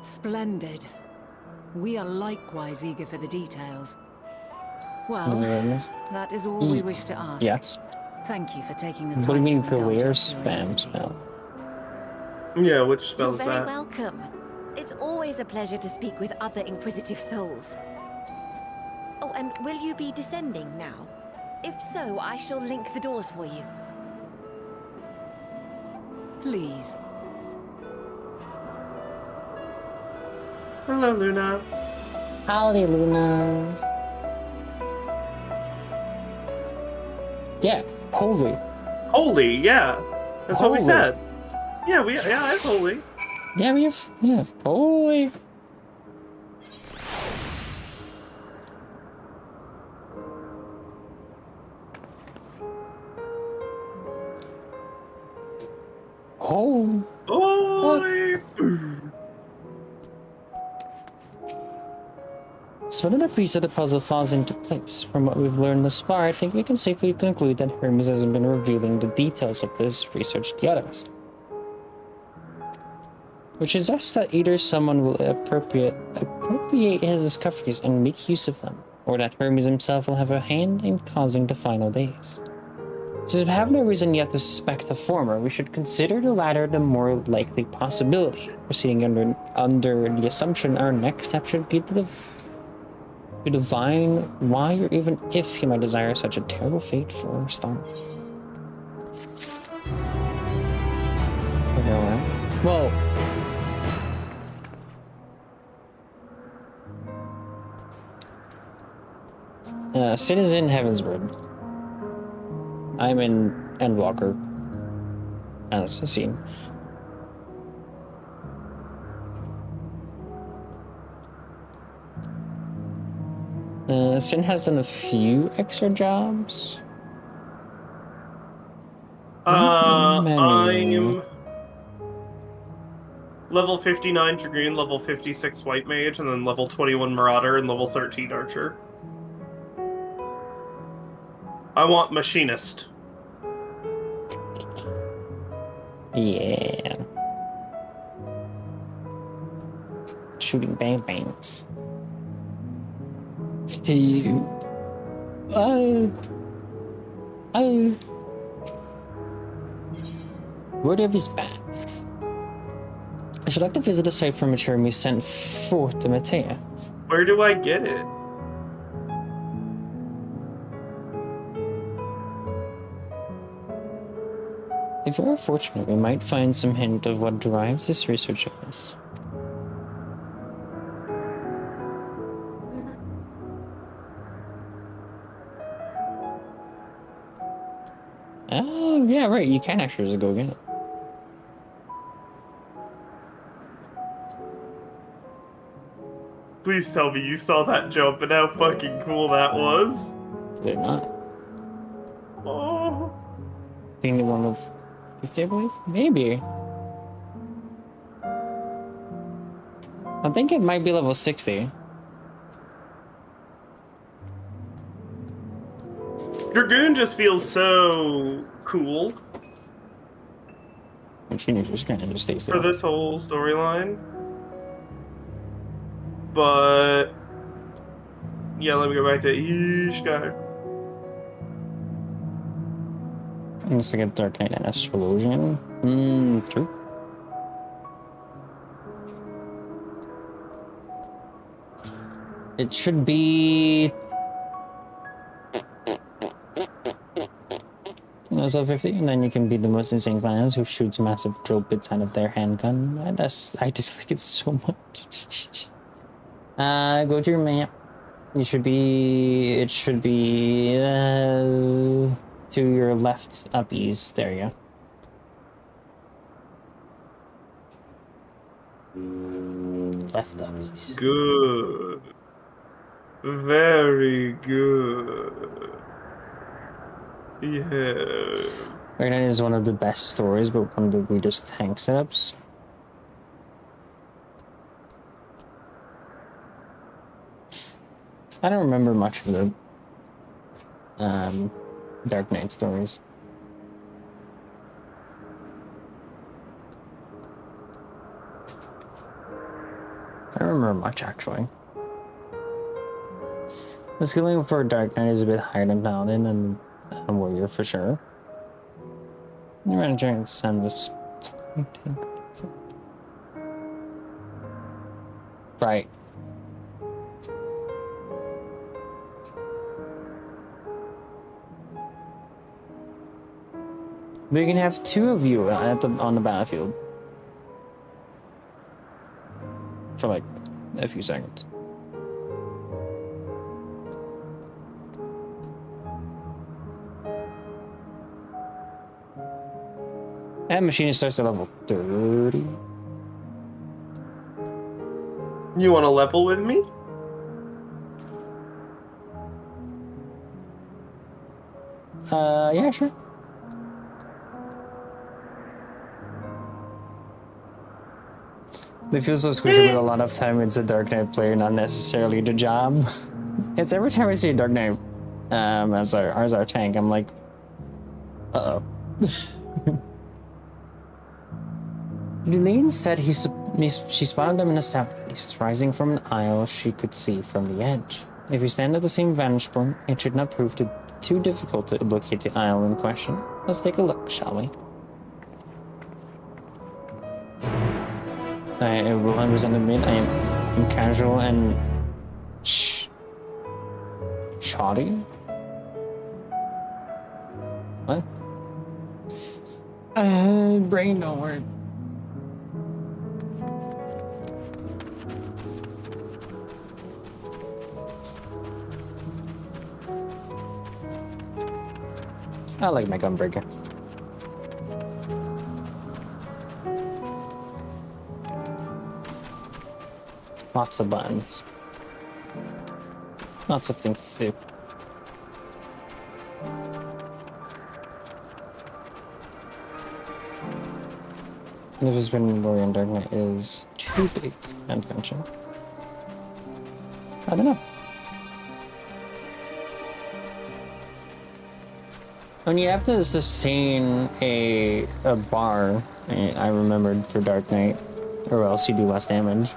[SPEAKER 4] Splendid. We are likewise eager for the details. Well, that is all we wish to ask.
[SPEAKER 1] Yes.
[SPEAKER 4] Thank you for taking the time
[SPEAKER 1] What do you mean
[SPEAKER 4] to indulge
[SPEAKER 1] career
[SPEAKER 4] our
[SPEAKER 1] spam
[SPEAKER 4] curiosity.
[SPEAKER 1] spell?
[SPEAKER 2] Yeah, which
[SPEAKER 6] You're
[SPEAKER 2] spells
[SPEAKER 6] very
[SPEAKER 2] that?
[SPEAKER 6] welcome. It's always a pleasure to speak with other inquisitive souls. Oh, and will you be descending now? If so, I shall link the doors for you.
[SPEAKER 4] Please.
[SPEAKER 2] Hello, Luna.
[SPEAKER 1] Howdy, Luna. Yeah, holy.
[SPEAKER 2] Holy, yeah. That's what we
[SPEAKER 1] Holy.
[SPEAKER 2] said. Yeah, it's holy.
[SPEAKER 1] Yeah, holy. Oh.
[SPEAKER 2] Holy.
[SPEAKER 1] So another piece of the puzzle falls into place. From what we've learned thus far, I think we can safely conclude that Hermes hasn't been revealing the details of his research to the others. Which suggests that either someone will appropriate his discoveries and make use of them, or that Hermes himself will have a hand in causing the final days. Since we have no reason yet to suspect the former, we should consider the latter the more likely possibility, proceeding under the assumption our next step should be to divine why or even if he might desire such a terrible fate for Storm. Well, Sin is in Heavensward. I'm in Endwalker, as seen. Sin has done a few extra jobs.
[SPEAKER 2] I'm level 59 Dragoon, level 56 White Mage, and then level 21 Marauder, and level 13 Archer. I want Machinist.
[SPEAKER 1] Yeah. Shooting bang bangs. Hey. Word of his back. I should like to visit a site from which Hermes sent forth to Matea.
[SPEAKER 2] Where do I get it?
[SPEAKER 1] If we are fortunate, we might find some hint of what drives this research of us. Oh, yeah, right. You can actually just go get it.
[SPEAKER 2] Please tell me you saw that jump and how fucking cool that was.
[SPEAKER 1] Did not.
[SPEAKER 2] Oh.
[SPEAKER 1] I think the one of 50, I believe? Maybe. I think it might be level 60.
[SPEAKER 2] Dragoon just feels so cool.
[SPEAKER 1] And she just kind of just stays there.
[SPEAKER 2] For this whole storyline. But yeah, let me go back to Ishkai.
[SPEAKER 1] Looks like a Dark Knight and Astrologian. True. It should be... So 50, and then you can be the most insane clans who shoots massive drill bits out of their handgun. I dislike it so much. Go to your map. It should be to your left, up east. There you go. Left up east.
[SPEAKER 2] Good. Very good. Yeah.
[SPEAKER 1] Right now is one of the best stories, but one of the weirdest tank setups. I don't remember much of the Dark Knight stories. I don't remember much actually. The skilling for Dark Knight is a bit higher than Paladin and Warrior for sure. You're gonna try and send this. Right. We can have two of you on the battlefield. For like a few seconds. And machine starts at level 30.
[SPEAKER 2] You want to level with me?
[SPEAKER 1] Yeah, sure. They feel so squishy, but a lot of time it's a Dark Knight player, not necessarily the job. It's every time I see a Dark Knight as our tank, I'm like, uh-oh. Lulaine said she spotted them in the southeast, rising from an isle she could see from the edge. If you stand at the same vantage point, it should not prove too difficult to locate the isle in question. Let's take a look, shall we? I will 100% admit I am casual and shoddy. What? Brain don't work. I like my gunbreaker. Lots of buttons. Lots of things to do. Never been Warrior Dark Knight is too big an adventure. I don't know. When you have to sustain a bar, I remembered for Dark Knight, or else you do less damage.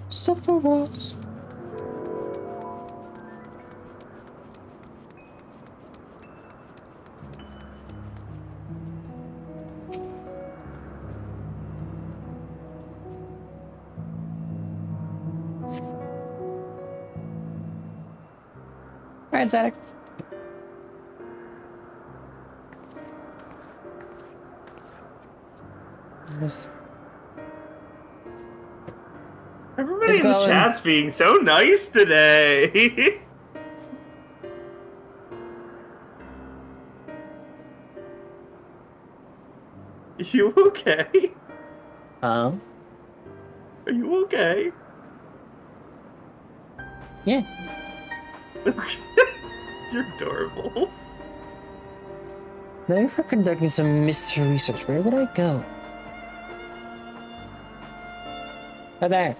[SPEAKER 1] Sephiroth. Alright, Zadok.
[SPEAKER 2] Everybody in the chat's being so nice today. You okay?
[SPEAKER 1] Are
[SPEAKER 2] you okay?
[SPEAKER 1] Yeah.
[SPEAKER 2] You're adorable.
[SPEAKER 1] Maybe for conducting some mystery research, where would I go? Right there.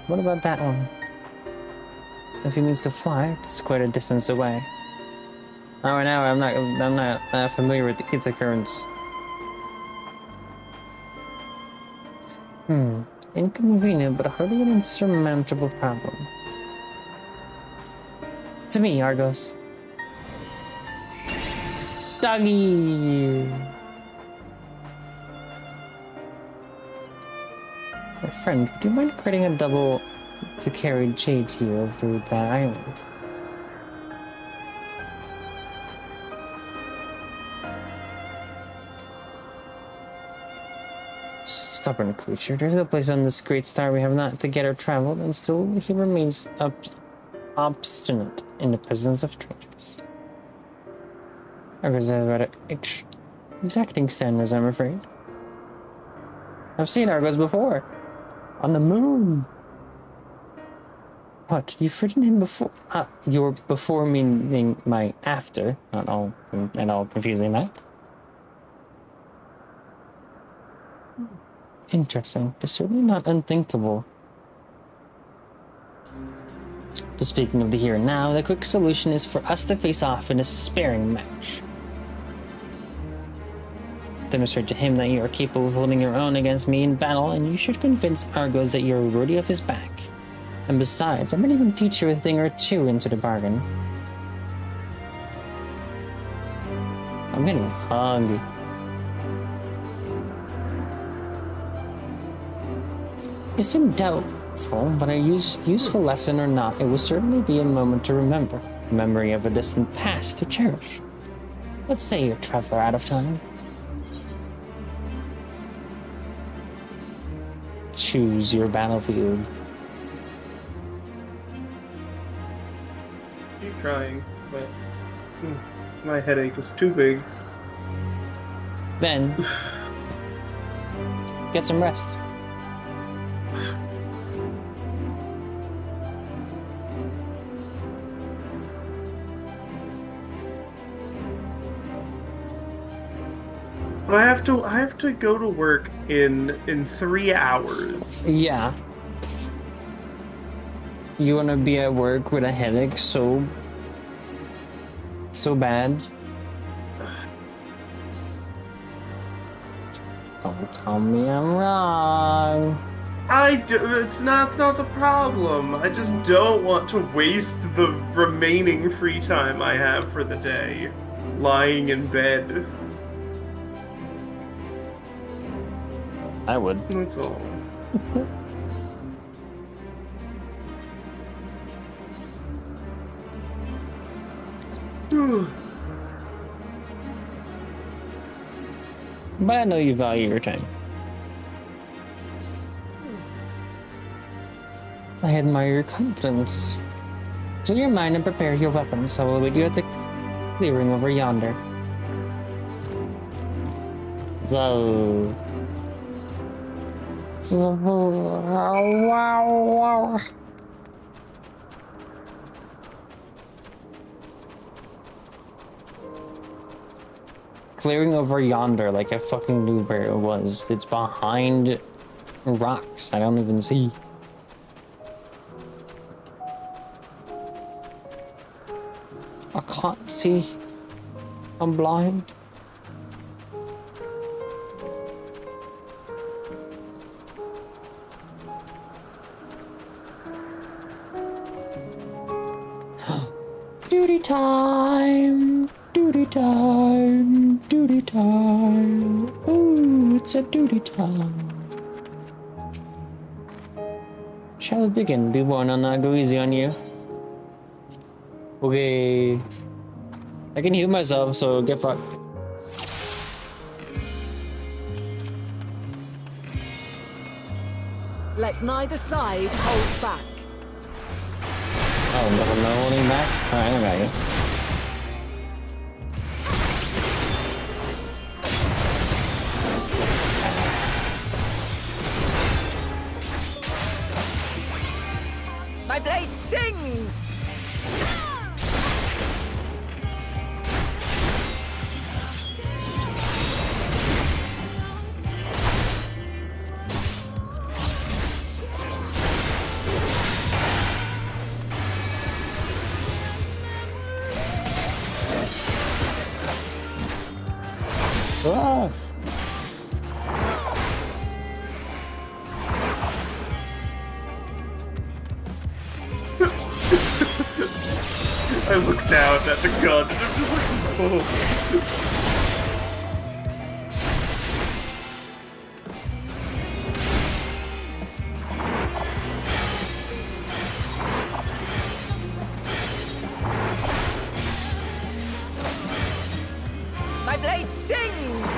[SPEAKER 1] What about that one? If he means to fly, it's quite a distance away. Oh, right now I'm not familiar with the Eather currents. Inconvenient, but hardly an insurmountable problem. To me, Argos. Doggy! My friend, would you mind creating a double to carry Jade here over that island? Stubborn creature. There's no place on this great star we have not together traveled, and still he remains obstinate in the presence of strangers. Argos has rather exacting standards, I'm afraid. I've seen Argos before. On the moon. What? You've ridden him before? Your before meaning my after, not all and all confusing that. Interesting. It's certainly not unthinkable. But speaking of the here and now, the quick solution is for us to face off in a sparing match. Demonstrate to him that you are capable of holding your own against me in battle, and you should convince Argos that you're worthy of his back. And besides, I might even teach you a thing or two into the bargain. I'm getting hungry. It seemed doubtful, but a useful lesson or not, it will certainly be a moment to remember. A memory of a distant past to cherish. Let's say you're traveler out of time. Choose your battlefield.
[SPEAKER 2] Keep trying, but my headache is too big.
[SPEAKER 1] Then, get some rest.
[SPEAKER 2] I have to go to work in 3 hours.
[SPEAKER 1] Yeah. You wanna be at work with a headache so bad? Don't tell me I'm wrong.
[SPEAKER 2] It's not the problem. I just don't want to waste the remaining free time I have for the day lying in bed.
[SPEAKER 1] I would.
[SPEAKER 2] That's all.
[SPEAKER 1] But I know you value your time. I admire your confidence. Clear your mind and prepare your weapons. I will await you at the clearing over yonder. So... Clearing over yonder, like I fucking knew where it was. It's behind rocks. I don't even see. I can't see. I'm blind. Duty time! Duty time! Duty time! Ooh, it's a duty time. Shall we begin? Be warned, I'll not go easy on you. Okay. I can heal myself, so get fucked.
[SPEAKER 7] Let neither side hold back.
[SPEAKER 1] Oh, no holding back? Alright, I got you.
[SPEAKER 7] My blade sings!
[SPEAKER 1] Ah.
[SPEAKER 2] I look down at the gun and I'm just like, oh.
[SPEAKER 7] My blade sings!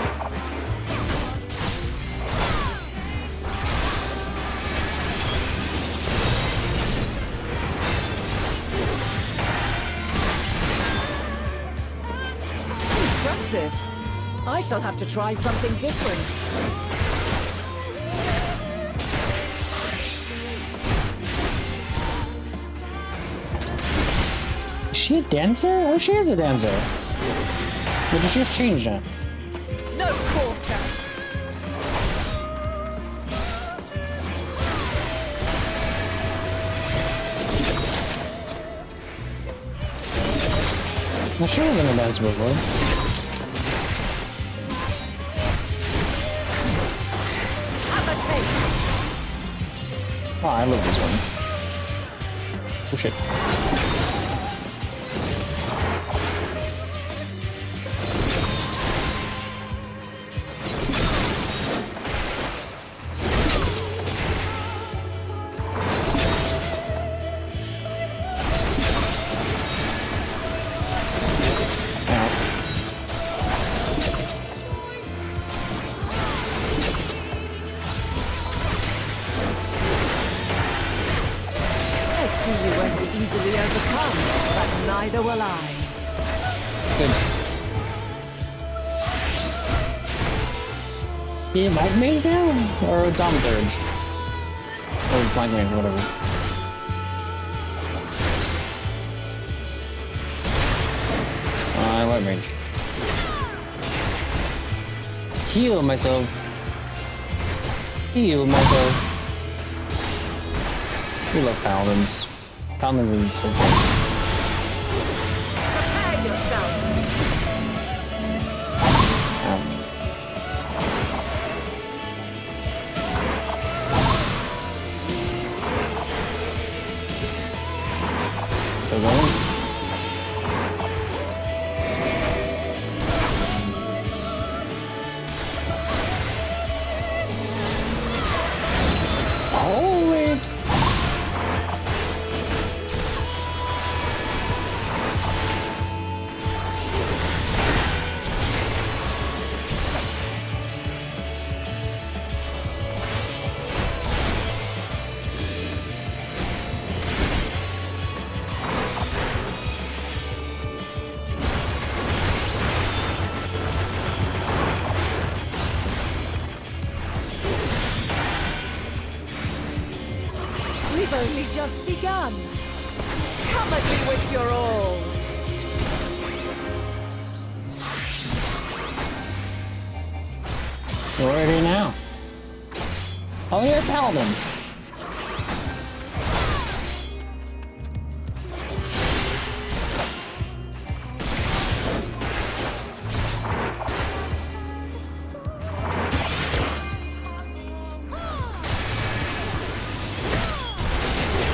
[SPEAKER 7] Impressive. I shall have to try something different.
[SPEAKER 1] Is she a dancer? Oh, she is a dancer. But did you just change that?
[SPEAKER 7] No quarter!
[SPEAKER 1] No, she wasn't a dance before. Oh, I love these ones. Oh shit.
[SPEAKER 7] Neither will I.
[SPEAKER 1] Good. Yeah, Black Mage now? Or Thaumaturge? Or Black Mage, whatever. White Mage. Heal myself. Heal myself. We love Paladins. Paladin leads so good. So going. Holy!
[SPEAKER 7] We've only just begun. Come at me with your all.
[SPEAKER 1] We're ready now. Oh, you're a Paladin.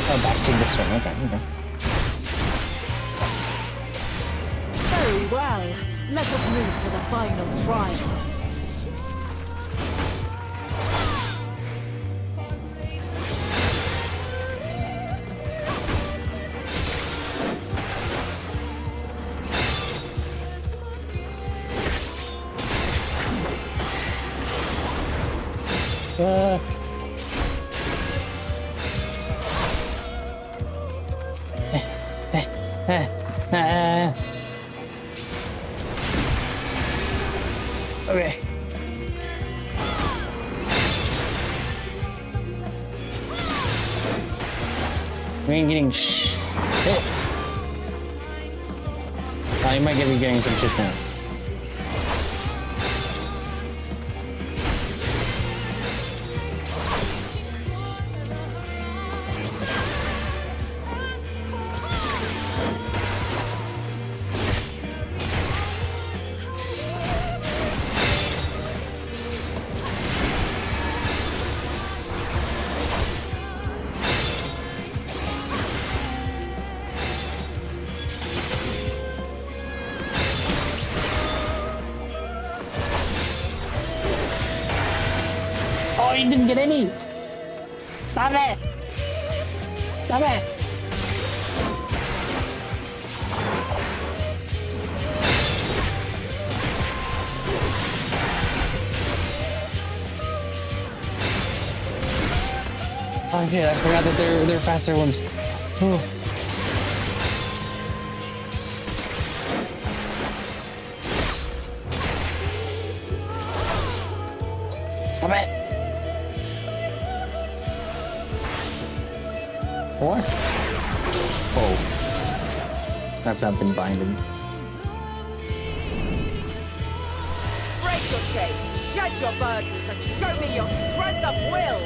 [SPEAKER 1] Oh, back to this one. Okay, okay.
[SPEAKER 7] Very well. Let us move to the final trial.
[SPEAKER 1] Okay. We ain't getting shit. Oh, you might be getting some shit now. Oh, you didn't get any! Stop it! Stop it! Oh yeah, I forgot that they're faster ones. Oh. Stop it! What? Oh. That's not been binded.
[SPEAKER 7] Break your chains, shed your burdens, and show me your strength of will!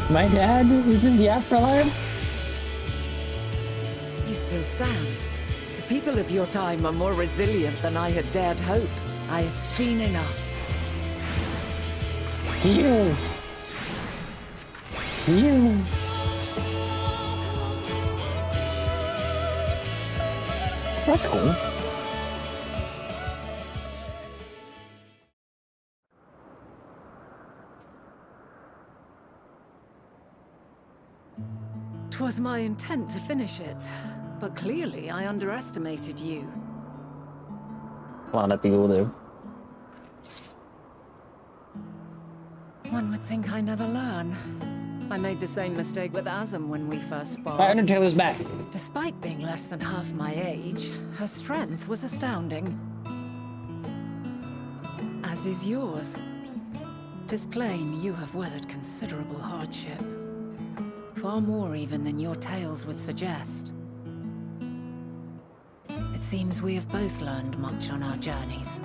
[SPEAKER 1] My dad? Is this the afterlife?
[SPEAKER 7] You still stand. The people of your time are more resilient than I had dared hope. I have seen enough.
[SPEAKER 1] Heal. Heal. That's cool.
[SPEAKER 4] Twas my intent to finish it, but clearly I underestimated you.
[SPEAKER 1] A lot of people do.
[SPEAKER 4] One would think I never learn. I made the same mistake with Azem when we first sparred.
[SPEAKER 1] My Undertale's back.
[SPEAKER 4] Despite being less than half my age, her strength was astounding. As is yours. 'Tis plain you have weathered considerable hardship. Far more even than your tales would suggest. It seems we have both learned much on our journeys.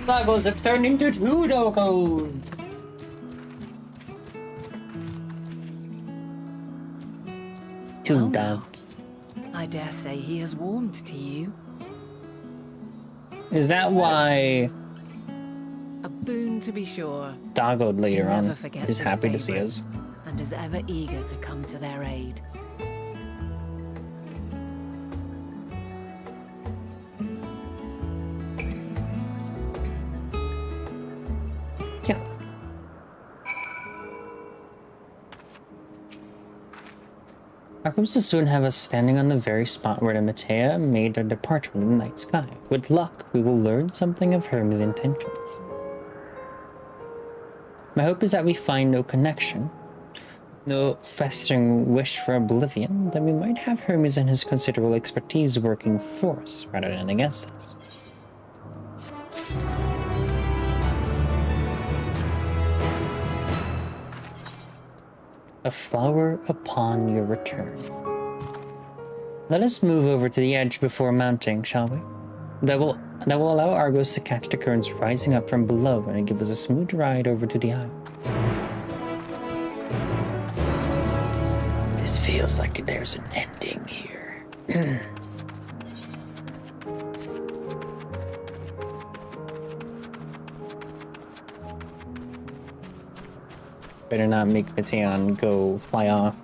[SPEAKER 1] Doggos have turned into 2 Doggos! Two
[SPEAKER 4] Well now,
[SPEAKER 1] dogs.
[SPEAKER 4] I dare say he has warmed to you.
[SPEAKER 1] Is that why
[SPEAKER 4] A boon to be sure.
[SPEAKER 1] Doggo later
[SPEAKER 4] He
[SPEAKER 1] on
[SPEAKER 4] never forgets
[SPEAKER 1] is
[SPEAKER 4] his
[SPEAKER 1] happy to see
[SPEAKER 4] favourites,
[SPEAKER 1] us?
[SPEAKER 4] and is ever eager to come to their aid.
[SPEAKER 1] Yes. Our hopes to soon have us standing on the very spot where the Matea made her departure in the night sky. With luck, we will learn something of Hermes' intentions. My hope is that we find no connection, no festering wish for oblivion, then we might have Hermes and his considerable expertise working for us rather than against us. A flower upon your return. Let us move over to the edge before mounting, shall we? That will allow Argos to catch the currents rising up from below and give us a smooth ride over to the isle. This feels like there's an ending here. Better not make Mateon go fly off.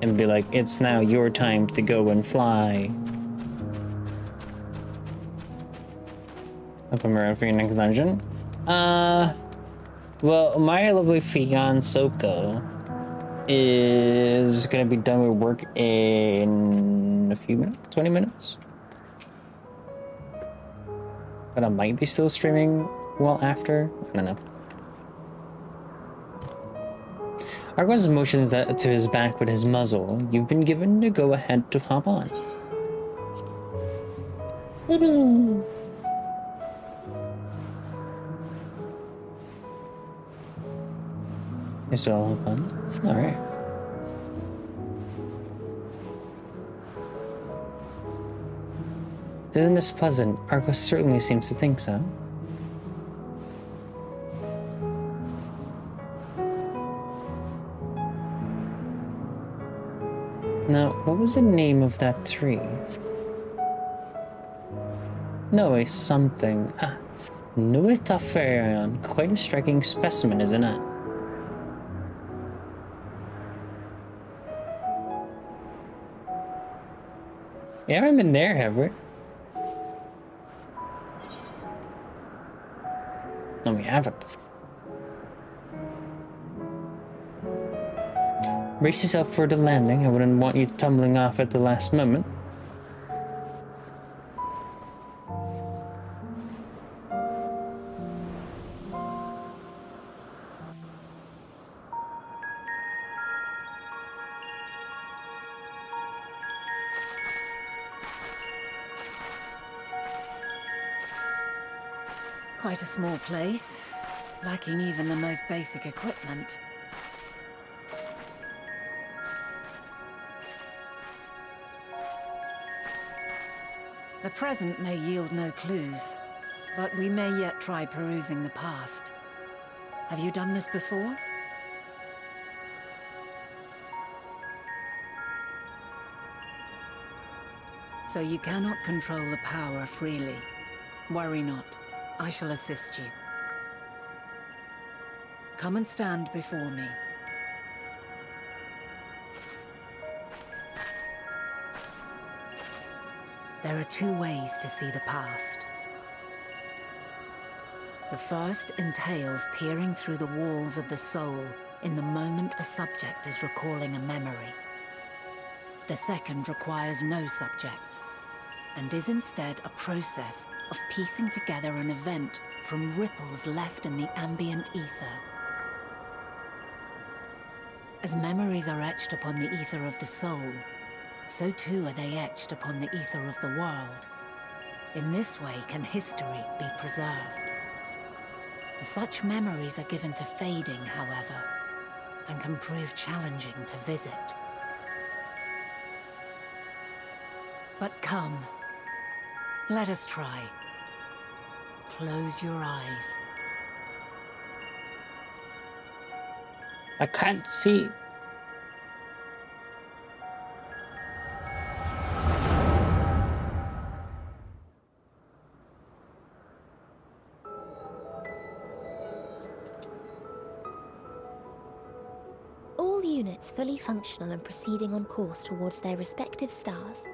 [SPEAKER 1] And be like, it's now your time to go and fly. I'll come around for your next dungeon. Well, my lovely Fion Soko is gonna be done with work in a few minutes, 20 minutes. But I might be still streaming well after. I don't know. Argos motions to his back with his muzzle. You've been given the go-ahead to hop on. You're still hop on? Alright. Isn't this pleasant? Argos certainly seems to think so. Now, what was the name of that tree? Noe something. Ah, Nuitaferion. Quite a striking specimen, isn't it? We haven't been there, have we? No, we haven't. Brace yourself for the landing. I wouldn't want you tumbling off at the last moment.
[SPEAKER 4] Quite a small place. lacking even the most basic equipment. The present may yield no clues, but we may yet try perusing the past. Have you done this before? So you cannot control the power freely. Worry not. I shall assist you. Come and stand before me. There are two ways to see the past. The first entails peering through the walls of the soul in the moment a subject is recalling a memory. The second requires no subject, and is instead a process of piecing together an event from ripples left in the ambient ether. As memories are etched upon the ether of the soul, so too are they etched upon the ether of the world. In this way can history be preserved. Such memories are given to fading, however, and can prove challenging to visit. But come, let us try. Close your eyes.
[SPEAKER 1] I can't see.
[SPEAKER 8] All units fully functional and proceeding on course towards their respective stars.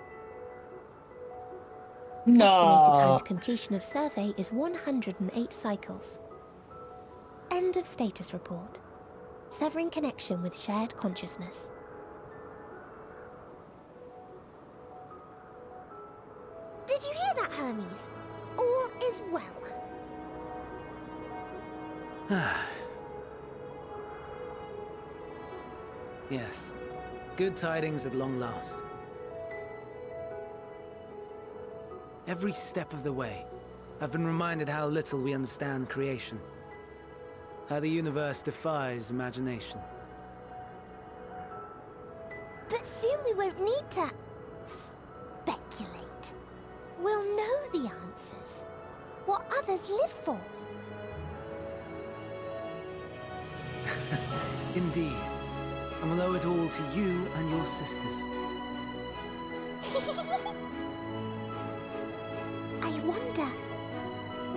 [SPEAKER 8] Estimated time to completion of survey is 108 cycles. End of status report. Severing connection with shared consciousness. Did you hear that, Hermes? All is well.
[SPEAKER 9] Yes. Good tidings at long last. Every step of the way, I've been reminded how little we understand creation. How the universe defies imagination.
[SPEAKER 8] But soon we won't need to speculate. We'll know the answers. What others live for.
[SPEAKER 9] Indeed. And we'll owe it all to you and your sisters.
[SPEAKER 8] I wonder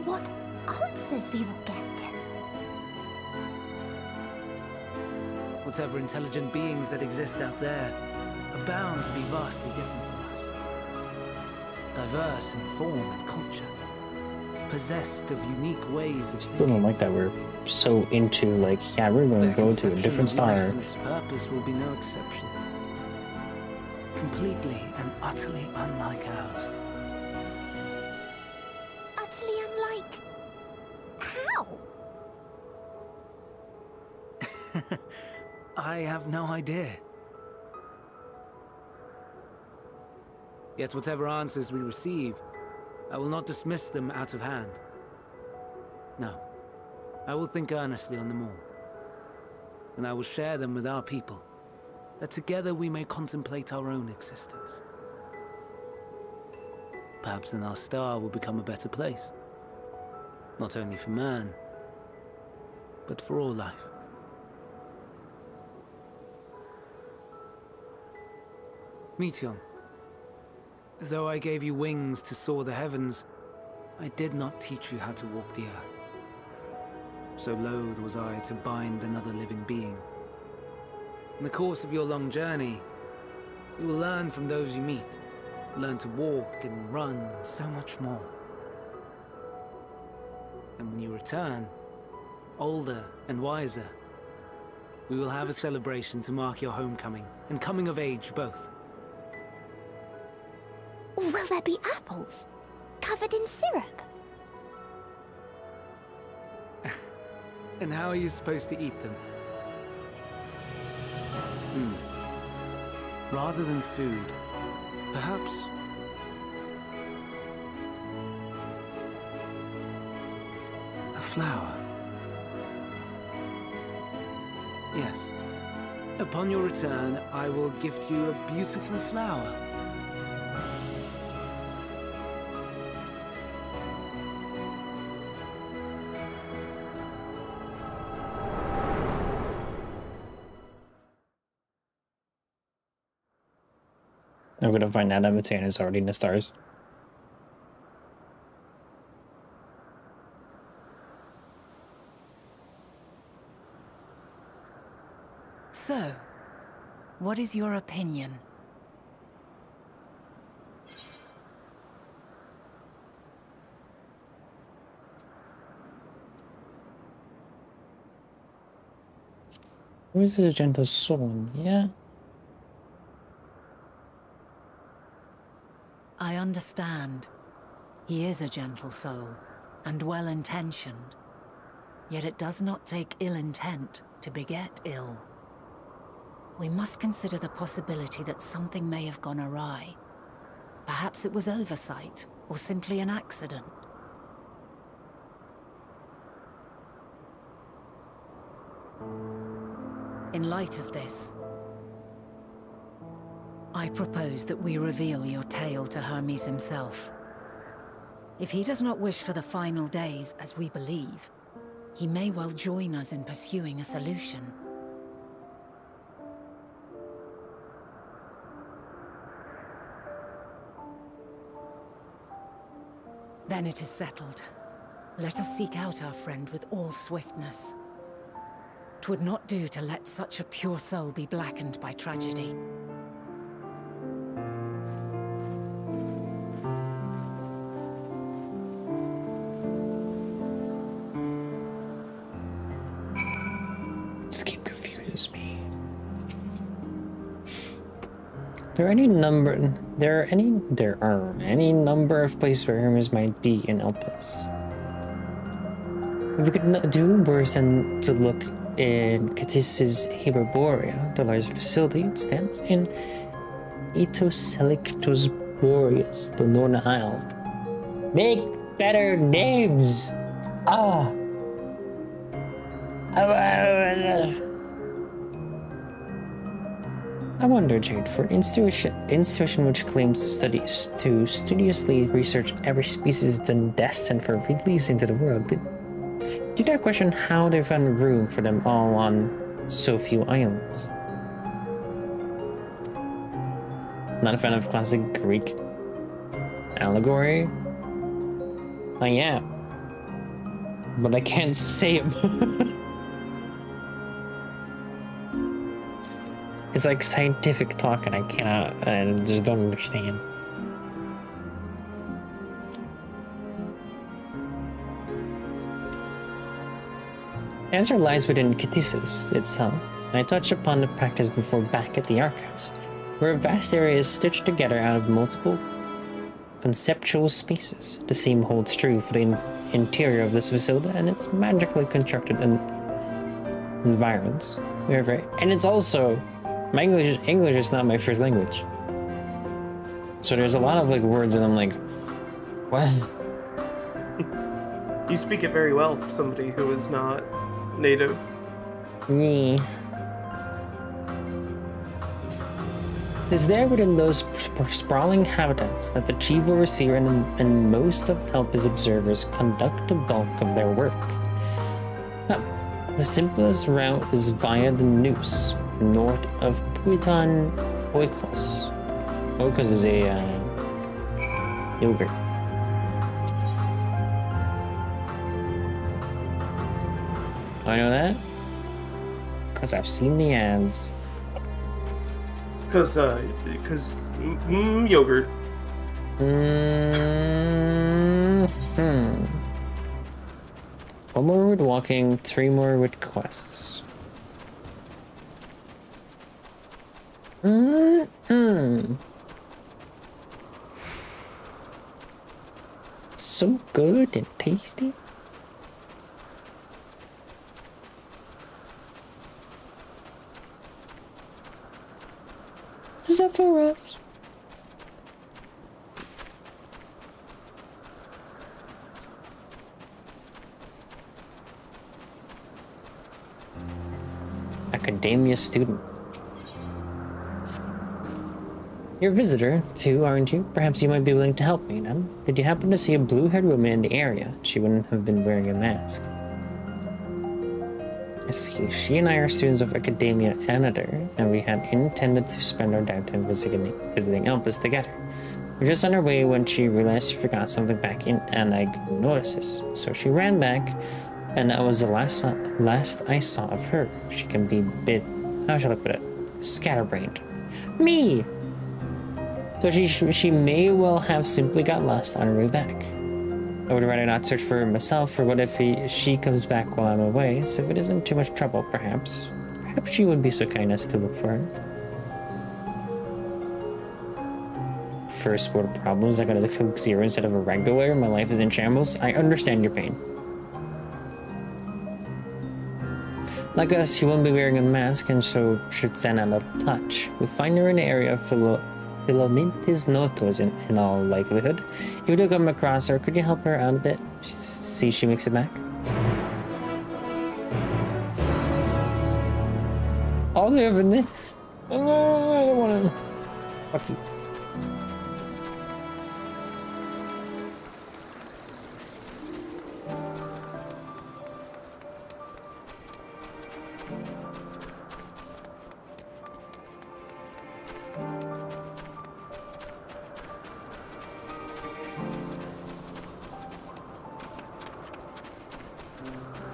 [SPEAKER 8] what answers we will get.
[SPEAKER 9] Whatever intelligent beings that exist out there are bound to be vastly different from us. Diverse in form and culture. Possessed of unique ways of
[SPEAKER 1] Still
[SPEAKER 9] thinking.
[SPEAKER 1] don't like that we're so into, like, yeah, we're gonna
[SPEAKER 9] Their
[SPEAKER 1] go to a
[SPEAKER 9] conception
[SPEAKER 1] different
[SPEAKER 9] of life
[SPEAKER 1] star.
[SPEAKER 9] and its purpose will be no exception. Completely and utterly unlike ours.
[SPEAKER 8] Utterly unlike... How?
[SPEAKER 9] I have no idea. Yet whatever answers we receive, I will not dismiss them out of hand. No, I will think earnestly on them all. And I will share them with our people, that together we may contemplate our own existence. Perhaps then our star will become a better place. Not only for man, but for all life. Meteon, as though I gave you wings to soar the heavens, I did not teach you how to walk the earth. So loath was I to bind another living being. In the course of your long journey, you will learn from those you meet, learn to walk and run and so much more. And when you return, older and wiser, we will have a celebration to mark your homecoming and coming of age both.
[SPEAKER 8] Will there be apples? Covered in syrup?
[SPEAKER 9] And how are you supposed to eat them? Rather than food, perhaps... a flower. Yes. Upon your return, I will gift you a beautiful flower.
[SPEAKER 1] I'm gonna find out that Matana is already in the stars.
[SPEAKER 4] So, what is your opinion?
[SPEAKER 1] Who is a gentle soul? Yeah.
[SPEAKER 4] I understand. He is a gentle soul, and well-intentioned. Yet it does not take ill intent to beget ill. We must consider the possibility that something may have gone awry. Perhaps it was oversight, or simply an accident. In light of this, I propose that we reveal your tale to Hermes himself. If he does not wish for the final days, as we believe, he may well join us in pursuing a solution. Then it is settled. Let us seek out our friend with all swiftness. 'Twould not do to let such a pure soul be blackened by tragedy.
[SPEAKER 1] This game confuses me. There are any number of places where Hermes might be in Elpis. We could not do worse than to look in Catis's Hyperborea, the largest facility. It stands in Etoselictus Boreas, the Northern Isle. Make better names! Ah! I wonder, Jade, for an institution which claims to studiously research every species then destined for release into the world, did I question how they found room for them all on so few islands? Not a fan of classic Greek allegory? I am. But I can't say it. It's like scientific talk and I just don't understand. The answer lies within Catissus itself. I touched upon the practice before back at the archives, where a vast area is stitched together out of multiple conceptual spaces. The same holds true for the interior of this facility and its magically constructed environments. And it's also my English is not my first language. So there's a lot of like words and I'm like, what?
[SPEAKER 2] You speak it very well for somebody who is not native.
[SPEAKER 1] Me. It's there within those sprawling habitats that the chief overseer and most of Elpis observers conduct the bulk of their work. Now, the simplest route is via the Noose, north of Puitan Oikos. Oikos is a yogurt. I know that because I've seen the ads.
[SPEAKER 2] Because yogurt.
[SPEAKER 1] One more with walking, 3 more with quests. So good and tasty. Is that for us? academia student. You're a visitor, too, aren't you? Perhaps you might be willing to help me, then? Did you happen to see a blue-haired woman in the area? She wouldn't have been wearing a mask. I see. She and I are students of Academia Eather, and we had intended to spend our downtime visiting Elpis together. We were just on our way when she realized she forgot something back in Anag Notices. So she ran back, and that was the last I saw of her. She can be a bit, how shall I put it, scatterbrained. Me! So she may well have simply got lost on her way back. I would rather not search for her myself, for what if she comes back while I'm away, so if it isn't too much trouble, perhaps she would be so kind as to look for her. First world problems, I gotta cook 0 instead of a regular, my life is in shambles. I understand your pain. Like us, she won't be wearing a mask and so should stand out of touch. We'll find her in the area of Filomentis Notos in all likelihood. If you do come across her, could you help her out a bit? See if she makes it back? All they have in there? I don't want to. Fuck you.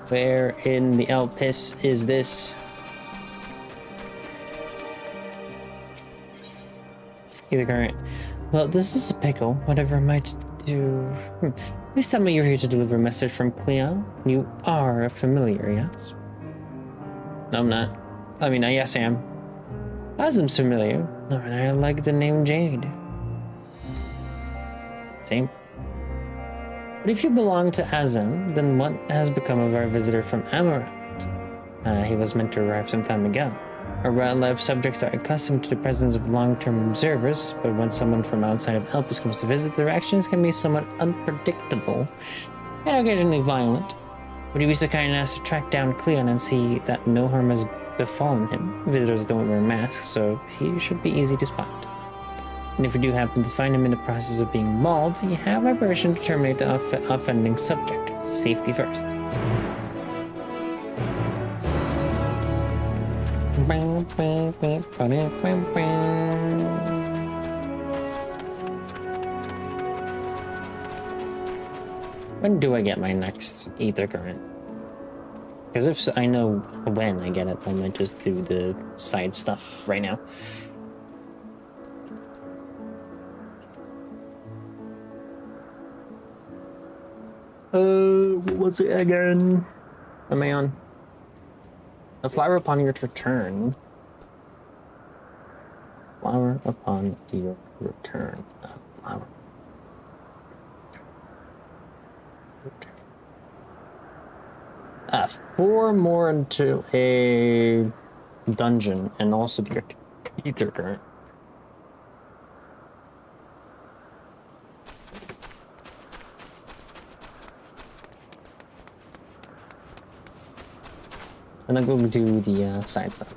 [SPEAKER 1] Where in the Elpis is this? Either current. Well, this is a pickle. Whatever I might do. Please tell me you're here to deliver a message from Cleo. You are a familiar, yes? No, I'm not. I mean, yes, I am. Azim's familiar. No, and I like the name Jade. Same. But if you belong to Azim, then what has become of our visitor from Amaranth? He was meant to arrive some time ago. Our wildlife subjects are accustomed to the presence of long-term observers, but when someone from outside of Elpis comes to visit, their actions can be somewhat unpredictable and occasionally violent. Would you be so kind as to track down Cleon and see that no harm has befallen him? Visitors don't wear masks, so he should be easy to spot. And if you do happen to find him in the process of being mauled, you have my permission to terminate the offending subject. Safety first. When do I get my next Aether current? Because if I know when I get it, I might just do the side stuff right now. What was it again? Am I on? A flower upon your return. Flower upon your return. Flower. 4 more until a dungeon, and also the Aether current. And I'll go do the side stuff.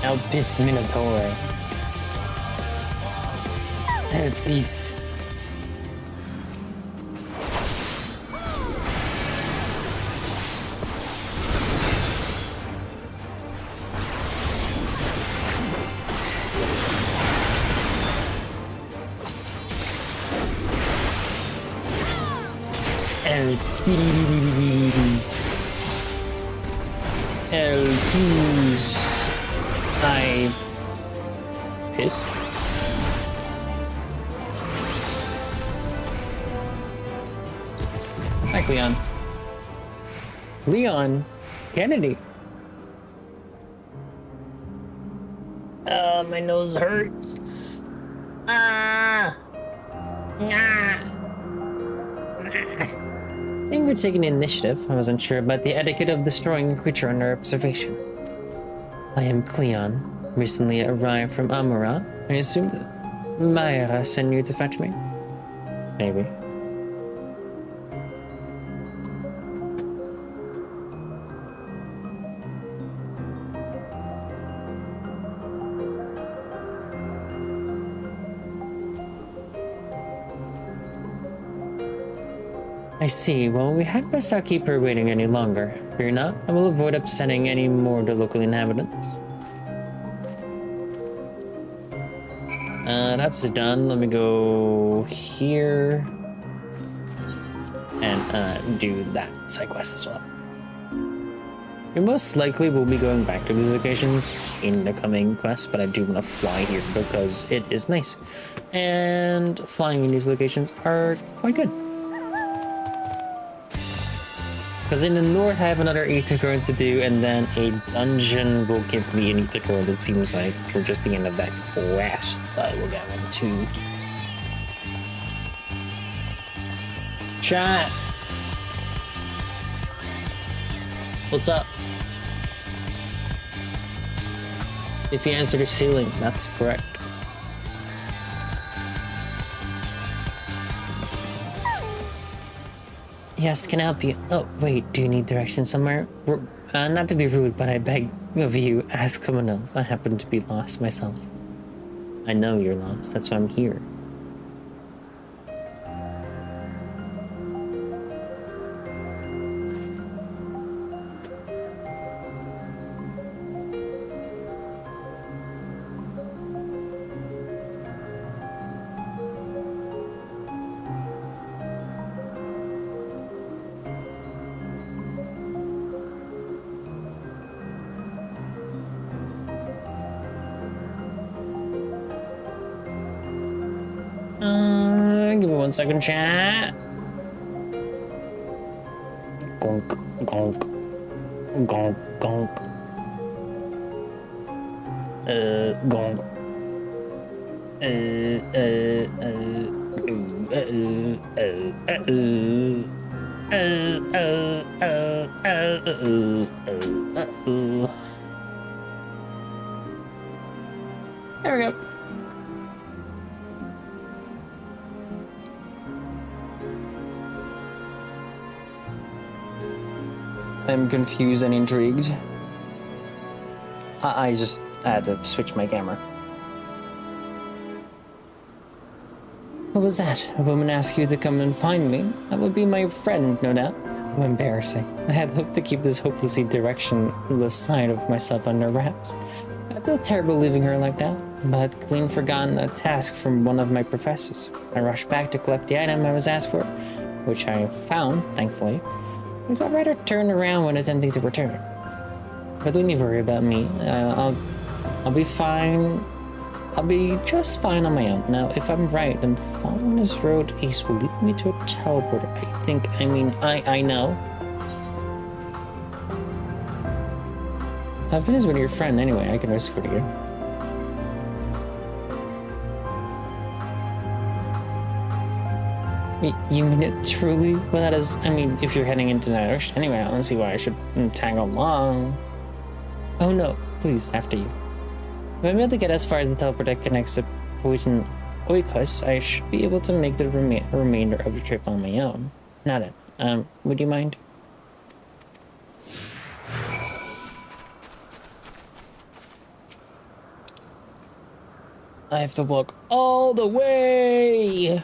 [SPEAKER 1] Elpis Minotaur. Elpis. Elpis. I piss. Hi, Leon. Leon Kennedy. My nose hurts. Ah. Thank you for taking the initiative. I wasn't sure about the etiquette of destroying a creature under observation. I am Cleon, recently arrived from Amura. I assume that Myra sent you to fetch me? Maybe. I see. Well, we had best not keep her waiting any longer. Fear not, I will avoid upsetting any more of the local inhabitants. That's done. Let me go here and do that side quest as well. We most likely will be going back to these locations in the coming quest, but I do want to fly here because it is nice. And flying in these locations are quite good. Because in the north, I have another Aether Current to do, and then a dungeon will give me an Aether Current, it seems like, for just the end of that quest. So I will get one too. Chat! What's up? If you answer the ceiling, that's correct. Yes, can I help you? Oh, wait, do you need directions somewhere? Not to be rude, but I beg of you, ask someone else. I happen to be lost myself. I know you're lost, that's why I'm here. Give me 1 second, chat. Gonk, gonk, gonk, gonk. Gonk. There we go. I'm confused and intrigued. I just had to switch my camera. What was that? A woman asked you to come and find me? That would be my friend, no doubt. How embarrassing. I had hoped to keep this hopelessly directionless side of myself under wraps. I feel terrible leaving her like that, but I'd clean forgotten a task from one of my professors. I rushed back to collect the item I was asked for, which I found, thankfully. I got rather turned around when attempting to return. But don't you worry about me. I'll be fine. I'll be just fine on my own. Now, if I'm right, then following this road east will lead me to a teleporter. I know. I've been as with your friend anyway. I can escort you. You mean it truly? Well, that is, if you're heading into that ocean anyway, I don't see why I should tag along. Oh no, please, after you. If I'm able to get as far as the teleporter that connects to Poison Oikos, I should be able to make the remainder of the trip on my own. Not it. Would you mind? I have to walk all the way!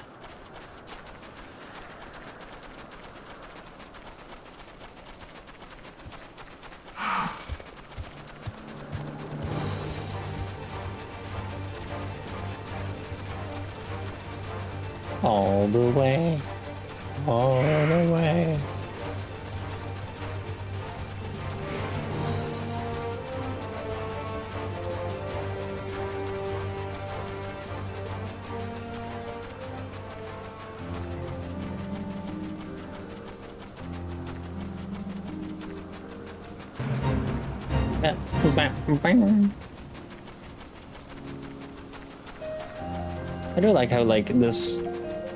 [SPEAKER 1] All the way, all the way. I do like how, like, this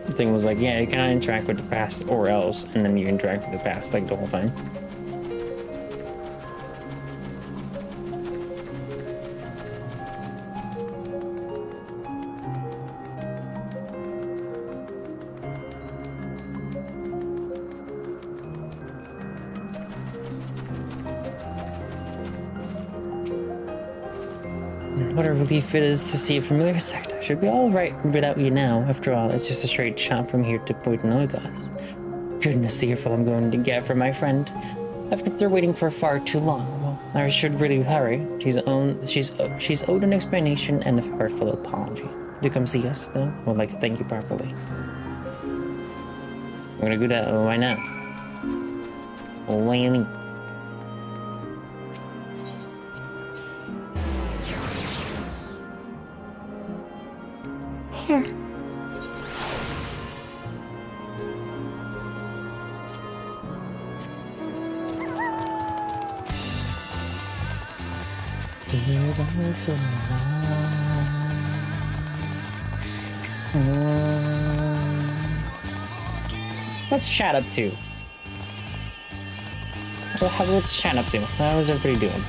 [SPEAKER 1] thing was like, yeah, you cannot interact with the past or else, and then you interact with the past, like, the whole time. What a relief it is to see a familiar sight. I should be all right without you now. After all, it's just a straight shot from here to Point Noigas. Goodness, the earful I'm going to get for my friend. I've kept her waiting for far too long. Well, I should really hurry. She's owed an explanation and a heartfelt apology. Do come see us, though. I would like to thank you properly. I'm gonna do that right now. Why you mean? Here. What's chat up to? What's chat up to? How is everybody doing?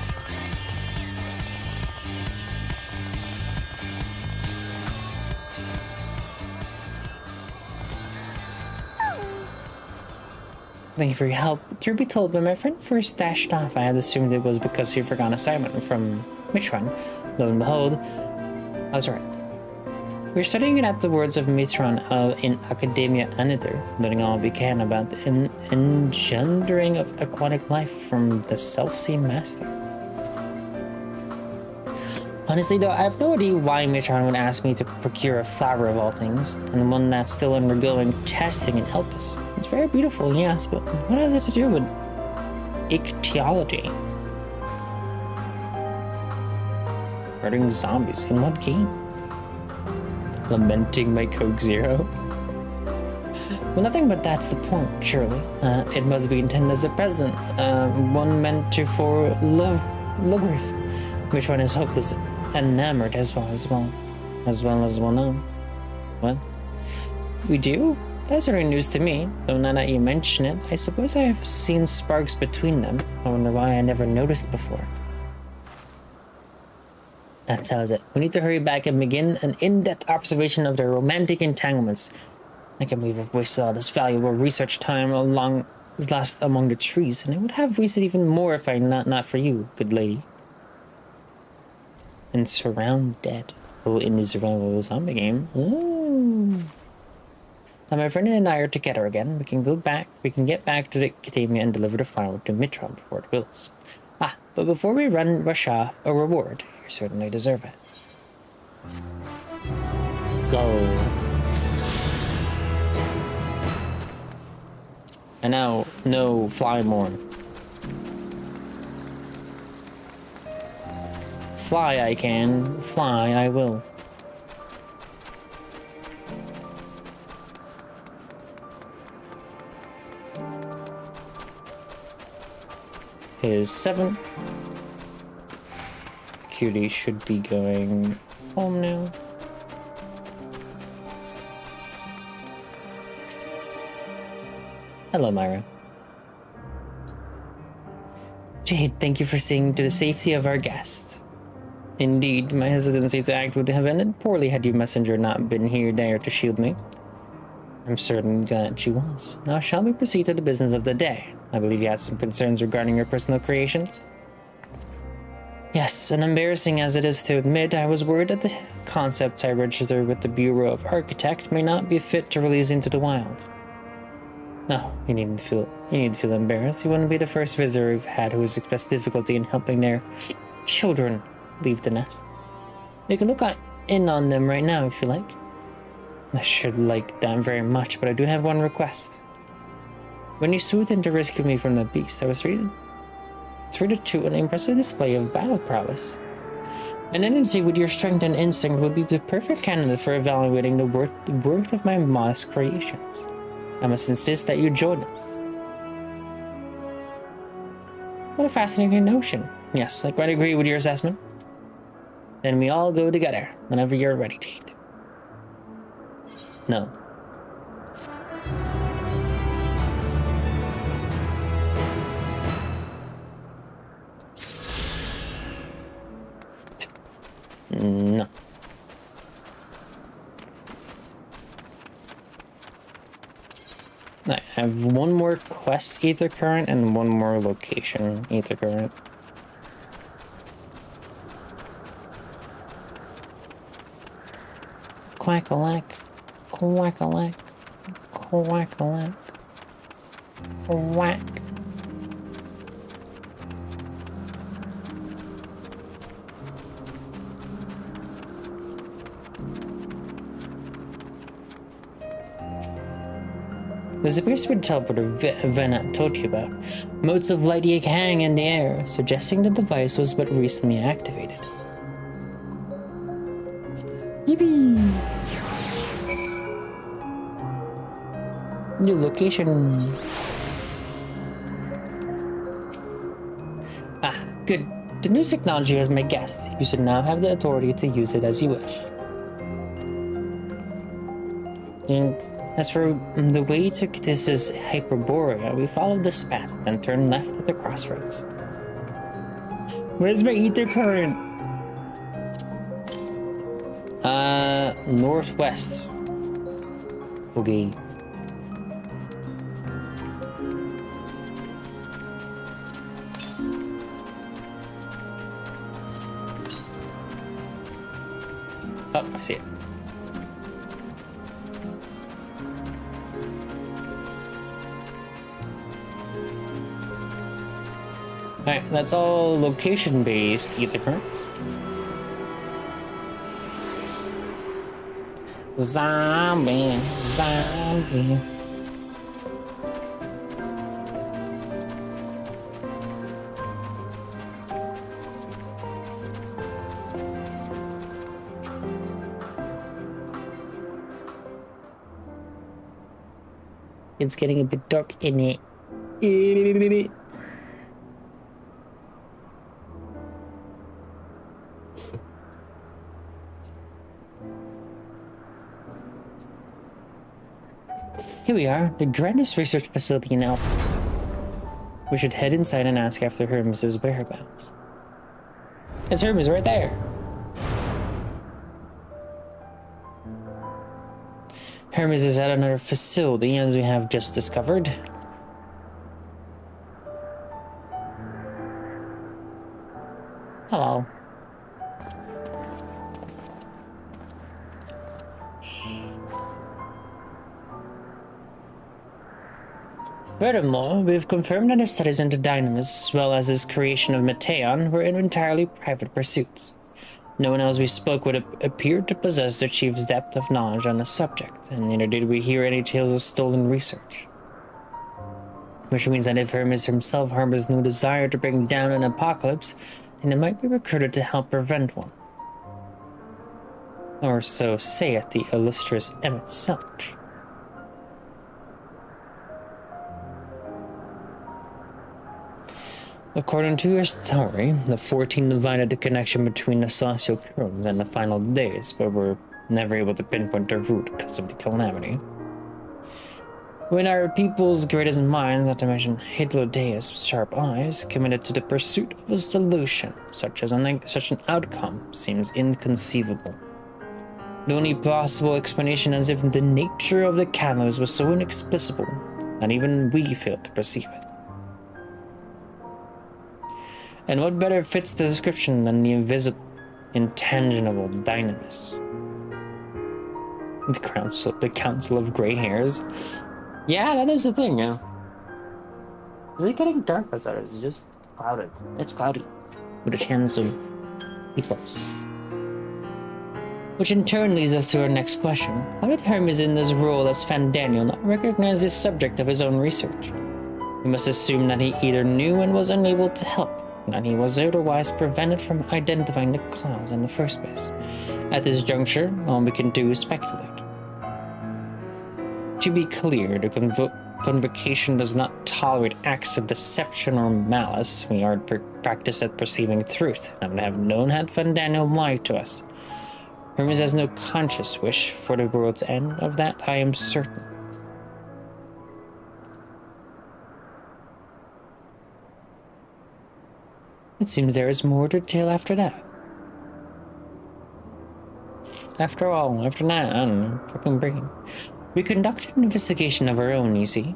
[SPEAKER 1] Thank you for your help. Truth be told, when my friend first dashed off, I had assumed it was because he forgot an assignment from Mitron. Lo and behold, I was right. We were studying it at the words of Mitron in Academia Eather, learning all we can about the engendering of aquatic life from the self-same master. Honestly though, I have no idea why Mitron would ask me to procure a flower of all things, and one that's still undergoing testing in Elpis. It's very beautiful, yes, but what has it to do with ichthyology? Murdering zombies in what game? Lamenting my Coke Zero? Well, nothing but that's the point, surely. It must be intended as a present, one meant to for Logrith. Which one is hopeless, enamored as well as well known. Well, we do? That's really news to me, though now that you mention it, I suppose I have seen sparks between them. I wonder why I never noticed before. That tells it. We need to hurry back and begin an in-depth observation of their romantic entanglements. I can't believe I've wasted all this valuable research time along last among the trees, and I would have wasted even more if I not for you, good lady. And surround dead. Oh, in the survival zombie game. Ooh. Now my friend and I are together again. We can get back to the Academia and deliver the flower to Mitron before it wilts. Ah, but before we rush off, a reward. You certainly deserve it. So... And now, no, fly more. Fly I can, fly I will. Is 7. Cutie should be going home now. Hello, Myra. Jade, thank you for seeing to the safety of our guest. Indeed, my hesitancy to act would have ended poorly had your messenger not been here there to shield me. I'm certain that she was. Now shall we proceed to the business of the day? I believe you had some concerns regarding your personal creations? Yes, and embarrassing as it is to admit, I was worried that the concepts I registered with the Bureau of Architect may not be fit to release into the wild. No, you needn't feel embarrassed. You wouldn't be the first visitor we've had who has expressed difficulty in helping their children leave the nest. You can look in on them right now if you like. I should like that very much, but I do have one request. When you swooped in to rescue me from the beast, I was treated to an impressive display of battle prowess. An entity with your strength and instinct would be the perfect candidate for evaluating the worth of my modest creations. I must insist that you join us. What a fascinating notion. Yes, I quite agree with your assessment. Then we all go together, whenever you're ready, Jade. No. No. I have one more quest Aether Current and one more location Aether Current. Quack-a-lack, quack-a-lack, quack-a-lack, quack. This appears to be the teleporter Venat told you about. Motes of light hang in the air, suggesting the device was but recently activated. Yippee! New location. Ah, good. The new technology has my guest. You should now have the authority to use it as you wish. And as for the way to this is Hyperborea, we followed this path, then turned left at the crossroads. Where's my Aether Current? Northwest. Okay. Oh, I see it. Alright, that's all location-based Aether Currents. Zombie, zombie. It's getting a bit dark in it. Here we are, the grandest research facility in Alphys. We should head inside and ask after Hermes' whereabouts. It's Hermes right there! Hermes is at another facility, as we have just discovered. Hello. Furthermore, we've confirmed that his studies into Dynamis, as well as his creation of Meteon, were in entirely private pursuits. No one else we spoke with appeared to possess the chief's depth of knowledge on the subject, and neither did we hear any tales of stolen research. Which means that if Hermes himself harbors no desire to bring down an apocalypse, then he might be recruited to help prevent one. Or so saith the illustrious Emmett Selch. According to your story, the 14 divided the connection between the celestial currents and the final days, but were never able to pinpoint their root because of the calamity. When our people's greatest minds, not to mention LittleDinoRae's sharp eyes, committed to the pursuit of a solution, such an outcome seems inconceivable. The only possible explanation is if the nature of the catalyst was so inexplicable that even we failed to perceive it. And what better fits the description than the invisible, intangible Dynamis? The Council of Grey Hairs. Yeah, that is the thing, yeah. Is it getting dark outside, or is it just clouded? It's cloudy, with a chance of peoples. Which in turn leads us to our next question. How did Hermes in this role as Fandaniel not recognize the subject of his own research? We must assume that he either knew and was unable to help, and he was otherwise prevented from identifying the clouds in the first place. At this juncture, all we can do is speculate. To be clear, the Convocation does not tolerate acts of deception or malice. We are practiced at perceiving truth, and have known had Fandaniel lied to us. Hermes has no conscious wish for the world to end. Of that, I am certain. It seems there is more to tell after that. After all, after that, I don't know, fucking brain. We conducted an investigation of our own, you see.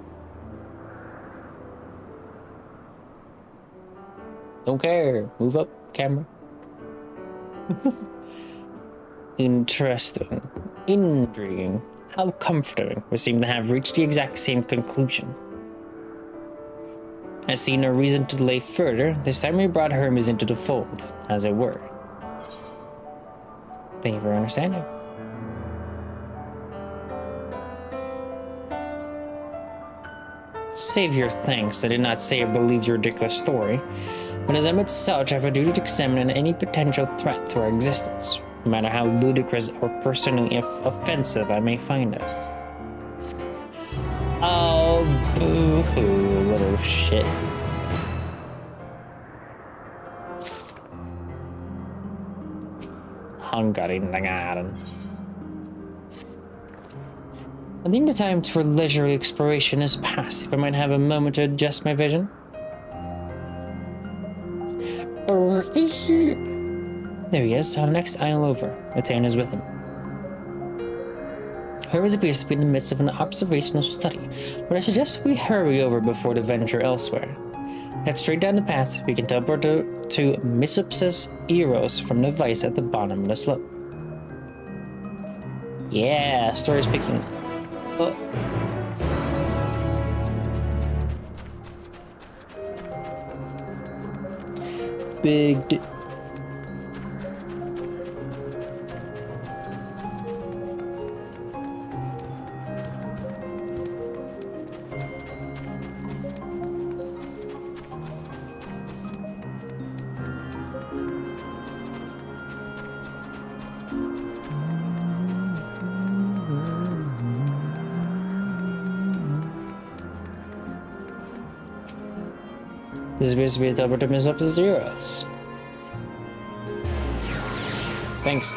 [SPEAKER 1] Don't care. Move up, camera. Interesting. Intriguing. How comforting. We seem to have reached the exact same conclusion. I see no reason to delay further. This time we brought Hermes into the fold, as it were. Thank you for understanding. Save your thanks. I did not say I believed your ridiculous story. But as amid such, I have a duty to examine any potential threat to our existence, no matter how ludicrous or personally offensive I may find it. Oh, boo-hoo, little shit. Hungering the garden. I think the time for leisurely exploration is past. If I might have a moment to adjust my vision. There he is, on the next aisle over. Atan is with him. Hermes appears to be in the midst of an observational study, but I suggest we hurry over before the venture elsewhere. Head straight down the path. We can teleport to Misopsis Eros from the vice at the bottom of the slope. Yeah, story's picking up. Oh. Big This appears to be a teleport to Misopsis Zeros. Thanks.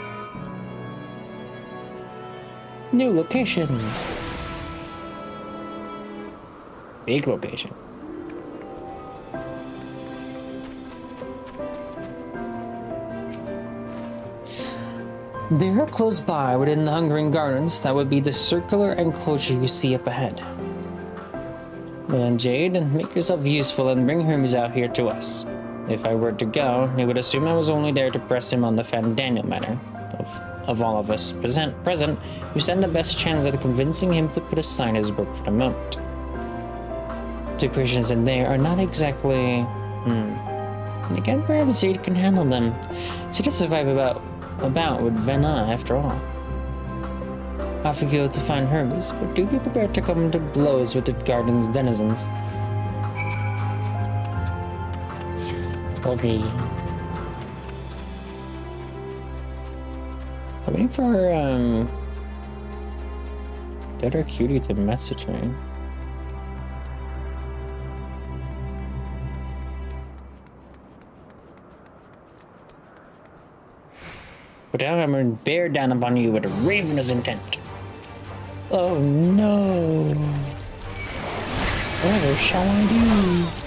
[SPEAKER 1] New location. Big location. There, close by, within the Hungering Gardens, that would be the circular enclosure you see up ahead. And Jade, make yourself useful and bring Hermes out here to us. If I were to go, they would assume I was only there to press him on the Fandaniel matter. Of all of us present, you stand the best chance at convincing him to put aside his work for the moment. The questions in there are not exactly... And again, perhaps Jade can handle them. She does survive about with Vena, after all. Off we go to find Hermes, but do be prepared to come to blows with the garden's denizens. Okay. I'm waiting for the other cutie to message me. But now I'm going to bear down upon you with a ravenous intent. Oh no. What shall I do?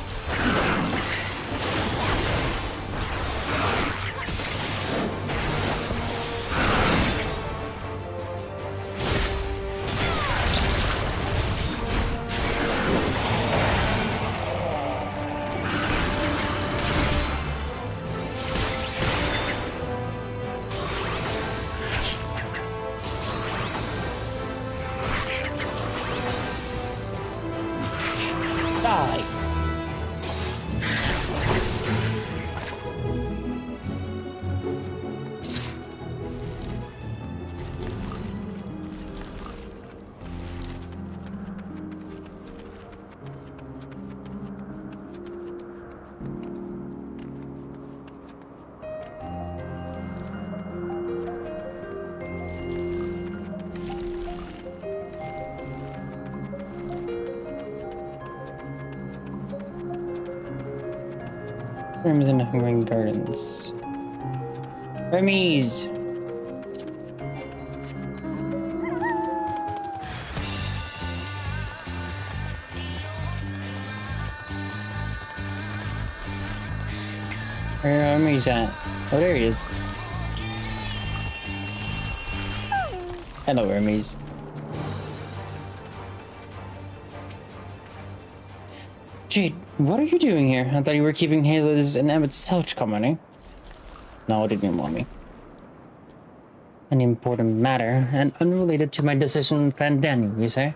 [SPEAKER 1] Hermes in the Hungering Gardens. Hermes! Where are Hermes at? Oh, there he is. Hello, Hermes. Jade, what are you doing here? I thought you were keeping Halo's and Emmett's Selch company. No, it didn't want me. An important matter, and unrelated to my decision on Fandaniel, you say?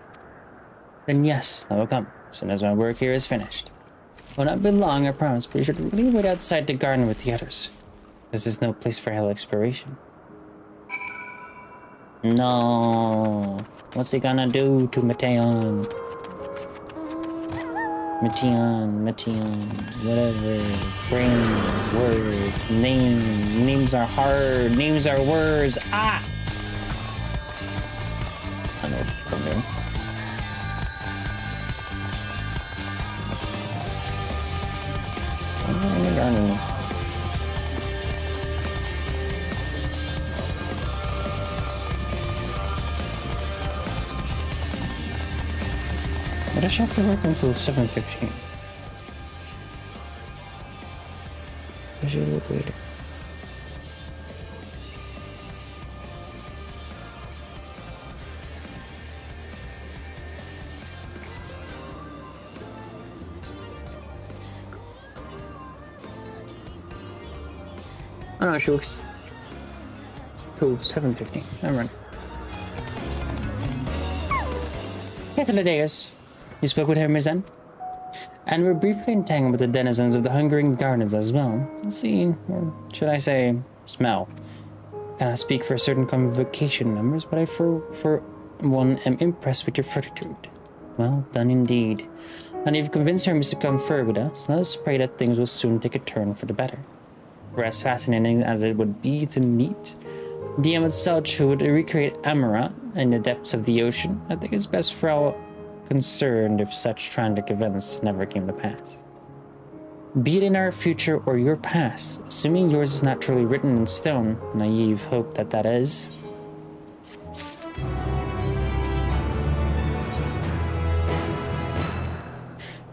[SPEAKER 1] Then yes, I will come, as soon as my work here is finished. Will not be long, I promise, but you should really wait outside the garden with the others. This is no place for hell exploration. No. What's he gonna do to Mateon? Mateon, whatever. Brain, word, names. Names are hard. Names are words. Ah! I don't know what the fuck I'm doing. I'm in the garden. But I should have to work until 7:15. I should look later. Oh no, she looks till 7:15. Never mind. LittleDinoRae. You spoke with Hermes then? And we're briefly entangled with the denizens of the Hungering Gardens as well. See, or should I say, smell. Cannot speak for certain convocation members, but I for one am impressed with your fortitude. Well done indeed. And you've convinced Hermes to come further with us. Let us pray that things will soon take a turn for the better. For as fascinating as it would be to meet the Selch who would recreate Amarat in the depths of the ocean, I think it's best for all concerned if such tragic events never came to pass. Be it in our future or your past, assuming yours is not truly written in stone, naive hope that that is.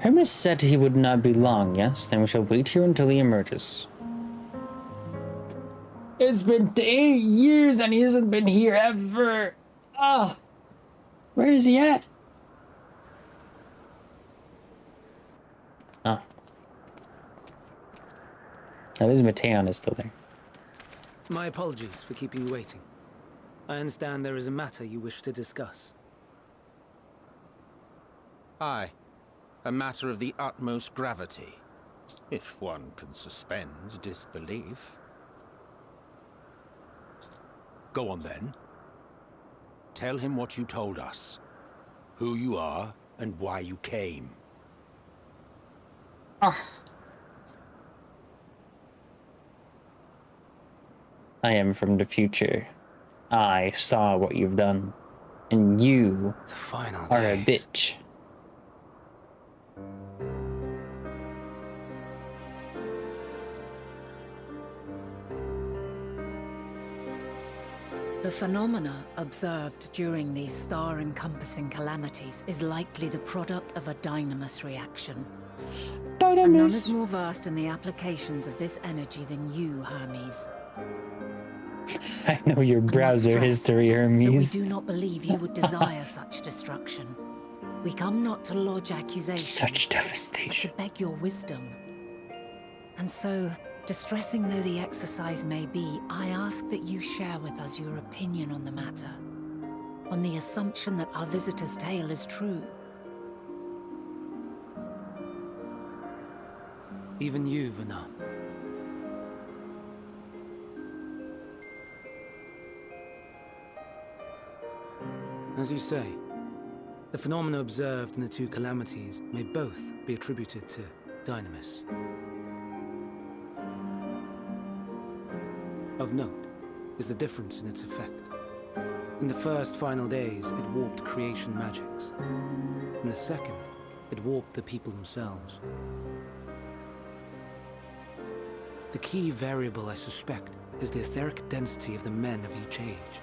[SPEAKER 1] Hermes said he would not be long, yes? Then we shall wait here until he emerges. It's been 8 years and he hasn't been here ever. Ah, where is he at? Oh. At least Mateon is still there.
[SPEAKER 9] My apologies for keeping you waiting. I understand there is a matter you wish to discuss.
[SPEAKER 5] Aye. A matter of the utmost gravity. If one can suspend disbelief. Go on then. Tell him what you told us. Who you are and why you came.
[SPEAKER 1] I am from the future. I saw what you've done. And you are a bitch.
[SPEAKER 4] The phenomena observed during these star-encompassing calamities is likely the product of a dynamis reaction. And none is more versed in the applications of this energy than you, Hermes.
[SPEAKER 1] I know your browser history, Hermes.
[SPEAKER 4] We do not believe you would desire such destruction. We come not to lodge accusations,
[SPEAKER 1] such devastation,
[SPEAKER 4] but to beg your wisdom. And so, distressing though the exercise may be, I ask that you share with us your opinion on the matter, on the assumption that our visitor's tale is true.
[SPEAKER 9] Even you, Vana. As you say, the phenomena observed in the two calamities may both be attributed to dynamis. Of note is the difference in its effect. In the first final days, it warped creation magics. In the second, it warped the people themselves. The key variable, I suspect, is the etheric density of the men of each age.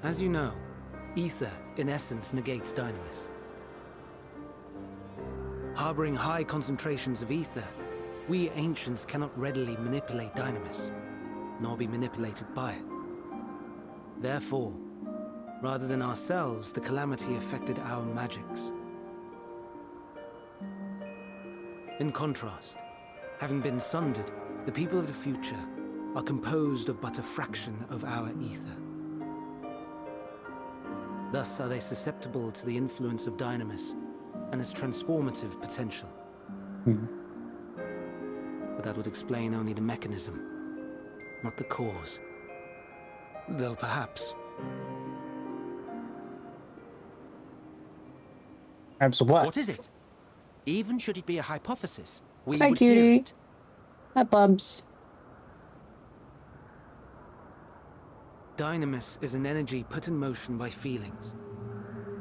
[SPEAKER 9] As you know, Aether, in essence, negates dynamis. Harboring high concentrations of Aether We ancients cannot readily manipulate Dynamis, nor be manipulated by it. Therefore, rather than ourselves, the calamity affected our magics. In contrast, having been sundered, the people of the future are composed of but a fraction of our ether. Thus are they susceptible to the influence of Dynamis and its transformative potential. But that would explain only the mechanism, not the cause. Though perhaps...
[SPEAKER 1] Perhaps what?
[SPEAKER 5] What is it? Even should it be a hypothesis, we
[SPEAKER 1] Hi,
[SPEAKER 5] would hear
[SPEAKER 1] cutie.
[SPEAKER 5] it.
[SPEAKER 1] Hi, Bubs.
[SPEAKER 9] Dynamis is an energy put in motion by feelings.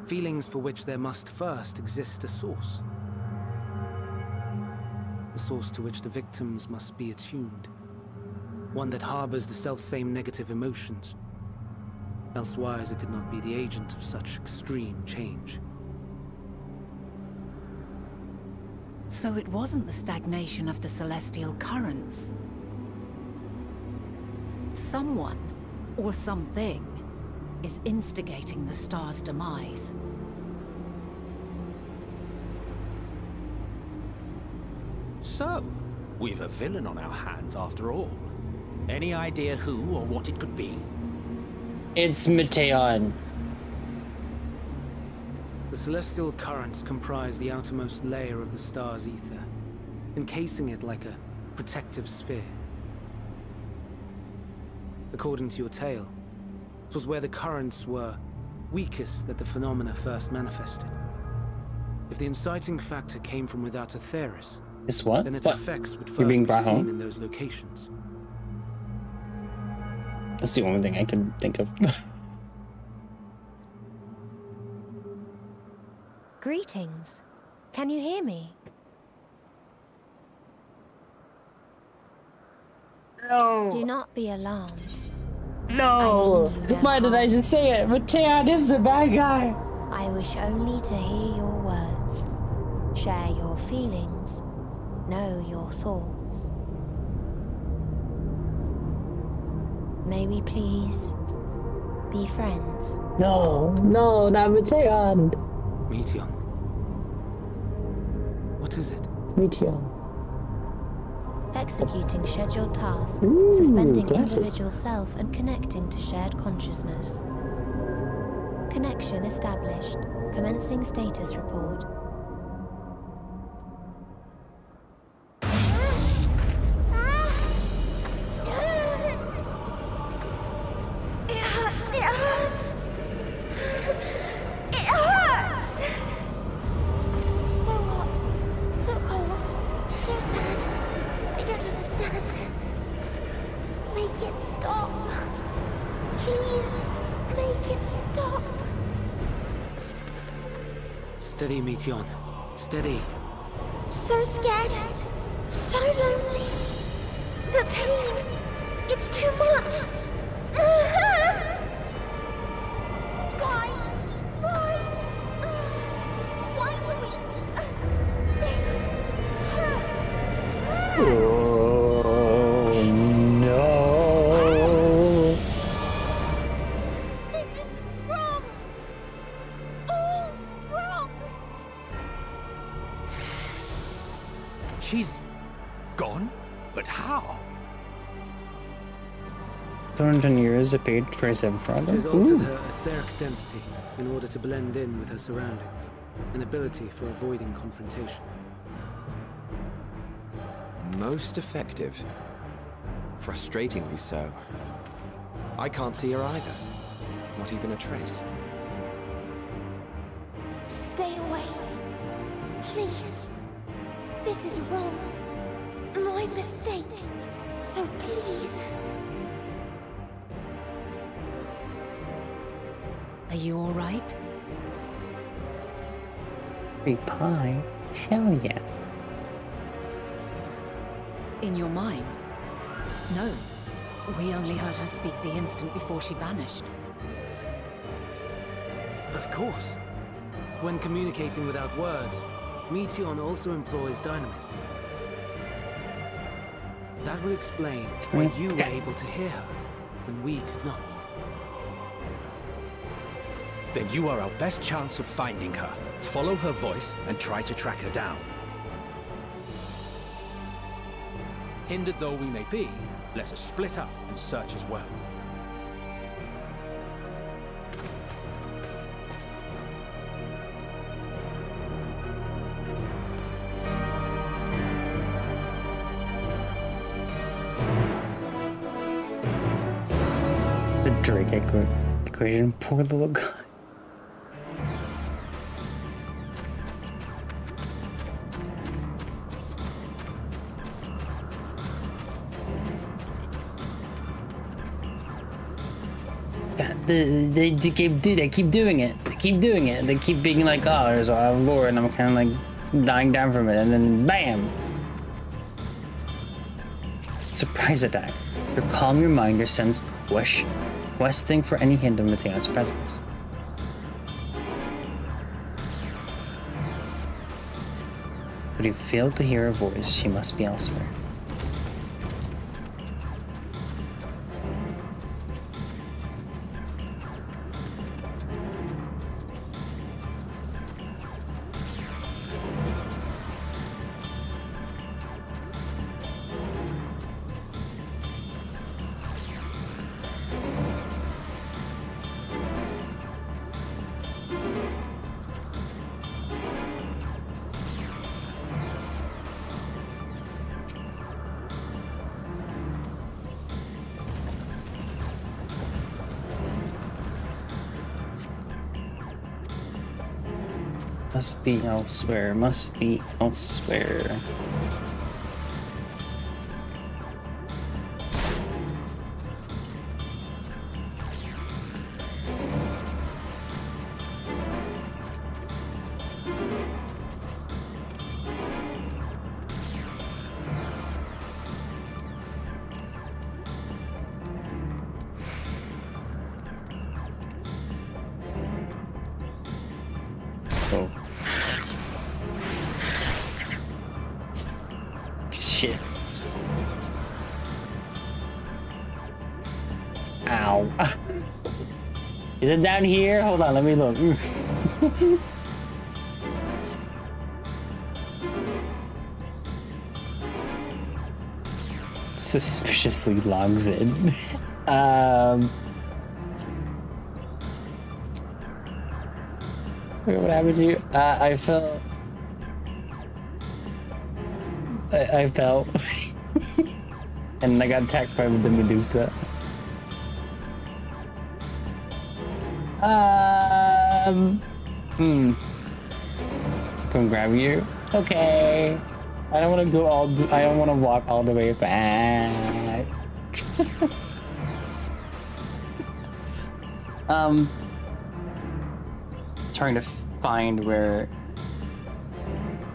[SPEAKER 9] Feelings for which there must first exist a source. A source to which the victims must be attuned. One that harbors the self-same negative emotions. Elsewise it could not be the agent of such extreme change.
[SPEAKER 4] So it wasn't the stagnation of the celestial currents. Someone, or something, is instigating the star's demise.
[SPEAKER 5] So, we've a villain on our hands after all. Any idea who or what it could be?
[SPEAKER 1] It's Meteon.
[SPEAKER 9] The celestial currents comprise the outermost layer of the star's ether, encasing it like a protective sphere. According to your tale, it was where the currents were weakest that the phenomena first manifested. If the inciting factor came from without Aetheris,
[SPEAKER 1] It's what?
[SPEAKER 9] then its
[SPEAKER 1] What?
[SPEAKER 9] effects would
[SPEAKER 1] You're
[SPEAKER 9] first
[SPEAKER 1] being
[SPEAKER 9] be
[SPEAKER 1] brought
[SPEAKER 9] seen
[SPEAKER 1] home?
[SPEAKER 9] in those locations.
[SPEAKER 1] That's the only thing I can think of.
[SPEAKER 8] Greetings. Can you hear me?
[SPEAKER 1] No.
[SPEAKER 8] Do not be alarmed.
[SPEAKER 1] No.
[SPEAKER 8] I mean,
[SPEAKER 1] Why did I just say it? Meteon is the bad guy.
[SPEAKER 8] I wish only to hear your words, share your feelings, know your thoughts. May we please be friends?
[SPEAKER 1] No, not Meteon.
[SPEAKER 9] Meteon. What is it?
[SPEAKER 1] Meteon.
[SPEAKER 8] Executing scheduled tasks,
[SPEAKER 1] Ooh,
[SPEAKER 8] suspending
[SPEAKER 1] glasses.
[SPEAKER 8] individual self and connecting to shared consciousness. Connection established. Commencing status report.
[SPEAKER 6] It hurts, it hurts! It hurts!
[SPEAKER 8] So hot, so cold, so sad. I don't understand. Make it stop. Please, make it stop.
[SPEAKER 9] Steady, Meteon. Steady.
[SPEAKER 6] So scared, so lonely. The pain, it's too much. Why? Why do we? They hurt.
[SPEAKER 1] Oh no.
[SPEAKER 6] This is wrong. All wrong.
[SPEAKER 5] She's gone? But how?
[SPEAKER 1] Thornton years a paid for seven fraud.
[SPEAKER 9] She's altered her etheric density in order to blend in with her surroundings, an ability for avoiding confrontation.
[SPEAKER 3] Most effective. Frustratingly so. I can't see her either. Not even a trace.
[SPEAKER 6] Stay away. Please. This is wrong. My mistake. So please.
[SPEAKER 4] Are you all right?
[SPEAKER 1] Big pie? Hell yeah.
[SPEAKER 4] In your mind? No. We only heard her speak the instant before she vanished.
[SPEAKER 9] Of course. When communicating without words, Meteon also employs Dynamis. That will explain why you were able to hear her when we could not.
[SPEAKER 5] Then you are our best chance of finding her. Follow her voice and try to track her down. Hindered though we may be, let us split up and search as well.
[SPEAKER 1] The Drake equation, poor little guy. They keep doing it. They keep doing it. They keep being like, oh, there's a lore, and I'm kind of like dying down from it, and then bam! Surprise attack. Your calm reminder sends questing for any hint of Mateon's presence. But you failed to hear her voice. She must be elsewhere. Must be elsewhere, must be elsewhere. Oh. Shit. Ow. Is it down here? Hold on, let me look. Suspiciously logs in. What happened to you? I fell. I fell. And I got attacked by the Medusa. Come grab you? Okay. I don't want to go I don't want to walk all the way back. Trying to find where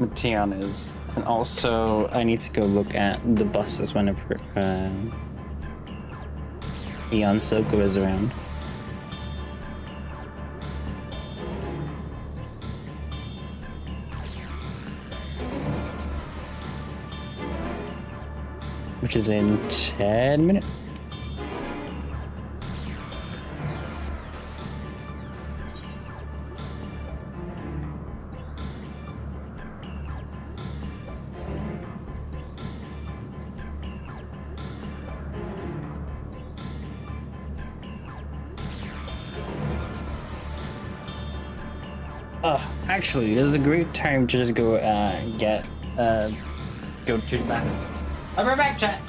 [SPEAKER 1] Mateon is, and also I need to go look at the buses whenever Eon Soko is around. Which is in 10 minutes. Actually, this is a great time to just go go to the back. I'll be right back, chat.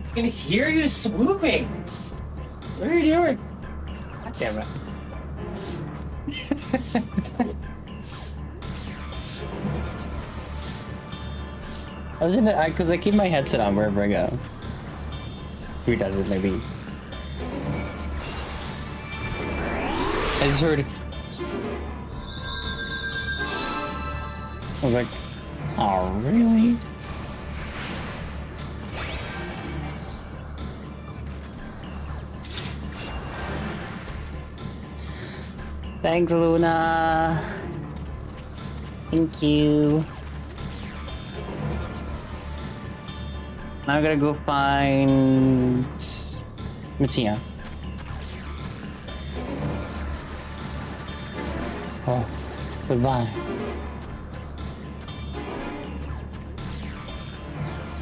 [SPEAKER 1] I can hear you swooping. What are you doing? God damn it. I was in it because I keep my headset on wherever I go. Who does it, maybe? I just heard. I was like, oh, really? Thanks, Luna. Thank you. Now I gotta go find Mattia. Oh, goodbye.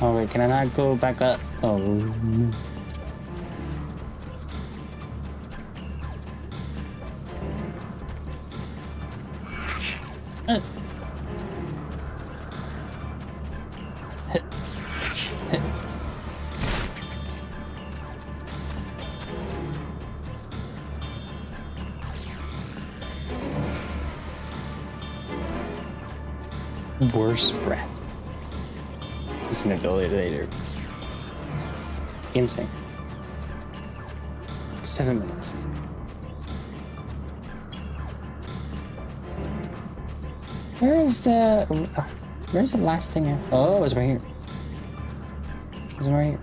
[SPEAKER 1] Oh wait, can I not go back up? Oh. Worst breath. It's an ability later. Insane. 7 minutes. Where's the last thing oh, it was right here. It was right here.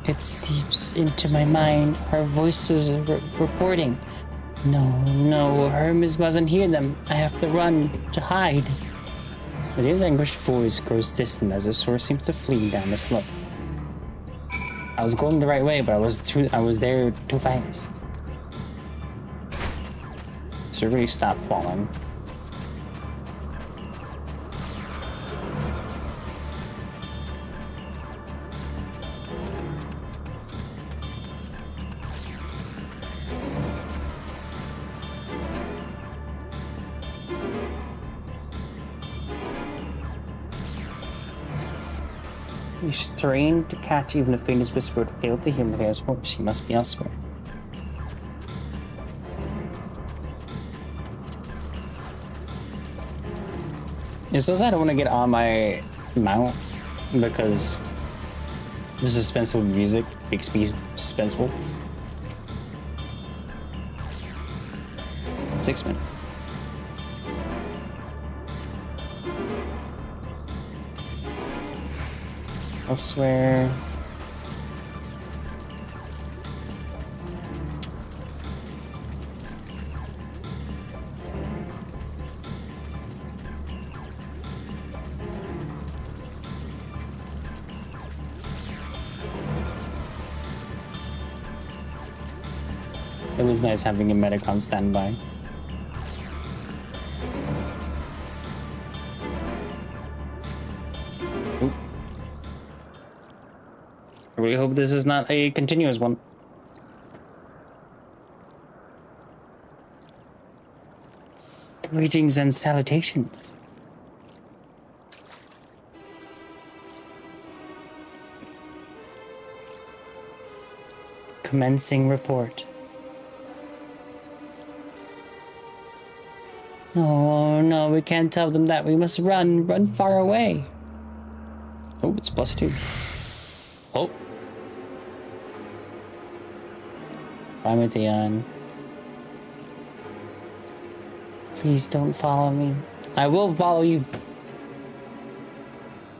[SPEAKER 1] It seeps into my mind. Our voices are reporting. No, Hermes mustn't hear them. I have to run, to hide. But his anguished voice grows distant as the source seems to flee down the slope. I was going the right way, but I was there too fast. So really stop falling. You strained to catch even the faintest whisper, but failed to hear Maria's voice. She must be elsewhere. It's so sad I don't want to get on my mount because the suspenseful music makes me suspenseful. 6 minutes. Elsewhere. It was nice having a medic on standby. I really hope this is not a continuous one. Greetings and salutations. Commencing report. No, we can't tell them that. We must run far away. Oh, it's +2. Oh. Ramatian. Please don't follow me. I will follow you.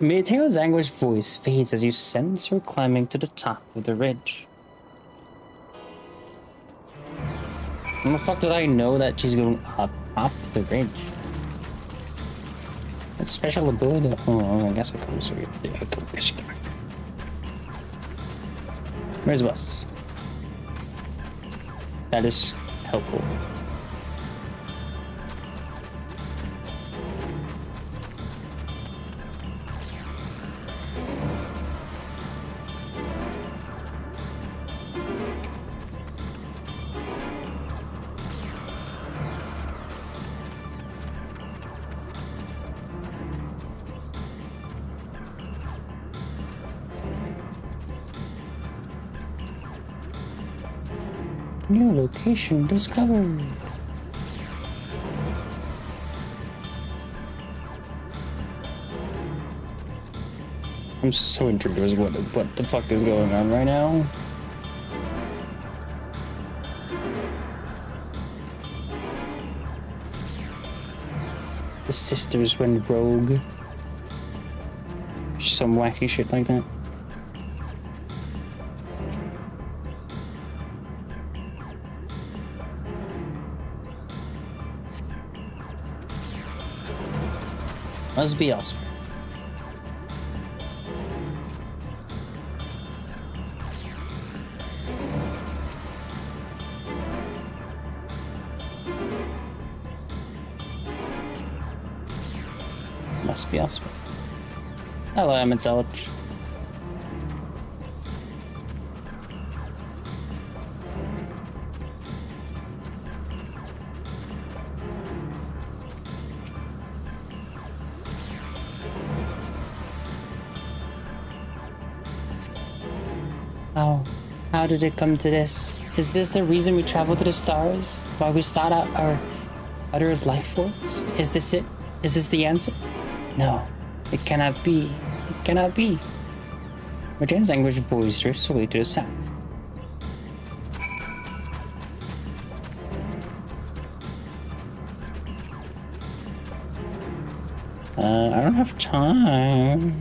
[SPEAKER 1] Mateo's anguished voice fades as you sense her climbing to the top of the ridge. How the fuck did I know that she's going up the ridge? What special ability? Oh, I guess I could. Where's the bus? That is helpful. New location discovered. I'm so intrigued as what the fuck is going on right now. The sisters went rogue. Some wacky shit like that. Must be awesome. Must be awesome. Hello, Emmett Zellich. How did it come to this? Is this the reason we traveled to the stars? Why we sought out our other life forms? Is this it? Is this the answer? No, it cannot be. It cannot be. Martine's language voice drifts away to the south. I don't have time.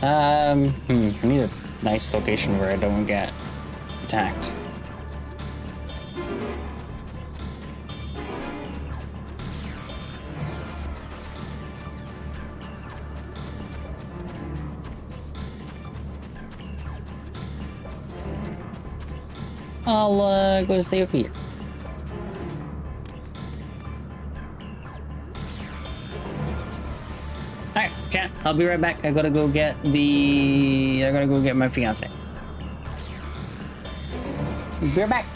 [SPEAKER 1] I need a nice location where I don't get attacked. I'll go stay over here. Alright, chat, I'll be right back. I gotta go get my fiance. Be right back.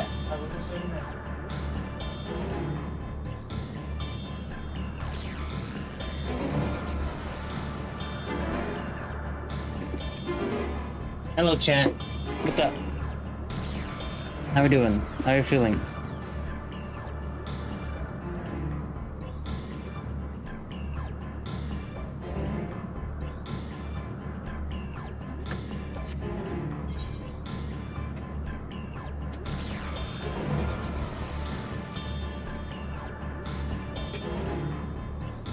[SPEAKER 1] Yes, I will do so now. Hello, chat. What's up? How we doing? How are you feeling?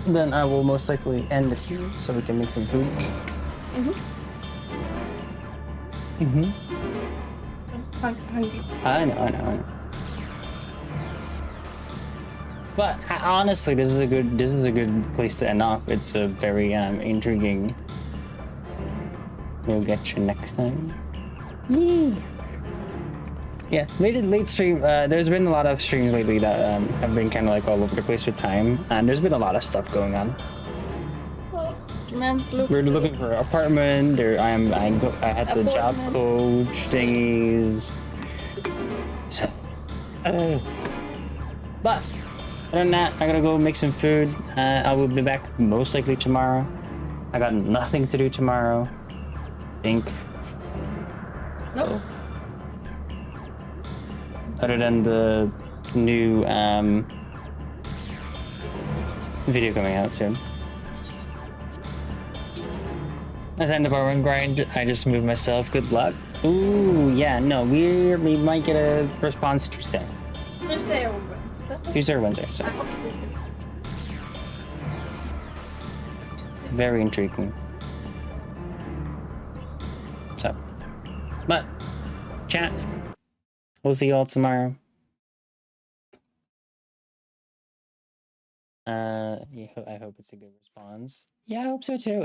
[SPEAKER 1] Then I will most likely end it here so we can make some food.
[SPEAKER 10] I'm hungry.
[SPEAKER 1] I know. But honestly, this is a good place to end off. It's a very intriguing. We'll get you next time. Yeah, late stream. There's been a lot of streams lately that have been kind of like all over the place with time, and there's been a lot of stuff going on. We're looking for an apartment. There, I had the job coach thingies. So, but other than that, I gotta go make some food. I will be back most likely tomorrow. I got nothing to do tomorrow. I think.
[SPEAKER 10] Nope.
[SPEAKER 1] Other than the new video coming out soon. As I end the run grind, I just moved myself. Good luck. Ooh, yeah, no, we might get a response Tuesday.
[SPEAKER 10] Tuesday or Wednesday?
[SPEAKER 1] Tuesday or Wednesday, so. Very intriguing. So, but, chat. We'll see y'all tomorrow. Yeah, I hope it's a good response. Yeah, I hope so too.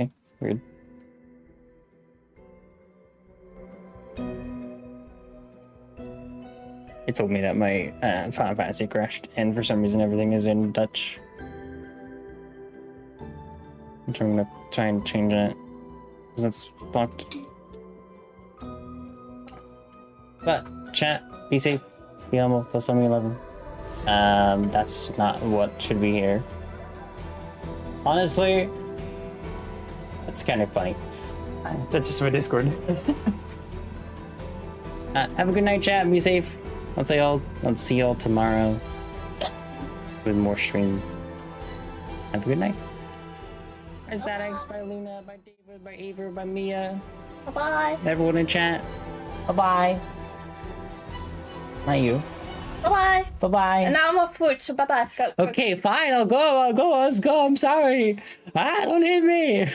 [SPEAKER 1] Okay, weird. It told me that my Final Fantasy crashed, and for some reason everything is in Dutch. I'm gonna try and change it, because that's fucked. But, chat, be safe, be humble, plus me 11. That's not what should be here. Honestly, that's kind of funny. That's just my Discord. Have a good night, chat, be safe. I'll see y'all tomorrow with more stream. Have a good night. By Zadex, by Luna, by David, by Eather, by Mia.
[SPEAKER 10] Bye-bye.
[SPEAKER 1] Everyone in chat. Bye-bye. Not you.
[SPEAKER 10] Bye-bye.
[SPEAKER 1] Bye-bye.
[SPEAKER 10] And now I'm off Twitch, so bye-bye. Go.
[SPEAKER 1] Okay, fine, I'll go, let's go, I'm sorry. Don't hit me.